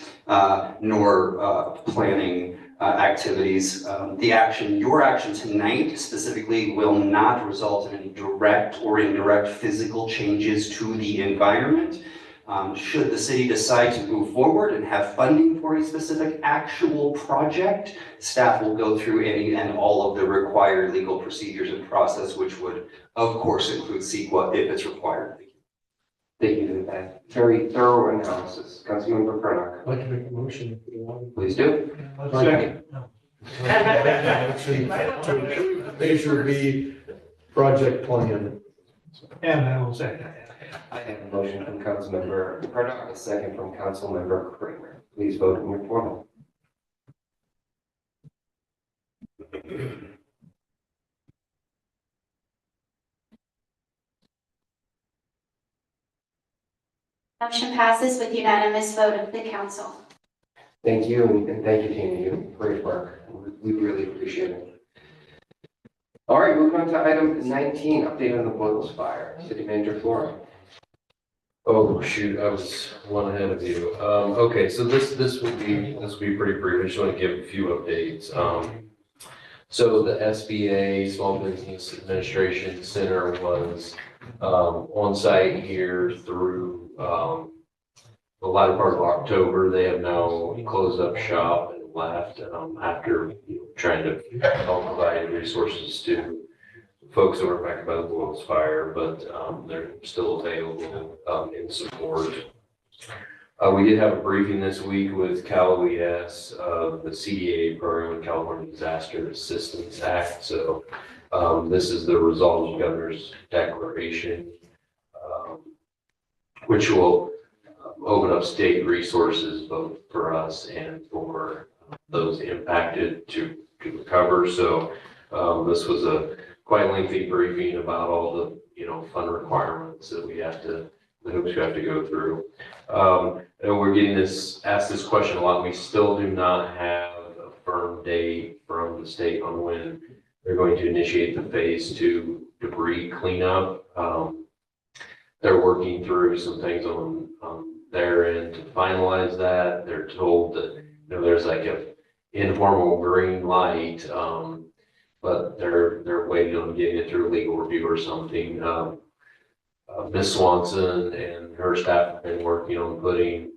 nor planning activities. Your action tonight specifically will not result in any direct or indirect physical changes to the environment. Should the city decide to move forward and have funding for a specific actual project, staff will go through any and all of the required legal procedures and process, which would, of course, include CEQA if it's required. Thank you for that very thorough analysis. Councilmember Cronach. I'd like to make a motion if you want. Please do. Second. Measure B project plan. And I will second. I have a motion from Councilmember Cronach, a second from Councilmember Kramer. Please vote in your portal. Motion passes with unanimous vote of the council. Thank you, and thank you, team. You did great work. We really appreciate it. All right, moving on to item 19, update on the Boyles fire. City Manager Flora. Oh, shoot, I was one ahead of you. Okay, so this will be pretty brief. I just want to give a few updates. So the SBA, Small Business Administration Center, was on site here through the latter part of October. They have now closed up shop and left after trying to help provide resources to folks that were affected by the Wilkes fire, but they're still available in support. We did have a briefing this week with Cal OES, the CDA program, California Disaster Assistance Act. So this is the result of the governor's declaration, which will open up state resources both for us and for those impacted to recover. So this was a quite lengthy briefing about all the, fund requirements that the hoops we have to go through. And we're getting asked this question a lot. We still do not have a firm date from the state on when they're going to initiate the phase 2 debris cleanup. They're working through some things on their end to finalize that. They're told that, there's like a informal green light, but they're waiting on getting it through legal review or something. Ms. Swanson and her staff have been working on putting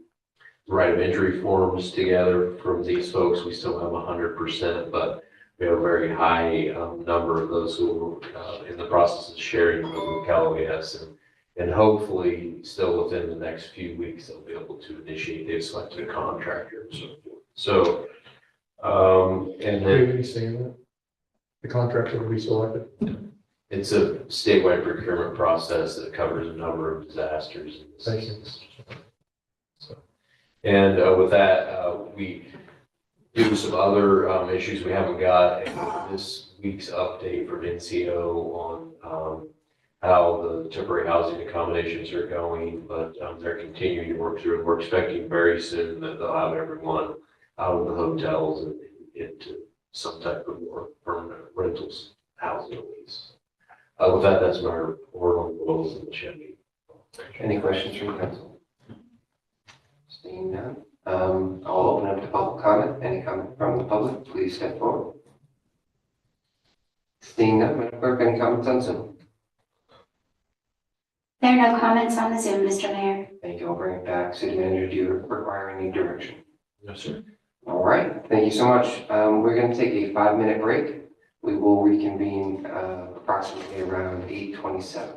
right of entry forms together from these folks. We still have 100%, but we have a very high number of those who are in the process of sharing with Cal OES, and hopefully still within the next few weeks, they'll be able to initiate. They've selected a contractor and so forth. So, and Are you then saying that? The contractor will be selected? it's a statewide procurement process that covers a number of disasters. Thank you. So, and with that, we do some other issues we haven't got. This week's update from NCO on how the temporary housing accommodations are going, but they're continuing to work through it. We're expecting very soon that they'll have everyone out of the hotels and into some type of more permanent rentals housing at least. With that, that's my report on the Willows and the Chevy. Any questions from council? Seeing none, I'll open up to public comment. Any comment from the public, please step forward. Seeing none, Madam Clerk, any comments on Zoom? There are no comments on the Zoom, Mr. Mayor. Thank you. I'll bring it back. City Manager, do you require any direction? No, sir. All right, thank you so much. We're going to take a 5-minute break. We will reconvene approximately around 8:27.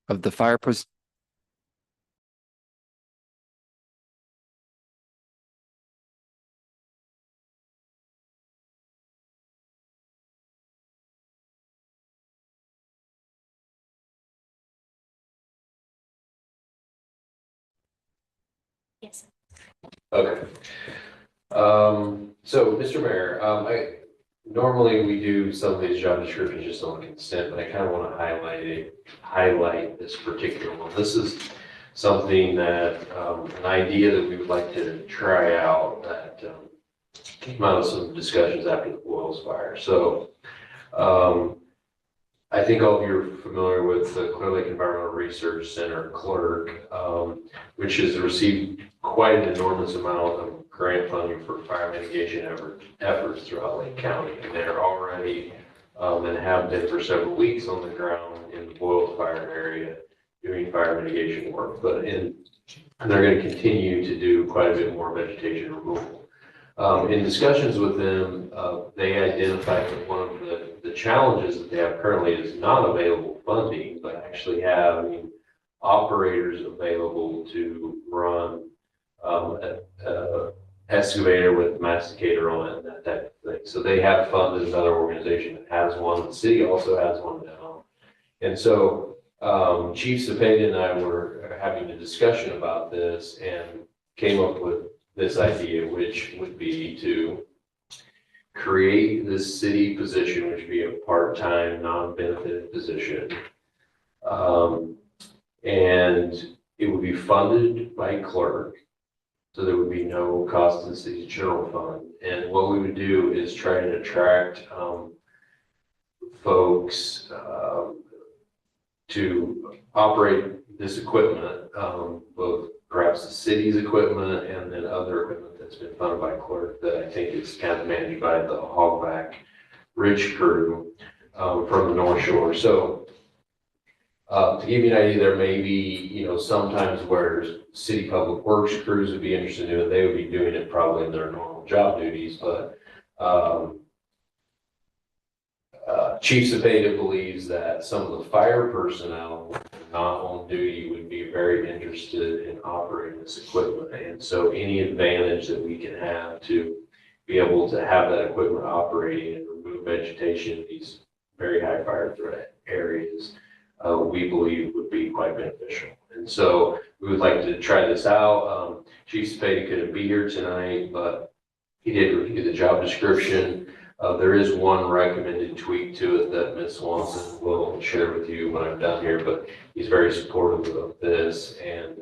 of the fire pros- Yes. Okay. So, Mr. Mayor, normally we do some of these job descriptions just on consent, but I kind of want to highlight this particular one. This is something that, an idea that we would like to try out that came out of some discussions after the Boyles fire. So, I think all of you are familiar with the Clear Lake Environmental Research Center, CLERC, which has received quite an enormous amount of grant funding for fire mitigation efforts throughout Lake County. And they're already, and have been for several weeks on the ground in the Boyles fire area doing fire mitigation work. And they're going to continue to do quite a bit more vegetation removal. In discussions with them, they identified that one of the challenges that they have currently is not available funding, but actually having operators available to run an excavator with masticator on it and that type of thing. So they have funded another organization that has one. The city also has one now. And so Chief Cepeda and I were having a discussion about this and came up with this idea, which would be to create this city position, which would be a part-time, non-benefited position. And it would be funded by CLERC, so there would be no cost to the city's general fund. And what we would do is try and attract folks to operate this equipment, both perhaps the city's equipment and then other equipment that's been funded by CLERC that I think is kind of managed by the Hogback Ridge crew from the North Shore. So to give you an idea, there may be, sometimes where city public works crews would be interested in it, they would be doing it probably in their normal job duties, but Chief Cepeda believes that some of the fire personnel not on duty would be very interested in operating this equipment. And so any advantage that we can have to be able to have that equipment operating and remove vegetation in these very high fire threat areas, we believe would be quite beneficial. And so we would like to try this out. Chief Cepeda couldn't be here tonight, but he did review the job description. There is one recommended tweak to it that Ms. Swanson will share with you when I'm done here, but he's very supportive of this and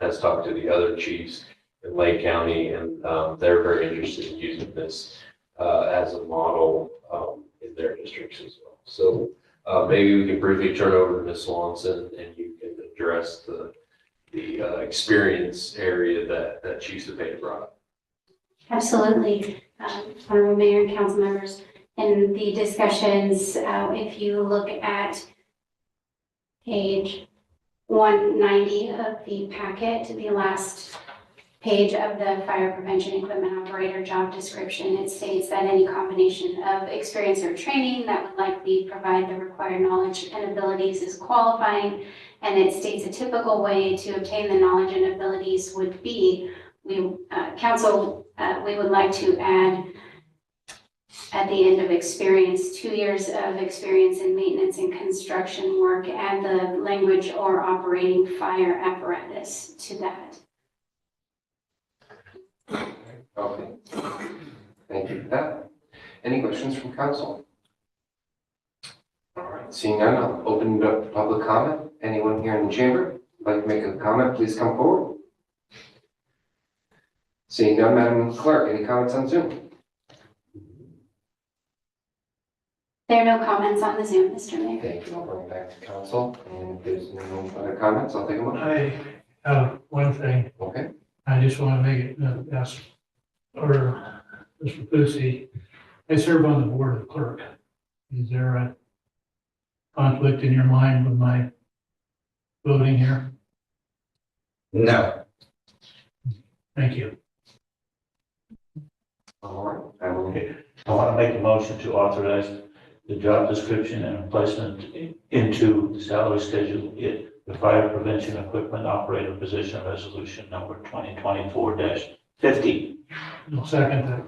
has talked to the other chiefs in Lake County, and they're very interested in using this as a model in their districts as well. So maybe we can briefly turn over to Ms. Swanson and you can address the experience area that Chief Cepeda brought up. Absolutely. Honorable Mayor and council members, in the discussions, if you look at page 190 of the packet, the last page of the fire prevention equipment operator job description, it states that any combination of experience or training that would likely provide the required knowledge and abilities is qualifying, and it states a typical way to obtain the knowledge and abilities would be, we would like to add at the end of experience, 2 years of experience in maintenance and construction work, and the language or operating fire apparatus to that. Okay. Thank you for that. Any questions from council? All right, seeing none, I'll open it up to public comment. Anyone here in the chamber like to make a comment, please come forward. Seeing none, Madam Clerk, any comments on Zoom? There are no comments on the Zoom, Mr. Mayor. Thank you. I'll bring it back to council. And if there's no other comments, I'll take a motion. I have one thing. Okay. I just want to make it, ask, or Mr. Pucci, I serve on the board of clerk. Is there a conflict in your mind with my voting here? No. Thank you. All right. I want to make a motion to authorize the job description and placement into the salary schedule the fire prevention equipment operator position resolution number 2024-50. I'll second that.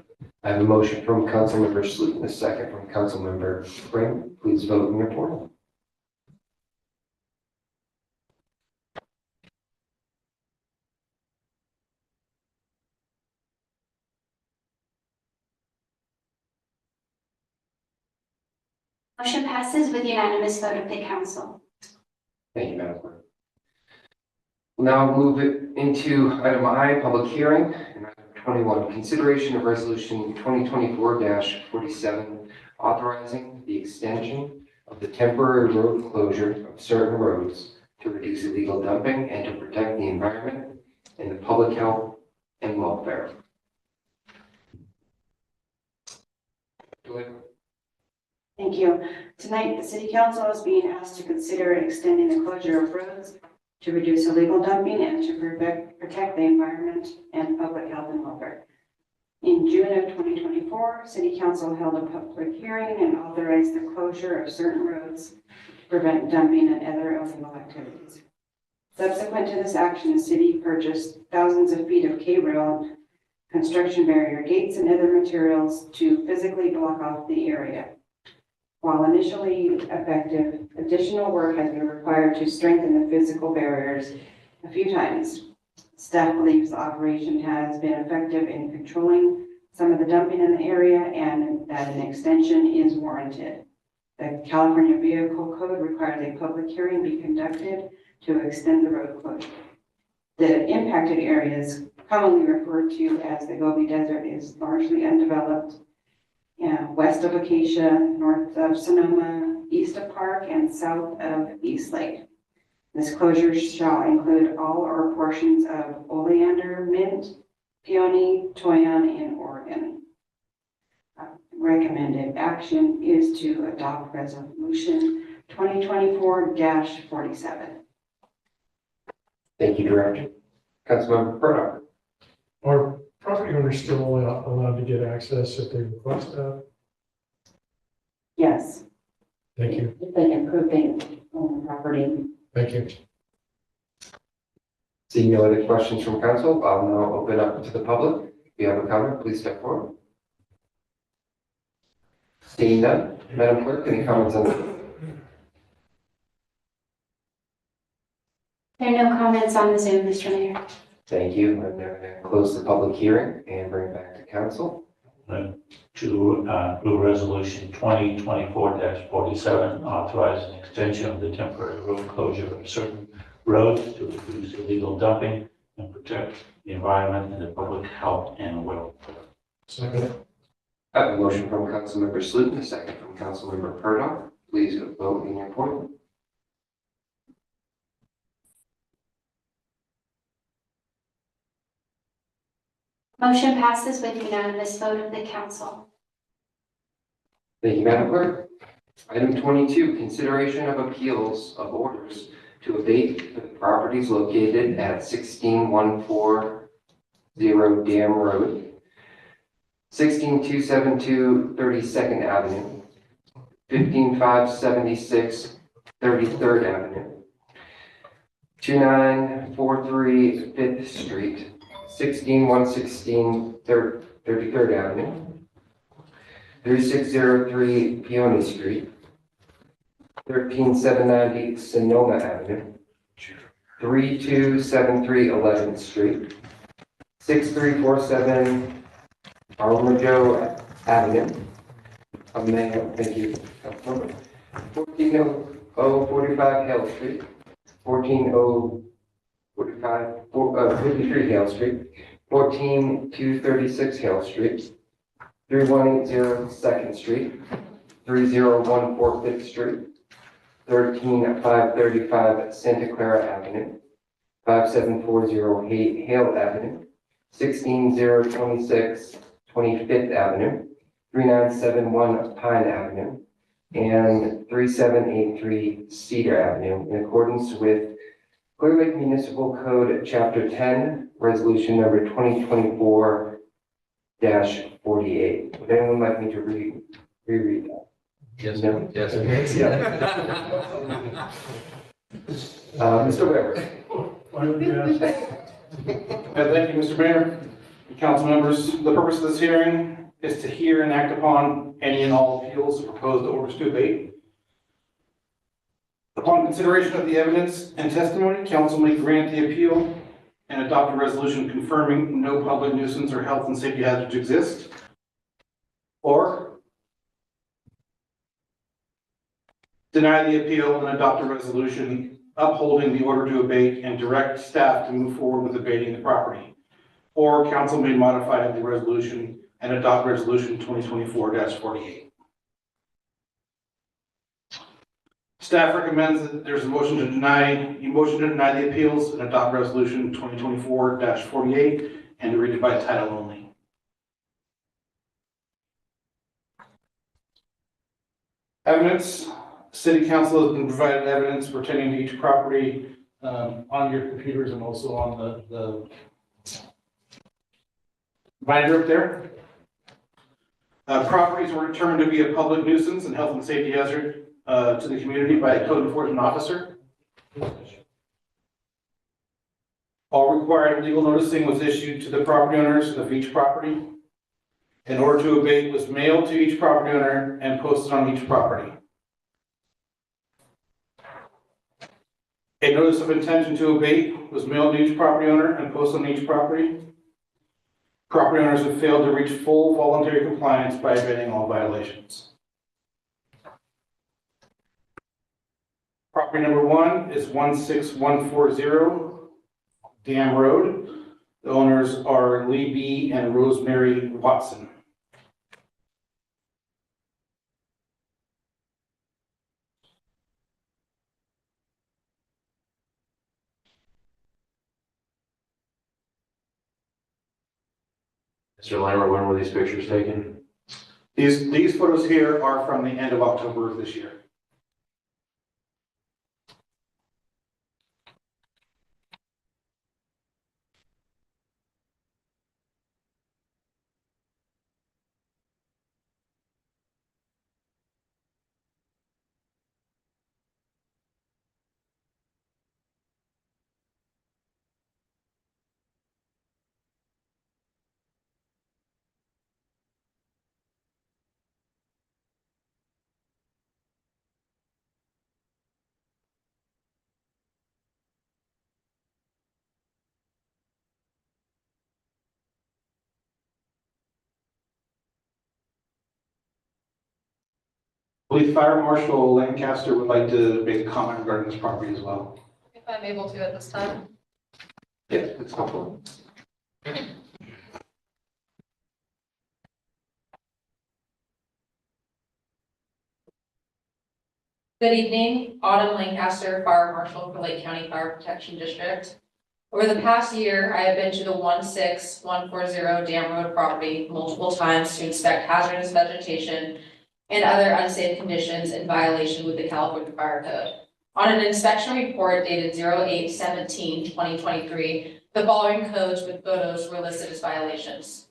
I have a motion from Councilmember Salute and a second from Councilmember Spring. Please vote in your portal. Motion passes with unanimous vote of the council. Thank you, Madam Clerk. We'll now move it into item I, public hearing, and item 21, consideration of resolution 2024-47, authorizing the extension of the temporary road closure of certain roads to reduce illegal dumping and to protect the environment and the public health and welfare. Thank you. Tonight, the City Council is being asked to consider extending the closure of roads to reduce illegal dumping and to protect the environment and public health and welfare. In June of 2024, City Council held a public hearing and authorized the closure of certain roads to prevent dumping and other illegal activities. Subsequent to this action, the city purchased thousands of feet of K-rail, construction barrier gates, and other materials to physically block off the area. While initially effective, additional work has been required to strengthen the physical barriers a few times. Staff believes the operation has been effective in controlling some of the dumping in the area and that an extension is warranted. The California Vehicle Code requires a public hearing be conducted to extend the road closure. The impacted areas, commonly referred to as the Gobi Desert, is largely undeveloped. West of Acacia, north of Sonoma, east of Park, and south of East Lake. This closure shall include all or portions of Oleander, Mint, Peony, Toyon, and Oregon. Recommended action is to adopt resolution 2024-47. Thank you, Director. Councilmember Purdock. Are property owners still allowed to get access if they request that? Yes. Thank you. If they can prove they own the property. Thank you. Seeing no other questions from council, I'll now open up to the public. If you have a comment, please step forward. Seeing none, Madam Clerk, any comments on this? There are no comments on the Zoom, Mr. Mayor. Thank you. I'm now going to close the public hearing and bring it back to council. To approve resolution 2024-47, authorizing extension of the temporary road closure of certain roads to reduce illegal dumping and protect the environment and the public health and welfare. Second. I have a motion from Councilmember Salute and a second from Councilmember Purdock. Please vote in your portal. Motion passes with unanimous vote of the council. Thank you, Madam Clerk. Item 22, consideration of appeals of orders to abate for the properties located at 16140 Dam Road, 16272 32nd Avenue, 15576 33rd Avenue, 2943 5th Street, 16116 33rd Avenue, 3603 Peony Street, 13790 Sonoma Avenue, 3273 11th Street, 6347 Armijo Avenue. Thank you, Councilmember. 14045 Hale Street, 14053 Hale Street, 14236 Hale Street, 3180 2nd Street, 3014 5th Street, 13535 Santa Clara Avenue, 5740 Hale Avenue, 16026 25th Avenue, 3971 Pine Avenue, and 3783 Cedar Avenue in accordance with Clear Lake Municipal Code, Chapter 10, Resolution number 2024-48. Would anyone like me to reread that? Yes, No? yes. Mr. Weber. Why don't you ask? Thank you, Mr. Mayor, council members. The purpose of this hearing is to hear and act upon any and all appeals of proposed orders to abate. Upon consideration of the evidence and testimony, council may grant the appeal and adopt a resolution confirming no public nuisance or health and safety hazards exist. Or deny the appeal and adopt a resolution upholding the order to abate and direct staff to move forward with abating the property. Or council may modify the resolution and adopt resolution 2024-48. Staff recommends that there's a motion to deny the appeals and adopt resolution 2024-48 and to read it by title only. Evidence. City Council has been provided evidence pertaining to each property on your computers and also on the binder up there. Properties were determined to be a public nuisance and health and safety hazard to the community by a code enforcement officer. All required legal noticing was issued to the property owners of each property. An order to abate was mailed to each property owner and posted on each property. A notice of intention to abate was mailed to each property owner and posted on each property. Property owners have failed to reach full voluntary compliance by abating all violations. Property number 1 is 16140 Dam Road. The owners are Lee B. and Rosemary Watson. Mr. Lambert, when were these pictures taken? These photos here are from the end of October of this year. Police Fire Marshal Lancaster would like to make a comment regarding this property as well. If I'm able to at this time. Yes, it's helpful. Good evening, Autumn Lancaster, Fire Marshal for Lake County Fire Protection District. Over the past year, I have been to the 16140 Dam Road property multiple times to inspect hazardous vegetation and other unsafe conditions in violation with the California Fire Code. On an inspection report dated 08/17/2023, the following codes with photos were listed as violations.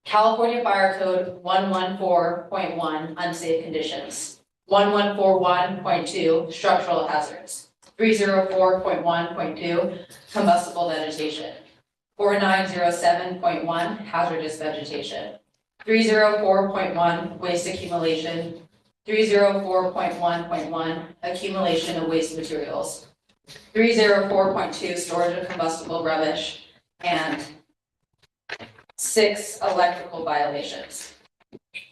California Fire Code 114.1 unsafe conditions. 1141.2 structural hazards, 304.1.2 combustible vegetation, 4907.1 hazardous vegetation, 304.1 waste accumulation, 304.1.1 accumulation of waste materials, 304.2 storage of combustible rubbish, and 6 electrical violations.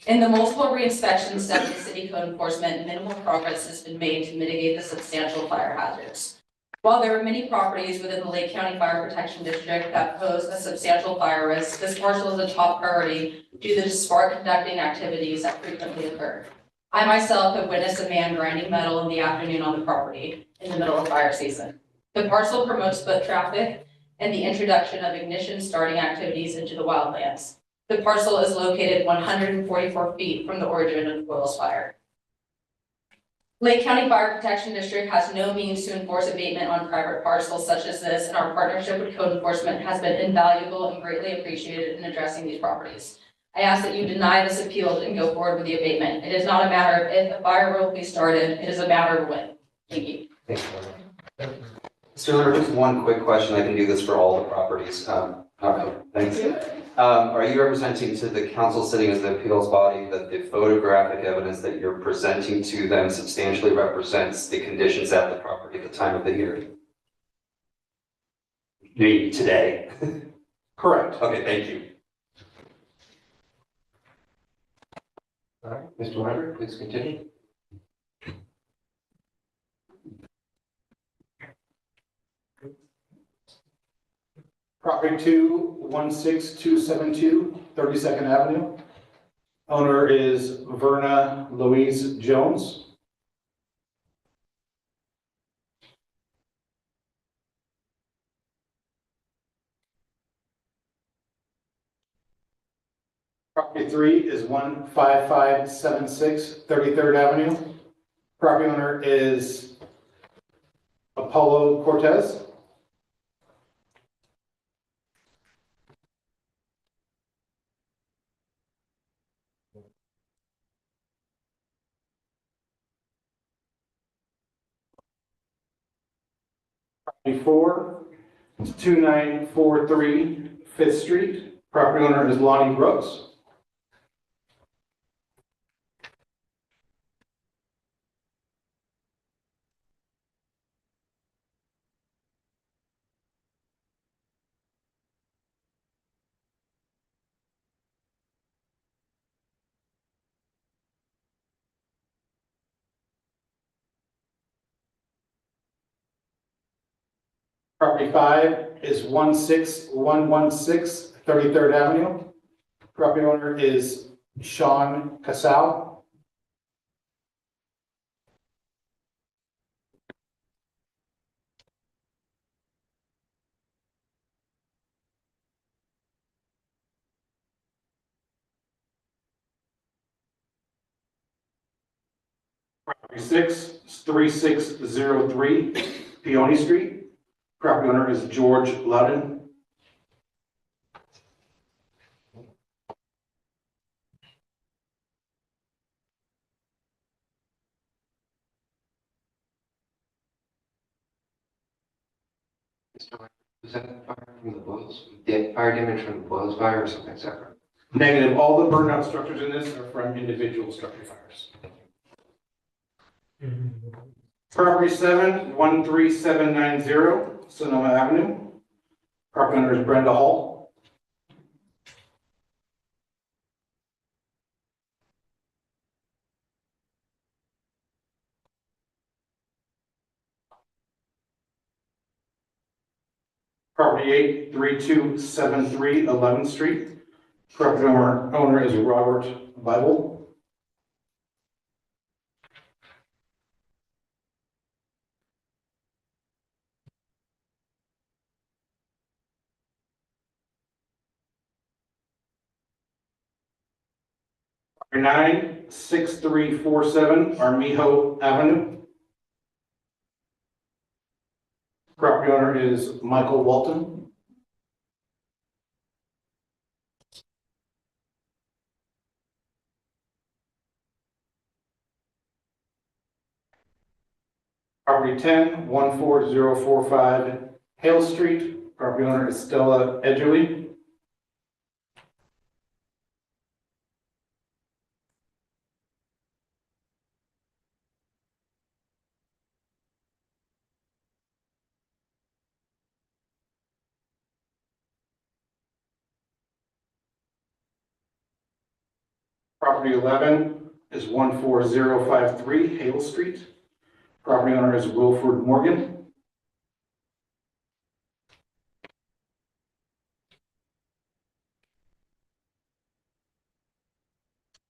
In the multiple re-inspections done by city code enforcement, minimal progress has been made to mitigate the substantial fire hazards. While there are many properties within the Lake County Fire Protection District that pose a substantial fire risk, this parcel is a top priority due to the spark conducting activities that frequently occur. I myself have witnessed a man grinding metal in the afternoon on the property in the middle of fire season. The parcel promotes foot traffic and the introduction of ignition starting activities into the wildlands. The parcel is located 144 feet from the origin of the Boyles Fire. Lake County Fire Protection District has no means to enforce abatement on private parcels such as this, and our partnership with code enforcement has been invaluable and greatly appreciated in addressing these properties. I ask that you deny this appeal and go forward with the abatement. It is not a matter of if a fire will be started, it is a matter of when. Thank you. Thanks, Mr. Lerner, just one quick question. I can do this for all the properties. Thanks. Are you representing to the council sitting as the appeals body that the photographic evidence that you're presenting to them substantially represents the conditions at the property at the time of the hearing? Maybe today? Correct. Okay, thank you. All right, Mr. Weber, please continue. Property 216272, 32nd Avenue. Owner is Verna Louise Jones. Property 3 is 15576, 33rd Avenue. Property owner is Apollo Cortez. Property 4 is 2943 5th Street. Property owner is Lonnie Brooks. Property 5 is 16116 33rd Avenue. Property owner is Sean Casal. Property 6 is 3603 Peony Street. Property owner is George Loudon. Mr. Wright, was that fire from the Boils? Fire damage from the Boils fire or something separate? Negative. All the burned out structures in this are from individual structure fires. Property 7, 13790 Sonoma Avenue. Property owner is Brenda Hall. Property 8, 3273 11th Street. Property owner is Robert Bible. Property 9, 6347 Armijo Avenue. Property owner is Michael Walton. Property 10, 14045 Hale Street. Property owner is Stella Edgerly. Property 11 is 14053 Hale Street. Property owner is Wilford Morgan.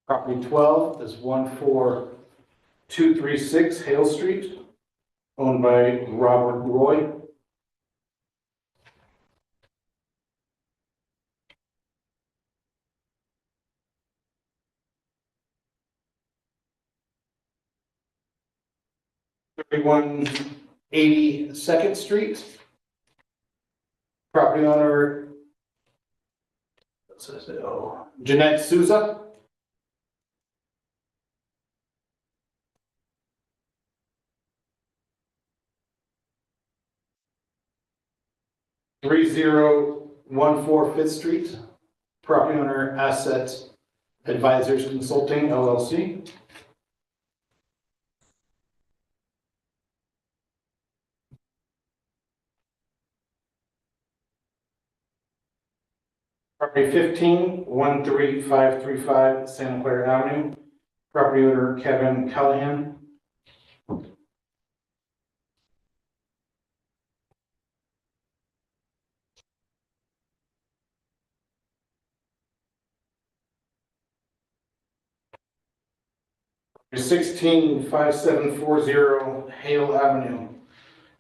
Property 12 is 14236 Hale Street, owned by Robert Roy. Thirty-one 82nd Street. Property owner, Jeanette Souza. 3014 Fifth Street, property owner Asset Advisors Consulting LLC. Property 1513535 Santa Clara Avenue, property owner Kevin Callahan. Property 165740 Hale Avenue,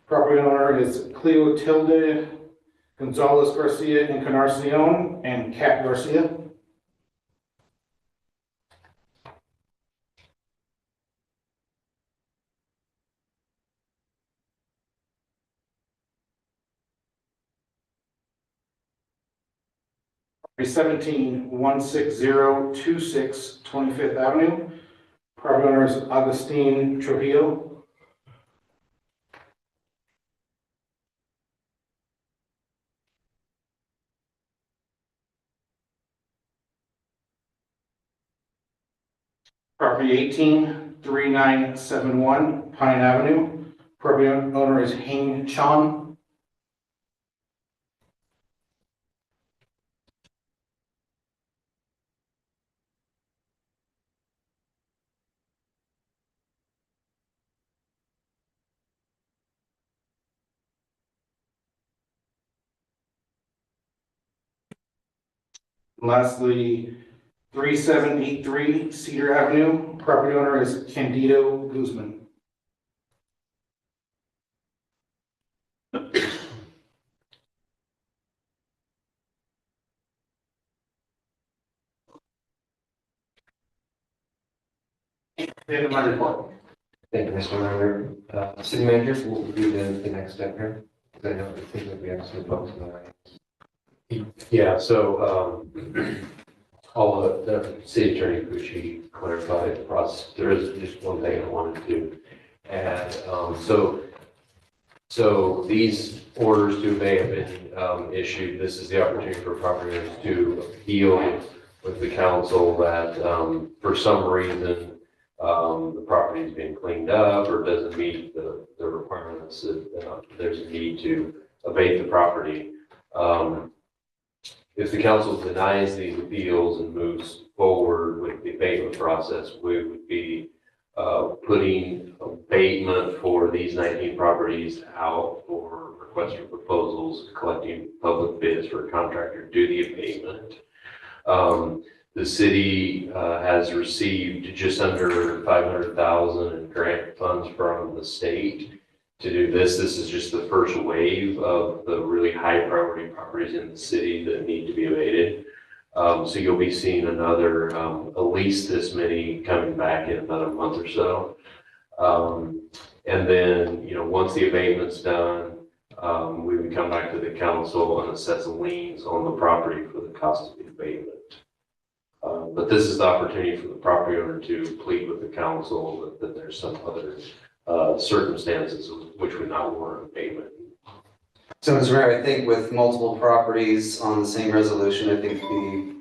property owner is Cleotilde Gonzalez Garcia Encarnacion and Kat Garcia. Property 1716026 25th Avenue, property owner is Augustine Trujillo. Property 183971 Pine Avenue, property owner is Hing Chan. Lastly, 3783 Cedar Avenue, property owner is Candido Guzman. End of my report. Thank you, Mr. Member. City manager, what would be the next step here? Because I know the thing that we have some folks in the line. Yeah, so, all of the city attorney Pucci clarified the process. There is just one thing I wanted to add. So these orders to obey have been issued. This is the opportunity for property owners to appeal with the council that for some reason the property is being cleaned up or doesn't meet the requirements that there's a need to abate the property. If the council denies these appeals and moves forward with the abatement process, we would be putting abatement for these 19 properties out for requests for proposals, collecting public bids for a contractor to do the abatement. The city has received just under $500,000 in grant funds from the state to do this. This is just the first wave of the really high priority properties in the city that need to be abated. So you'll be seeing another, at least this many coming back in about a month or so. And then, once the abatement's done, we would come back to the council and assess liens on the property for the cost of the abatement. But this is the opportunity for the property owner to plead with the council that there's some other circumstances which would not warrant abatement. So, Mr. Mayor, I think with multiple properties on the same resolution, I think the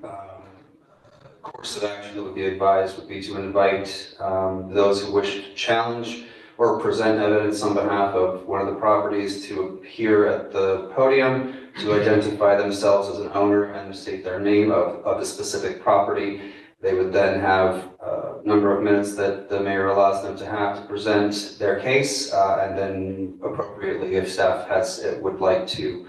course of action that would be advised would be to invite those who wish to challenge or present evidence on behalf of one of the properties to appear at the podium to identify themselves as an owner and state their name of the specific property. They would then have a number of minutes that the mayor allows them to have to present their case, and then appropriately, if staff would like to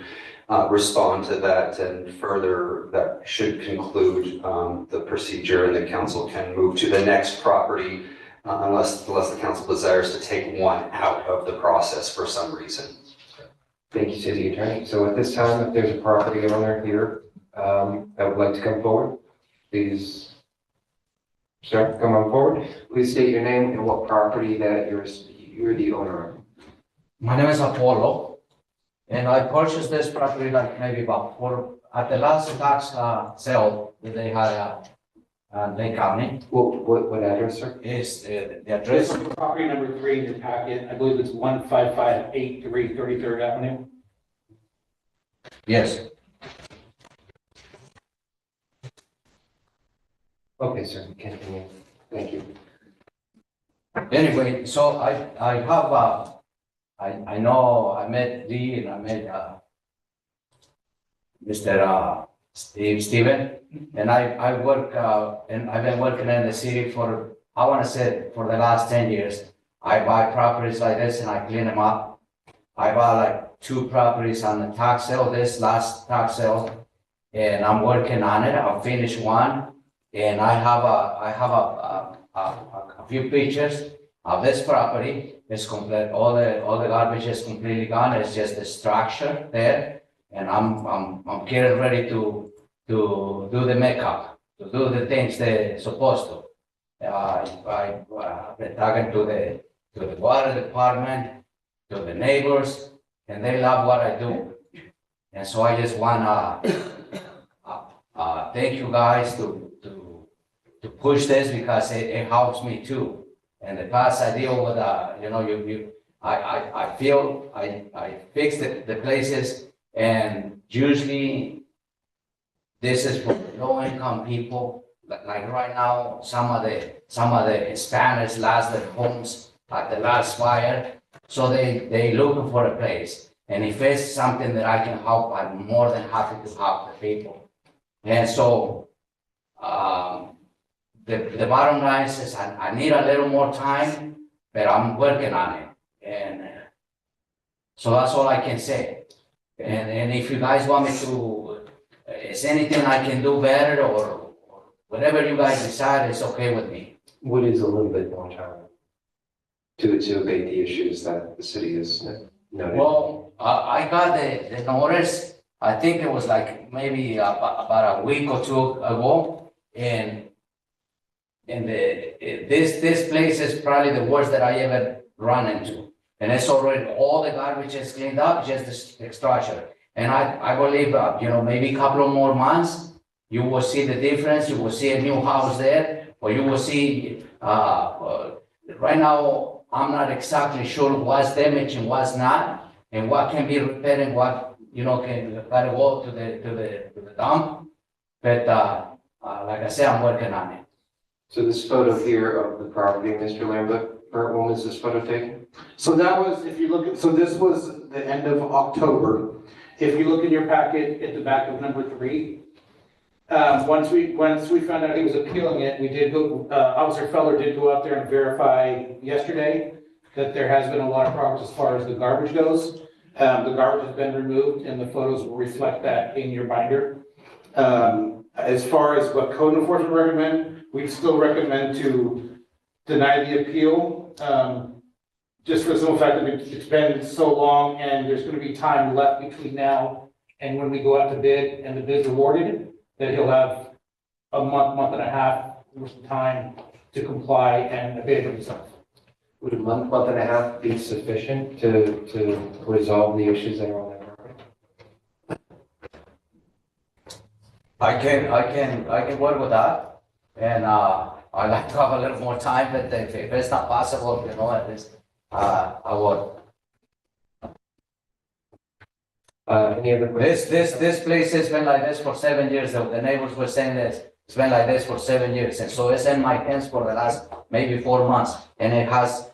respond to that and further, that should conclude the procedure, and the council can move to the next property unless the council desires to take one out of the process for some reason. Thank you, City Attorney. So at this time, if there's a property owner here that would like to come forward, please, sir, come on forward. Please state your name and what property that you're the owner of. My name is Apollo, and I purchased this property like maybe about at the last tax sale that they had Lake County. What address, sir? Is the This address? is property number 3 in your packet. I believe it's 15583 33rd Avenue. Yes. Okay, sir, continue. Thank you. Anyway, so I have, I know I met Lee and I met, Mr. Steven, and I work, and I've been working in the city for, I want to say, for the last 10 years. I buy properties like this and I clean them up. I bought like 2 properties on the tax sale, this last tax sale, and I'm working on it. I'll finish one, and I have a few pictures of this property. It's complete, all the garbage is completely gone. It's just the structure there. And I'm getting ready to do the makeup, to do the things they're supposed to. I've been talking to the water department, to the neighbors, and they love what I do. And so I just wanna thank you guys to push this because it helps me too. In the past, I deal with I feel I fix the places, and usually this is for low-income people. Like right now, some of the Spanish lost their homes at the last fire, so they looking for a place. And if it's something that I can help, I'm more than happy to help the people. And so the bottom line is I need a little more time, but I'm working on it. And so that's all I can say. And if you guys want me to, is anything I can do better or whatever you guys decide is okay with me. What is a little bit more time to abate the issues that the city has noted? Well, I got the notice, I think it was like maybe about a week or 2 ago, and this place is probably the worst that I ever run into. And it's already, all the garbage is cleaned up, just the structure. And I believe, maybe a couple of more months, you will see the difference, you will see a new house there, or you will see, right now, I'm not exactly sure what's damaged and what's not, and what can be repaired and what, gotta go to the dump. But, like I said, I'm working on it. So this photo here of the property, Mr. Lambert, when was this photo taken? So that was, if you look at, so this was the end of October. If you look in your packet at the back of number 3, once we found out he was appealing it, we did go, Officer Feller did go out there and verify yesterday that there has been a lot of progress as far as the garbage goes. The garbage has been removed and the photos will reflect that in your binder. As far as what code enforcement recommend, we still recommend to deny the appeal, just for the simple fact that it's been so long and there's going to be time left between now and when we go out to bid and the bid's awarded, that he'll have a month and a half worth of time to comply and abate himself. Would a month and a half be sufficient to resolve the issues that are on that property? I can work with that, and I'd like to have a little more time, but if it's not possible, at least I would. Any other questions? This place has been like this for 7 years. The neighbors were saying this. It's been like this for 7 years, and so it's in my hands for the last maybe 4 months, and it has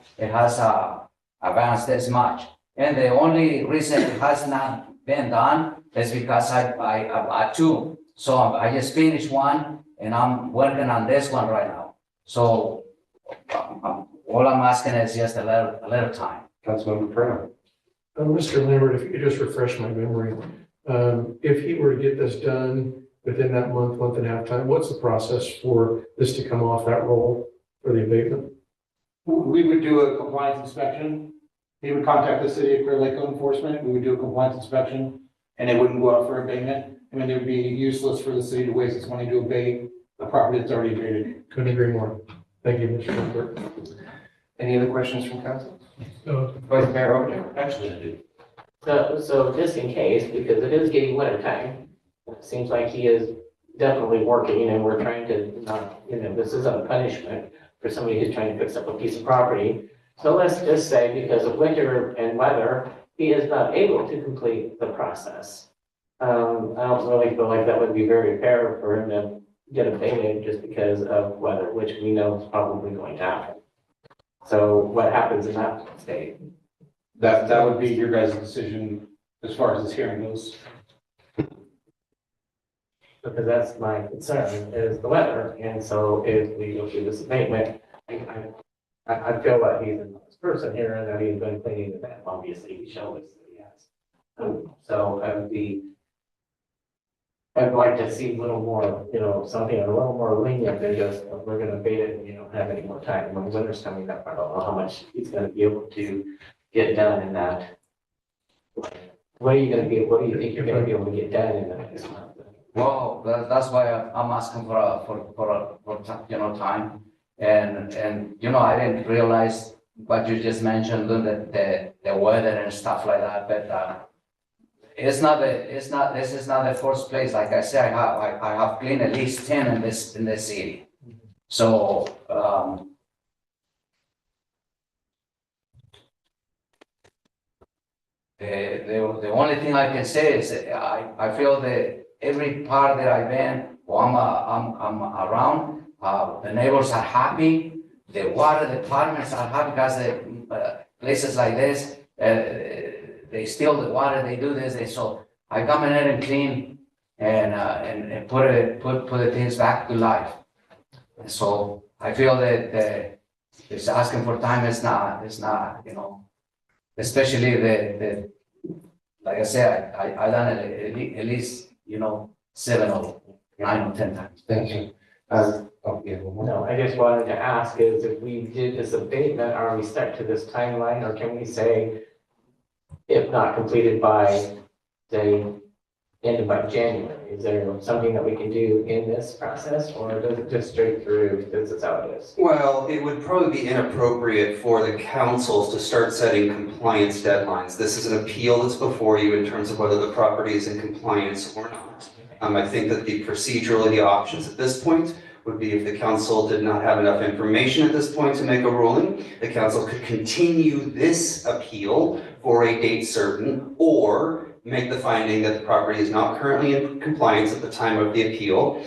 advanced this much. And the only reason it has not been done is because I 2. So I just finished one, and I'm working on this one right now. So all I'm asking is just a little time. Councilmember Prano. Mr. Lambert, if you could just refresh my memory, if he were to get this done within that month and a half time, what's the process for this to come off that roll for the abatement? We would do a compliance inspection. He would contact the city of Clear Lake Code Enforcement. We would do a compliance inspection and it wouldn't go out for abatement. I mean, it would be useless for the city to waste its money to abate a property that's already abated. Couldn't agree more. Thank you, Mr. Lambert. Any other questions from council? No. Vice Mayor Overton? Actually, I do. So just in case, because it is getting winter time, it seems like he is definitely working and we're trying to not, this isn't a punishment for somebody who's trying to fix up a piece of property. So let's just say because of winter and weather, he is not able to complete the process. I don't really feel like that would be very fair for him to get abated just because of weather, which we know is probably going to happen. So what happens in that state? That would be your guys' decision as far as this hearing goes. Because that's my concern is the weather. And so if we go through this abatement, I feel like he's a nice person here and that he's been cleaning the dam. Obviously, he showed us that he has. So I'd like to see a little more, something a little more lenient than just, we're gonna abate it and you don't have any more time. When winter's coming up, I don't know how much he's gonna be able to get done in that. What do you think you're gonna be able to get done in the next month? Well, that's why I'm asking for time. And, I didn't realize what you just mentioned, the weather and stuff like that, but, this is not the first place. Like I said, I have cleaned at least 10 in this city. So, the only thing I can say is I feel that every part that I've been, or I'm around, the neighbors are happy, the water departments are happy because the places like this, they steal the water, they do this, so I come in there and clean and put the things back to life. And so I feel that it's asking for time is not, especially the like I said, I done it at least, 7 or 9 or 10 times. Thank you. No, I just wanted to ask is if we did this abatement, are we stuck to this timeline or can we say if not completed by, say, ended by January? Is there something that we can do in this process or does it just straight through, this is how it is? Well, it would probably be inappropriate for the councils to start setting compliance deadlines. This is an appeal that's before you in terms of whether the property is in compliance or not. I think that procedurally the options at this point would be if the council did not have enough information at this point to make a ruling, the council could continue this appeal for a date certain or make the finding that the property is not currently in compliance at the time of the appeal,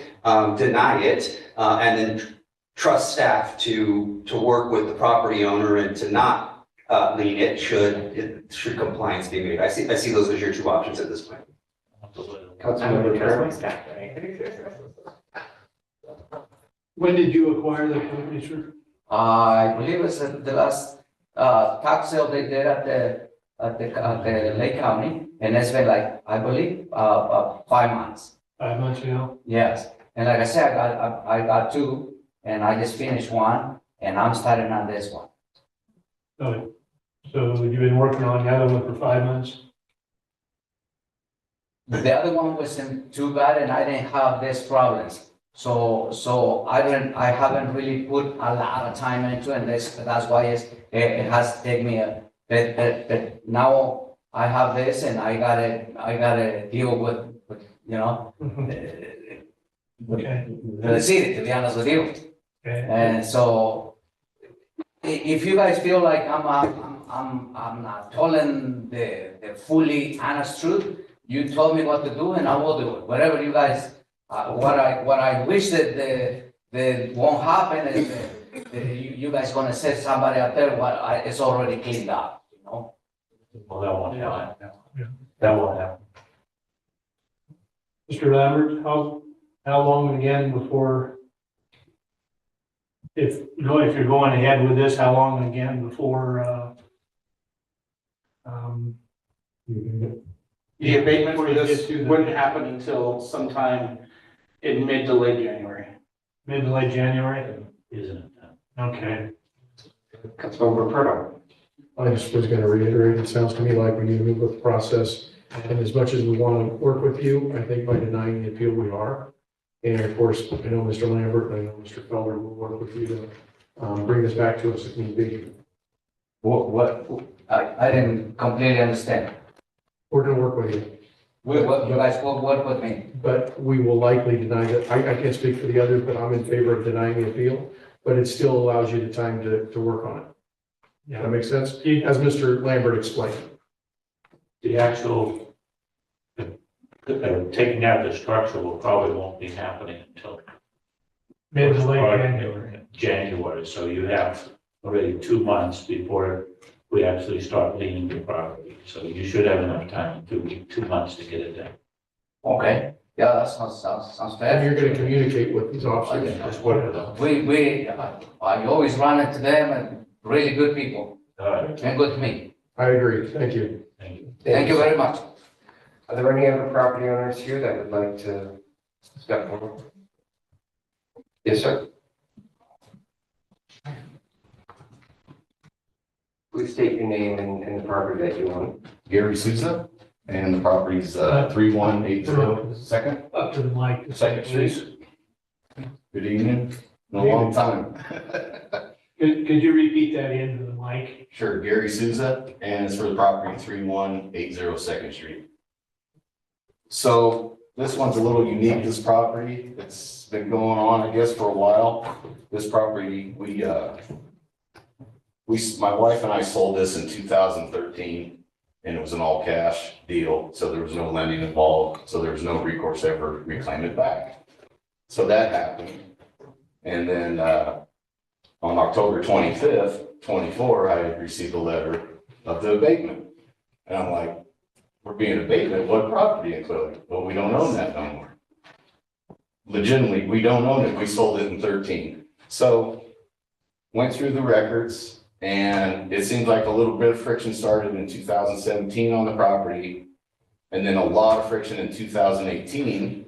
deny it, and then trust staff to work with the property owner and to not lien it should compliance be made. I see those as your two options at this point. Councilmember Turner, staff, right? When did you acquire the company, sir? I believe it's the last tax sale they did at the Lake County, and it's been like, I believe, 5 months. 5 months ago? Yes, and like I said, I got 2, and I just finished 1, and I'm starting on this one. Oh, so you've been working on the other one for 5 months? The other one wasn't too bad, and I didn't have these problems. So I haven't really put a lot of time into it, and that's why it has taken me but now I have this, and I gotta deal with the city, to be honest with you. Okay. And so if you guys feel like I'm not telling the fully honest truth, you told me what to do, and I will do it. Whatever you guys. What I wish that won't happen is that you guys gonna set somebody out there it's already cleaned up, Well, that won't happen. That won't happen. Mr. Lambert, how long again before, if you're going ahead with this, how long again before, The abatement for this wouldn't happen until sometime in mid to late January. Mid to late January? Isn't it? Okay. Councilmember Purdo. I just was gonna reiterate, it sounds to me like we need to move with the process. And as much as we want to work with you, I think by denying the appeal, we are. And of course, I know Mr. Lambert, and I know Mr. Feller will work with you to bring this back to us if need be. I didn't completely understand. We're gonna work with you. You guys will work with me. But we will likely deny that. I can't speak for the others, but I'm in favor of denying the appeal, but it still allows you the time to work on it. Yeah. That makes sense? As Mr. Lambert explained. The actual taking out the structural probably won't be happening until Mid to late Right. January. January, so you have already 2 months before we actually start leaning the property. So you should have enough time, 2 months to get it done. Okay, yeah, that sounds And fair. you're gonna communicate with these officers. That's what it is. I always run into them and really good people All right, and good to me. I agree, thank you. thank you. Thank you very much. Are there any other property owners here that would like to step forward? Yes, sir. Please state your name and the property that you own. Gary Souza, and the property's 3180 Second, Up to the mic. Second Street. Good evening, in a long time. Could you repeat that into the mic? Sure, Gary Souza, and it's for the property 3180 Second Street. So this one's a little unique, this property. It's been going on, I guess, for a while. This property, my wife and I sold this in 2013, and it was an all cash deal. So there was no lending involved. So there was no recourse to ever reclaim it back. So that happened. And then, on October 25th, 24, I received a letter of the abatement. And I'm like, we're being abatement, what property in Clearlake? Well, we don't own that no more. Legitimately, we don't own it. We sold it in 13. So went through the records, and it seems like a little bit of friction started in 2017 on the property. And then a lot of friction in 2018.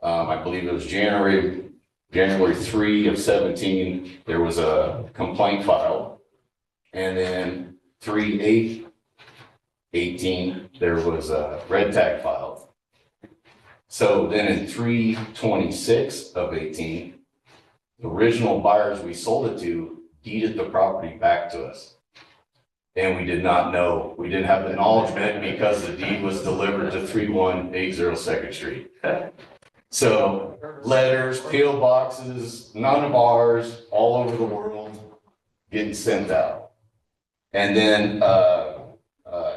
I believe it was January 3 of 17, there was a complaint filed. And then 3/8/18, there was a red tag filed. So then in 3/26 of 18, the original buyers we sold it to deeded the property back to us. And we did not know, we didn't have the acknowledgement because the deed was delivered to 3180 Second Street. So letters, PO boxes, none of ours, all over the world, getting sent out. And then,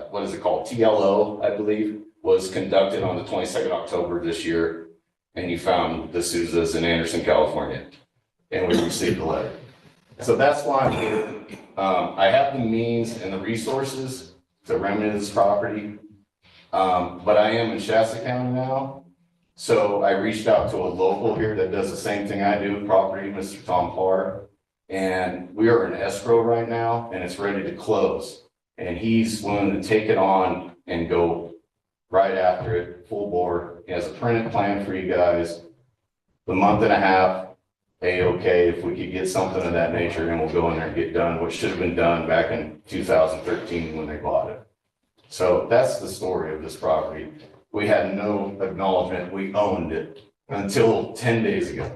what is it called? TLO, I believe, was conducted on the 22nd October this year. And you found the Souzas in Anderson, California. And we received a letter. So that's why I'm here. I have the means and the resources to remedy this property. But I am in Shasta County now. So I reached out to a local here that does the same thing I do, property, Mr. Tom Parr. And we are in escrow right now, and it's ready to close. And he's willing to take it on and go right after it, full bore. He has a printed plan for you guys. The month and a half, A-okay, if we could get something of that nature, and we'll go in there and get done, which should have been done back in 2013 when they bought it. So that's the story of this property. We had no acknowledgement, we owned it until 10 days ago.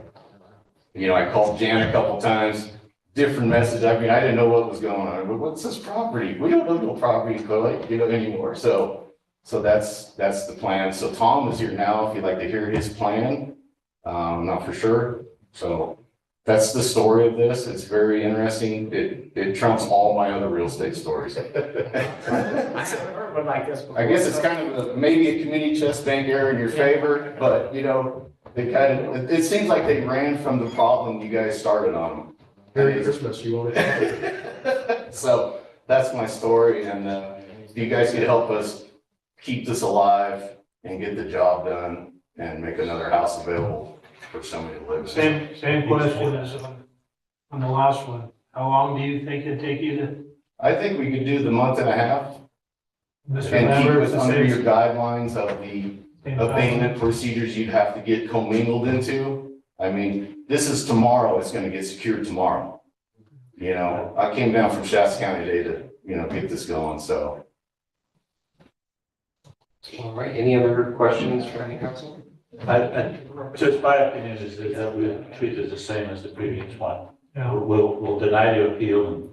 You know, I called Jan a couple times, different message. I mean, I didn't know what was going on. But what's this property? We don't own no property in Clearlake, anymore. So that's the plan. So Tom is here now. If you'd like to hear his plan, I'm not for sure. So that's the story of this. It's very interesting. It trumps all my other real estate stories. I haven't heard one like this before. I guess it's kind of maybe a community chest bank error in your favor, but it seems like they ran from the problem you guys started on them. Merry Christmas, you want to? So that's my story, and if you guys could help us keep this alive and get the job done and make another house available for somebody to live in. Same question as on the last one. How long do you think it'd take you to? I think we could do the month and a half. Mr. And keep Lambert, it under your guidelines of the abatement procedures you'd have to get commingled into. I mean, this is tomorrow, it's gonna get secured tomorrow. You know, I came down from Shasta County today to, get this going, so. All right, any other questions from any council? Just my opinion is that we treat it the same as the previous one. Yeah. We'll deny the appeal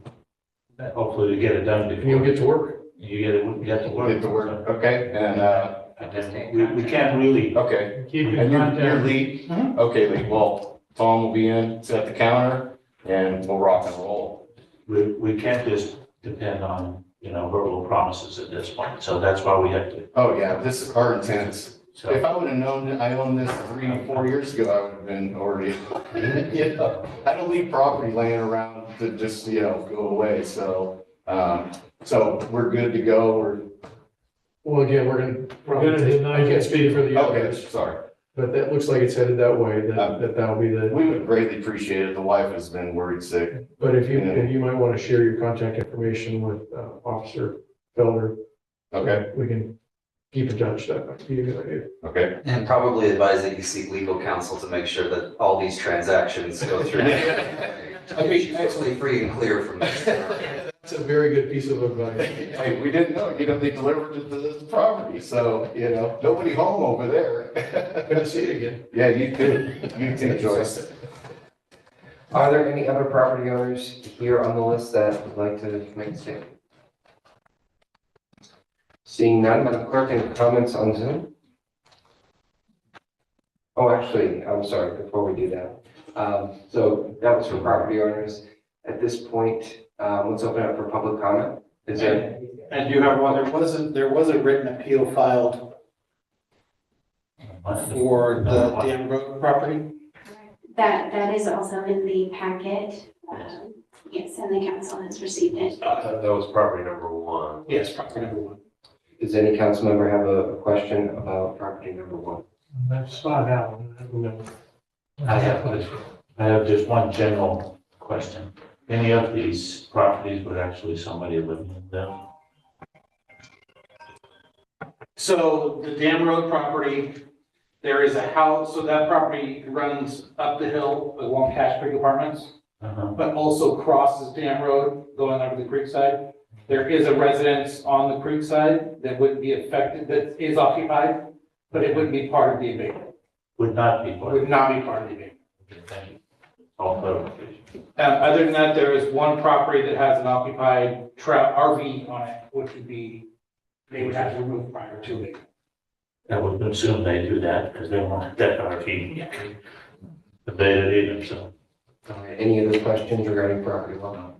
and hopefully we get it done before. You'll get to work. You get to work. Get to work, okay, and then we can't really. Okay. Keep And in you're contact. Lee? Okay, Lee, well, Tom will be in, set the counter, and we'll rock and roll. We can't just depend on, verbal promises at this point. So that's why we have to. Oh, yeah, our intent If I would have known that I owned this 3 or 4 years ago, I would have been already, you know, I don't leave property laying around to just, you know, go away, so, so we're good to go, Well, again, we're gonna deny, I can't speak for the okay, others, sorry. but that looks like it's headed that way, that'll be the. We would greatly appreciate it, the wife has been worried sick. But if you might want to share your contact information with Officer Felder. Okay. We can keep in touch, that might be a good idea. Okay. And probably advise that you seek legal counsel to make sure that all these transactions go through. Absolutely free and clear from this. That's a very good piece of advice. Hey, we didn't know, you know, they delivered the property, so, you know, nobody home over there. Good to see you again. Yeah, you too, Joyce. Are there any other property owners here on the list that would like to make a statement? Seeing none, Madam Clerk, any comments on Zoom? Oh, actually, I'm sorry, before we do that. So that was for property owners. At this point, let's open up for public comment. Is there? And you have one, there was a written appeal filed for the Dam Road property? That is also in the packet. Yes, and the council has received it. That was property number 1. Yes, property number 1. Does any council member have a question about property number 1? That's spot out. I have just one general question. Any of these properties would actually somebody living in them? So the Dam Road property, there is a house, so that property runs up the hill along Cache Creek Apartments, but also crosses Dam Road going over the creek side. There is a residence on the creek side that wouldn't be affected, that is occupied, but it wouldn't be part of the abatement. Would not be part of Would not be part of the abatement. Thank you. All clarification. Other than that, there is one property that has an occupied RV on it, which would be, they would have to remove prior to it. I would assume they do that because they want that RV abated either, so. All right, any other questions regarding property law?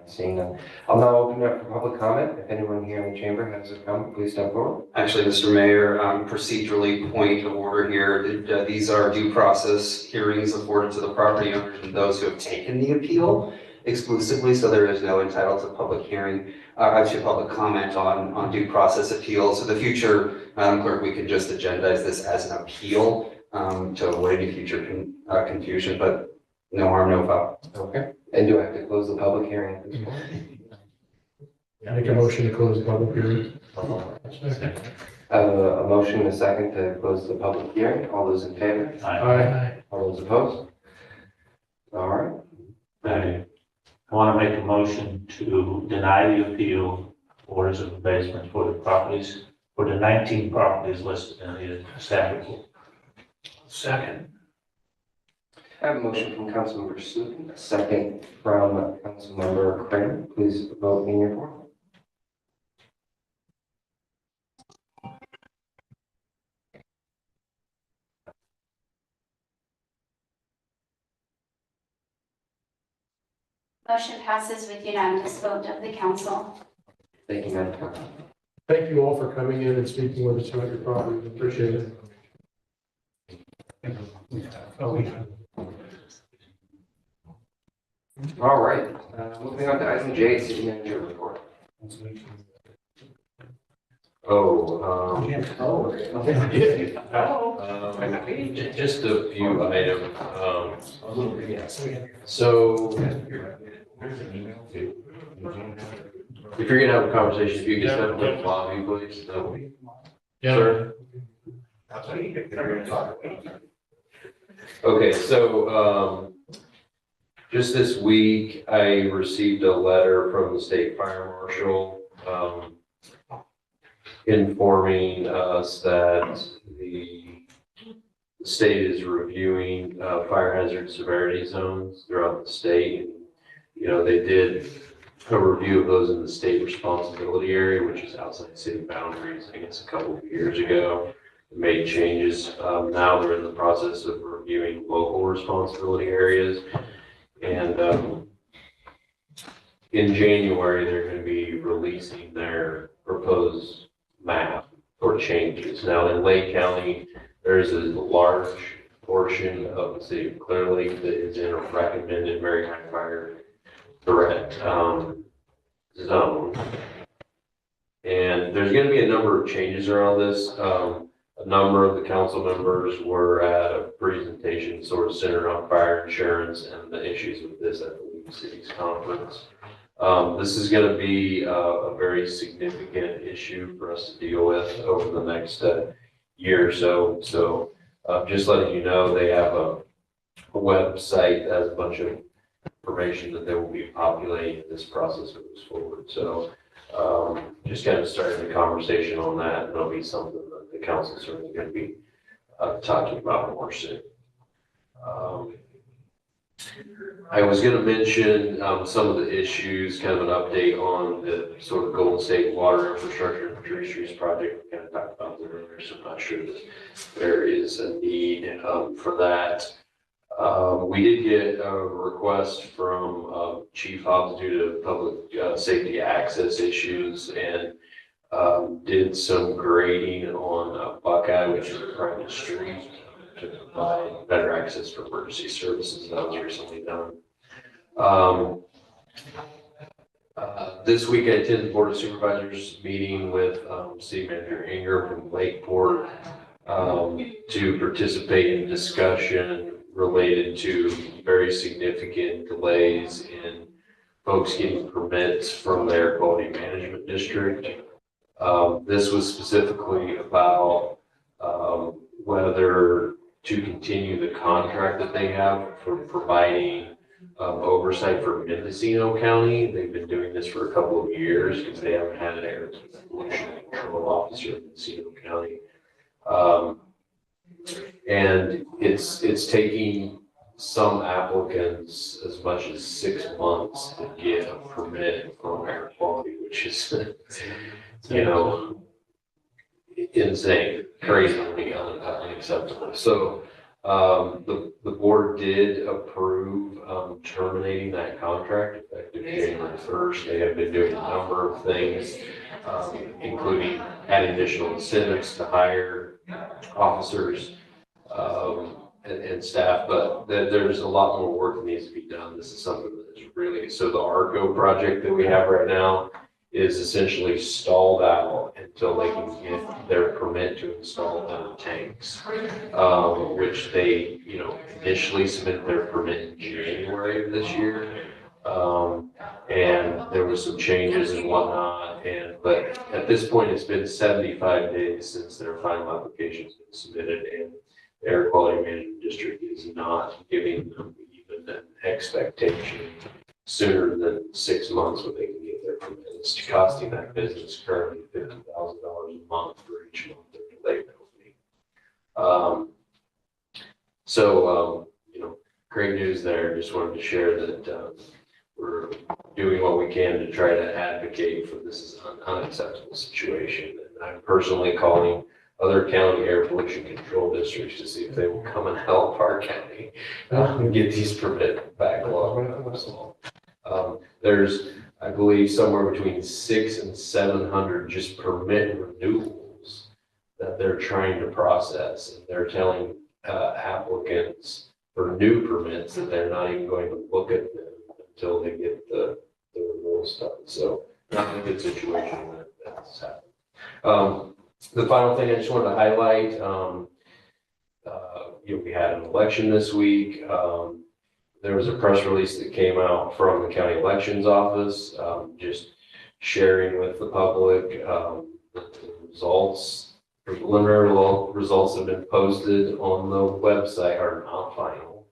Seeing none. I'll now open it up for public comment. If anyone here in the chamber has a comment, please step forward. Actually, Mr. Mayor, procedurally, point of order here. These are due process hearings afforded to the property owners and those who have taken the appeal exclusively, so there is no entitled to public hearing, actually public comment on due process appeals. So the future, Madam Clerk, we can just agendize this as an appeal to avoid any future confusion, but no harm, no foul. Okay. And do I have to close the public hearing at this point? Make a motion to close the public hearing. A motion and a second to close the public hearing. All those in favor? Aye. All those opposed? All right. I want to make a motion to deny the appeal orders of abasement for the properties, for the 19 properties listed in the staff report. Second. I have a motion from Councilmember Slookin, a second from Councilmember Kramer. Please vote in your form. Motion passes with unanimous vote of the council. Thank you, Madam Clerk. Thank you all for coming in and speaking with us about your property. Appreciate it. All right, moving on to item J, City Manager Report. Just a few items. So if you're gonna have a conversation, if you can step in the lobby, please. Sir? Okay, so, just this week, I received a letter from the state fire marshal, informing us that the state is reviewing, fire hazard severity zones throughout the state. You know, they did a review of those in the state responsibility area, which is outside city boundaries, I guess a couple of years ago. Made changes. Now they're in the process of reviewing local responsibility areas. And in January, they're going to be releasing their proposed map for changes. Now, in Lake County, there's a large portion of the city of Clear Lake that is in a recommended very high fire threat zone. And there's going to be a number of changes around this. A number of the council members were at a presentation sort of centered on fire insurance and the issues with this at the League Cities Conference. This is going to be a very significant issue for us to deal with over the next year or so. So just letting you know, they have a website that has a bunch of information that they will be populating as this process moves forward. So just kind of starting the conversation on that, and it'll be something that the council is certainly going to be talking about more soon. I was going to mention some of the issues, kind of an update on the sort of Golden State Water Infrastructure and Tree Streets project. We kind of talked about that earlier, so I'm not sure that there is a need for that. We did get a request from Chief Hobbs due to public safety access issues, and did some grading on Buckeye, which is a private street, to provide better access for emergency services. That was recently done. This week I attended the Board of Supervisors meeting with City Manager Inger from Lakeport to participate in discussion related to very significant delays in folks getting permits from their air quality management district. This was specifically about whether to continue the contract that they have for providing oversight for Mendocino County. They've been doing this for a couple of years because they haven't had an air pollution control officer in Mendocino County. And it's taking some applicants as much as 6 months to get a permit from air quality, which is, you know, insane, crazily unacceptable. So the board did approve terminating that contract effective January 1st. They have been doing a number of things, including adding additional incentives to hire officers and staff, but there's a lot more work that needs to be done. This is something that is really, so the ARCO project that we have right now is essentially stalled out until they can get their permit to install the tanks, which they, you know, initially submitted their permit in January of this year. And there was some changes and whatnot, but at this point, it's been 75 days since their final application's been submitted, and the Air Quality Management District is not giving them even an expectation sooner than 6 months when they can get their permit. It's costing that business currently $50,000 a month for each month they're delayed opening. You know, great news there. Just wanted to share that we're doing what we can to try to advocate for this is an unacceptable situation. And I'm personally calling other county air pollution control districts to see if they will come and help our county get these permit backlogged. There's, I believe, somewhere between 600 and 700 just permit renewals that they're trying to process. And they're telling applicants for new permits that they're not even going to look at them until they get the renewals done. So not a good situation that's happened. The final thing I just wanted to highlight, you know, we had an election this week. There was a press release that came out from the county elections office, just sharing with the public the results. The preliminary results have been posted on the website, are not final.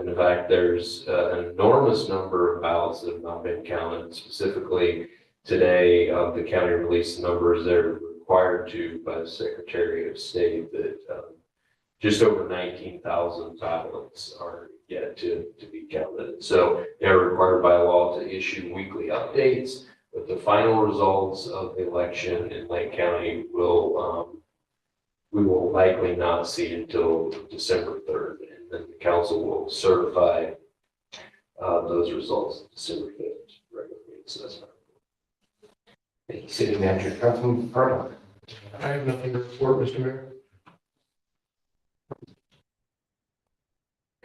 In fact, there's an enormous number of ballots that have not been counted. Specifically today, the county released numbers they're required to by the Secretary of State that just over 19,000 ballots are yet to be counted. So they're required by law to issue weekly updates, but the final results of the election in Lake County we will likely not see until December 3rd, and then the council will certify those results December 5th. Regular meeting. So that's fine. Thank you, City Manager. Councilman Parma. I have nothing to report, Mr. Mayor.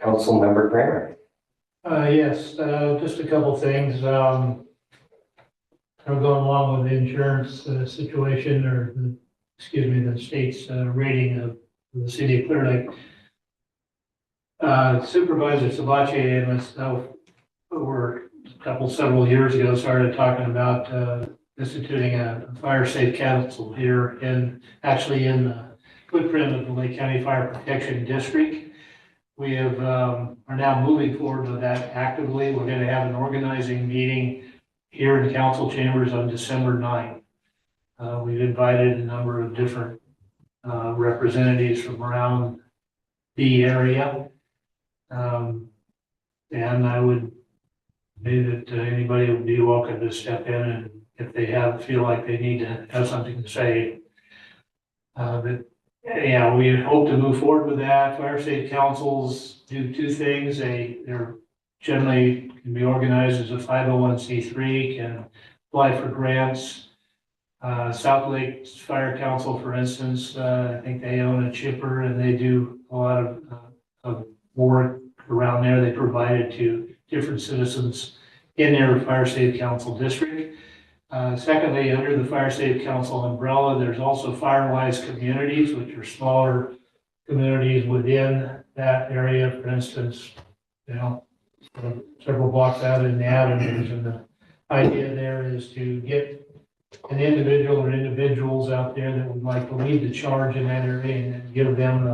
Councilmember Kramer. Yes, just a couple things. I'm going along with the insurance situation or the state's rating of the city of Clear Lake. Supervisor Sabache and myself were several years ago started talking about instituting a fire safe council here actually in the footprint of the Lake County Fire Protection District. We have are now moving forward with that actively. We're going to have an organizing meeting here in council chambers on December 9th. We've invited a number of different representatives from around the area. And I would say that anybody would be welcome to step in and if they feel like they need to have something to say. But yeah, we hope to move forward with that. Fire safe councils do two things. They're generally can be organized as a 501c3, can apply for grants. South Lake Fire Council, for instance, I think they own a chipper and they do a lot of work around there. They provide it to different citizens in their Fire Safe Council district. Secondly, under the Fire Safe Council umbrella, there's also Firewise communities, which are smaller communities within that area. For instance, several blocks out in the avenues, and the idea there is to get an individual or individuals out there that would like to lead the charge in that area and give them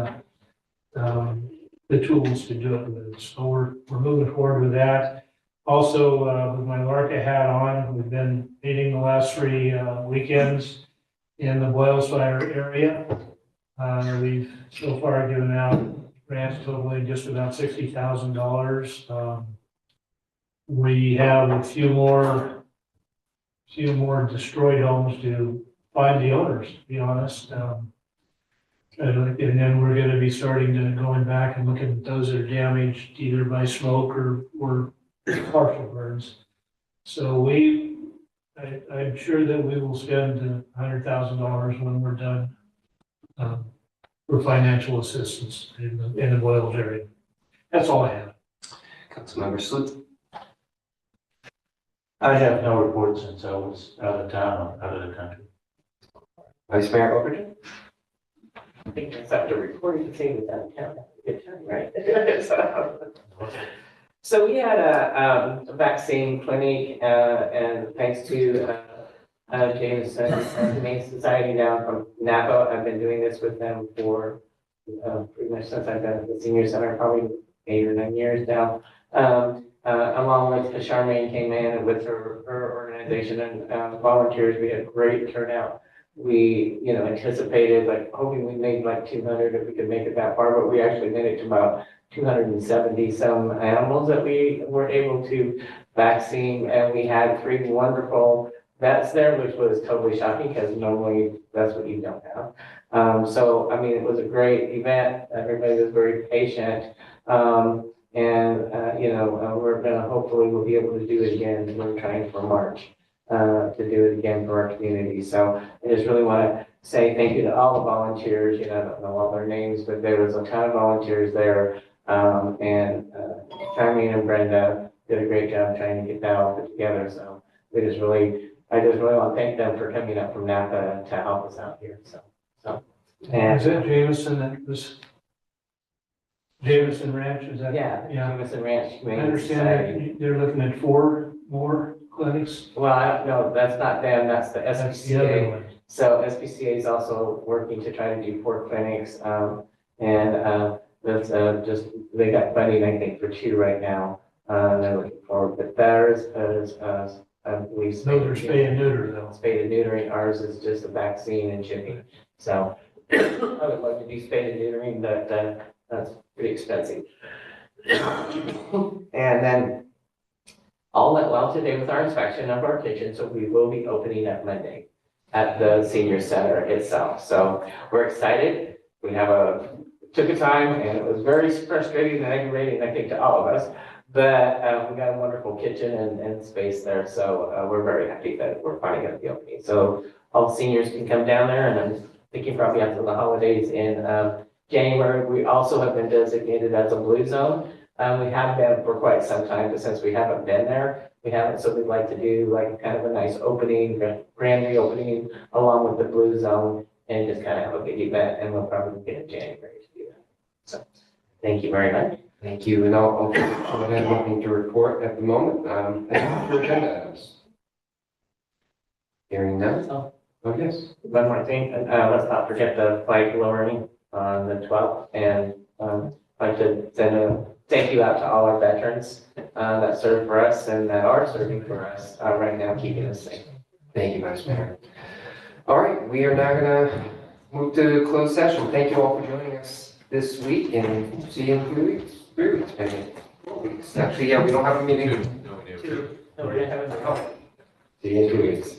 the tools to do it with. So we're moving forward with that. Also, with my LARCA hat on, we've been meeting the last 3 weekends in the Boyles Fire area. We've so far given out grants totaling just about $60,000. We have a few more destroyed homes to find the owners, to be honest. And then we're going to be starting to going back and looking at those that are damaged either by smoke or partial burns. So I'm sure that we will spend $100,000 when we're done for financial assistance in the Boyles area. That's all I have. Councilmember Sloot. I have no report since I was out of town, out of the country. Vice Mayor Overton. I think it's after recording the thing without counting. Good time, right? So we had a vaccine clinic, and thanks to Jameson Humane Society down from Napa. I've been doing this with them for pretty much since I've been at the senior center, probably 8 or 9 years now. Along with Charmaine came in with her organization and volunteers. We had great turnout. We, anticipated hoping we made 200 if we could make it that far, but we actually made it to about 270 some animals that we were able to vaccine, and we had 3 wonderful vets there, which was totally shocking because normally that's what you don't have. So, I mean, it was a great event. Everybody was very patient. We're gonna hopefully we'll be able to do it again. We're trying for March to do it again for our community. So I just really want to say thank you to all the volunteers. I don't know all their names, but there was a ton of volunteers there. Charmaine and Brenda did a great job trying to get that all put together. So I just really want to thank them for coming up from Napa to help us out here. And is it Jameson that was Jameson Ranch? Is that? Yeah. Jameson Ranch. I understand that they're looking at 4 more clinics. Well, I don't know, that's not them, that's the That's the other SPCA. one. So SPCA is also working to try to do 4 clinics. That's they got funding, I think, for 2 right now. They're looking forward, but theirs is, I believe. Those are spay and neuter though. Spay and neutering, ours is just a vaccine and chipping. So I would love to do spay and neutering, but that's pretty expensive. And then all went well today with our inspection of our kitchen, so we will be opening up Monday at the senior center itself. So we're excited. We took a time, and it was very frustrating and aggravating, I think, to all of us. But we got a wonderful kitchen and space there, so we're very happy that we're finally going to be opening. So all seniors can come down there, and I'm thinking probably after the holidays in January. We also have been designated as a blue zone. We have been for quite some time, but since we haven't been there, we haven't, so we'd like to do like kind of a nice opening, grand reopening along with the blue zone and just kind of have a big event, and we'll probably get in January to do that. So, thank you very much. Thank you, and I'll go ahead, nothing to report at the moment. For agenda items. Hearing none. Oh, yes. One more thing, let's not forget the flag lowering on the 12th, and I'd like to send a thank you out to all our veterans that serve for us and that are serving for us right now, keeping us safe. Thank you, Vice Mayor. All right, we are now gonna move to closed session. Thank you all for joining us this week, and see you in 3 weeks. 3 weeks, maybe. 4 weeks. Actually, yeah, we don't have a meeting. No, we're gonna have a See you in 2 weeks.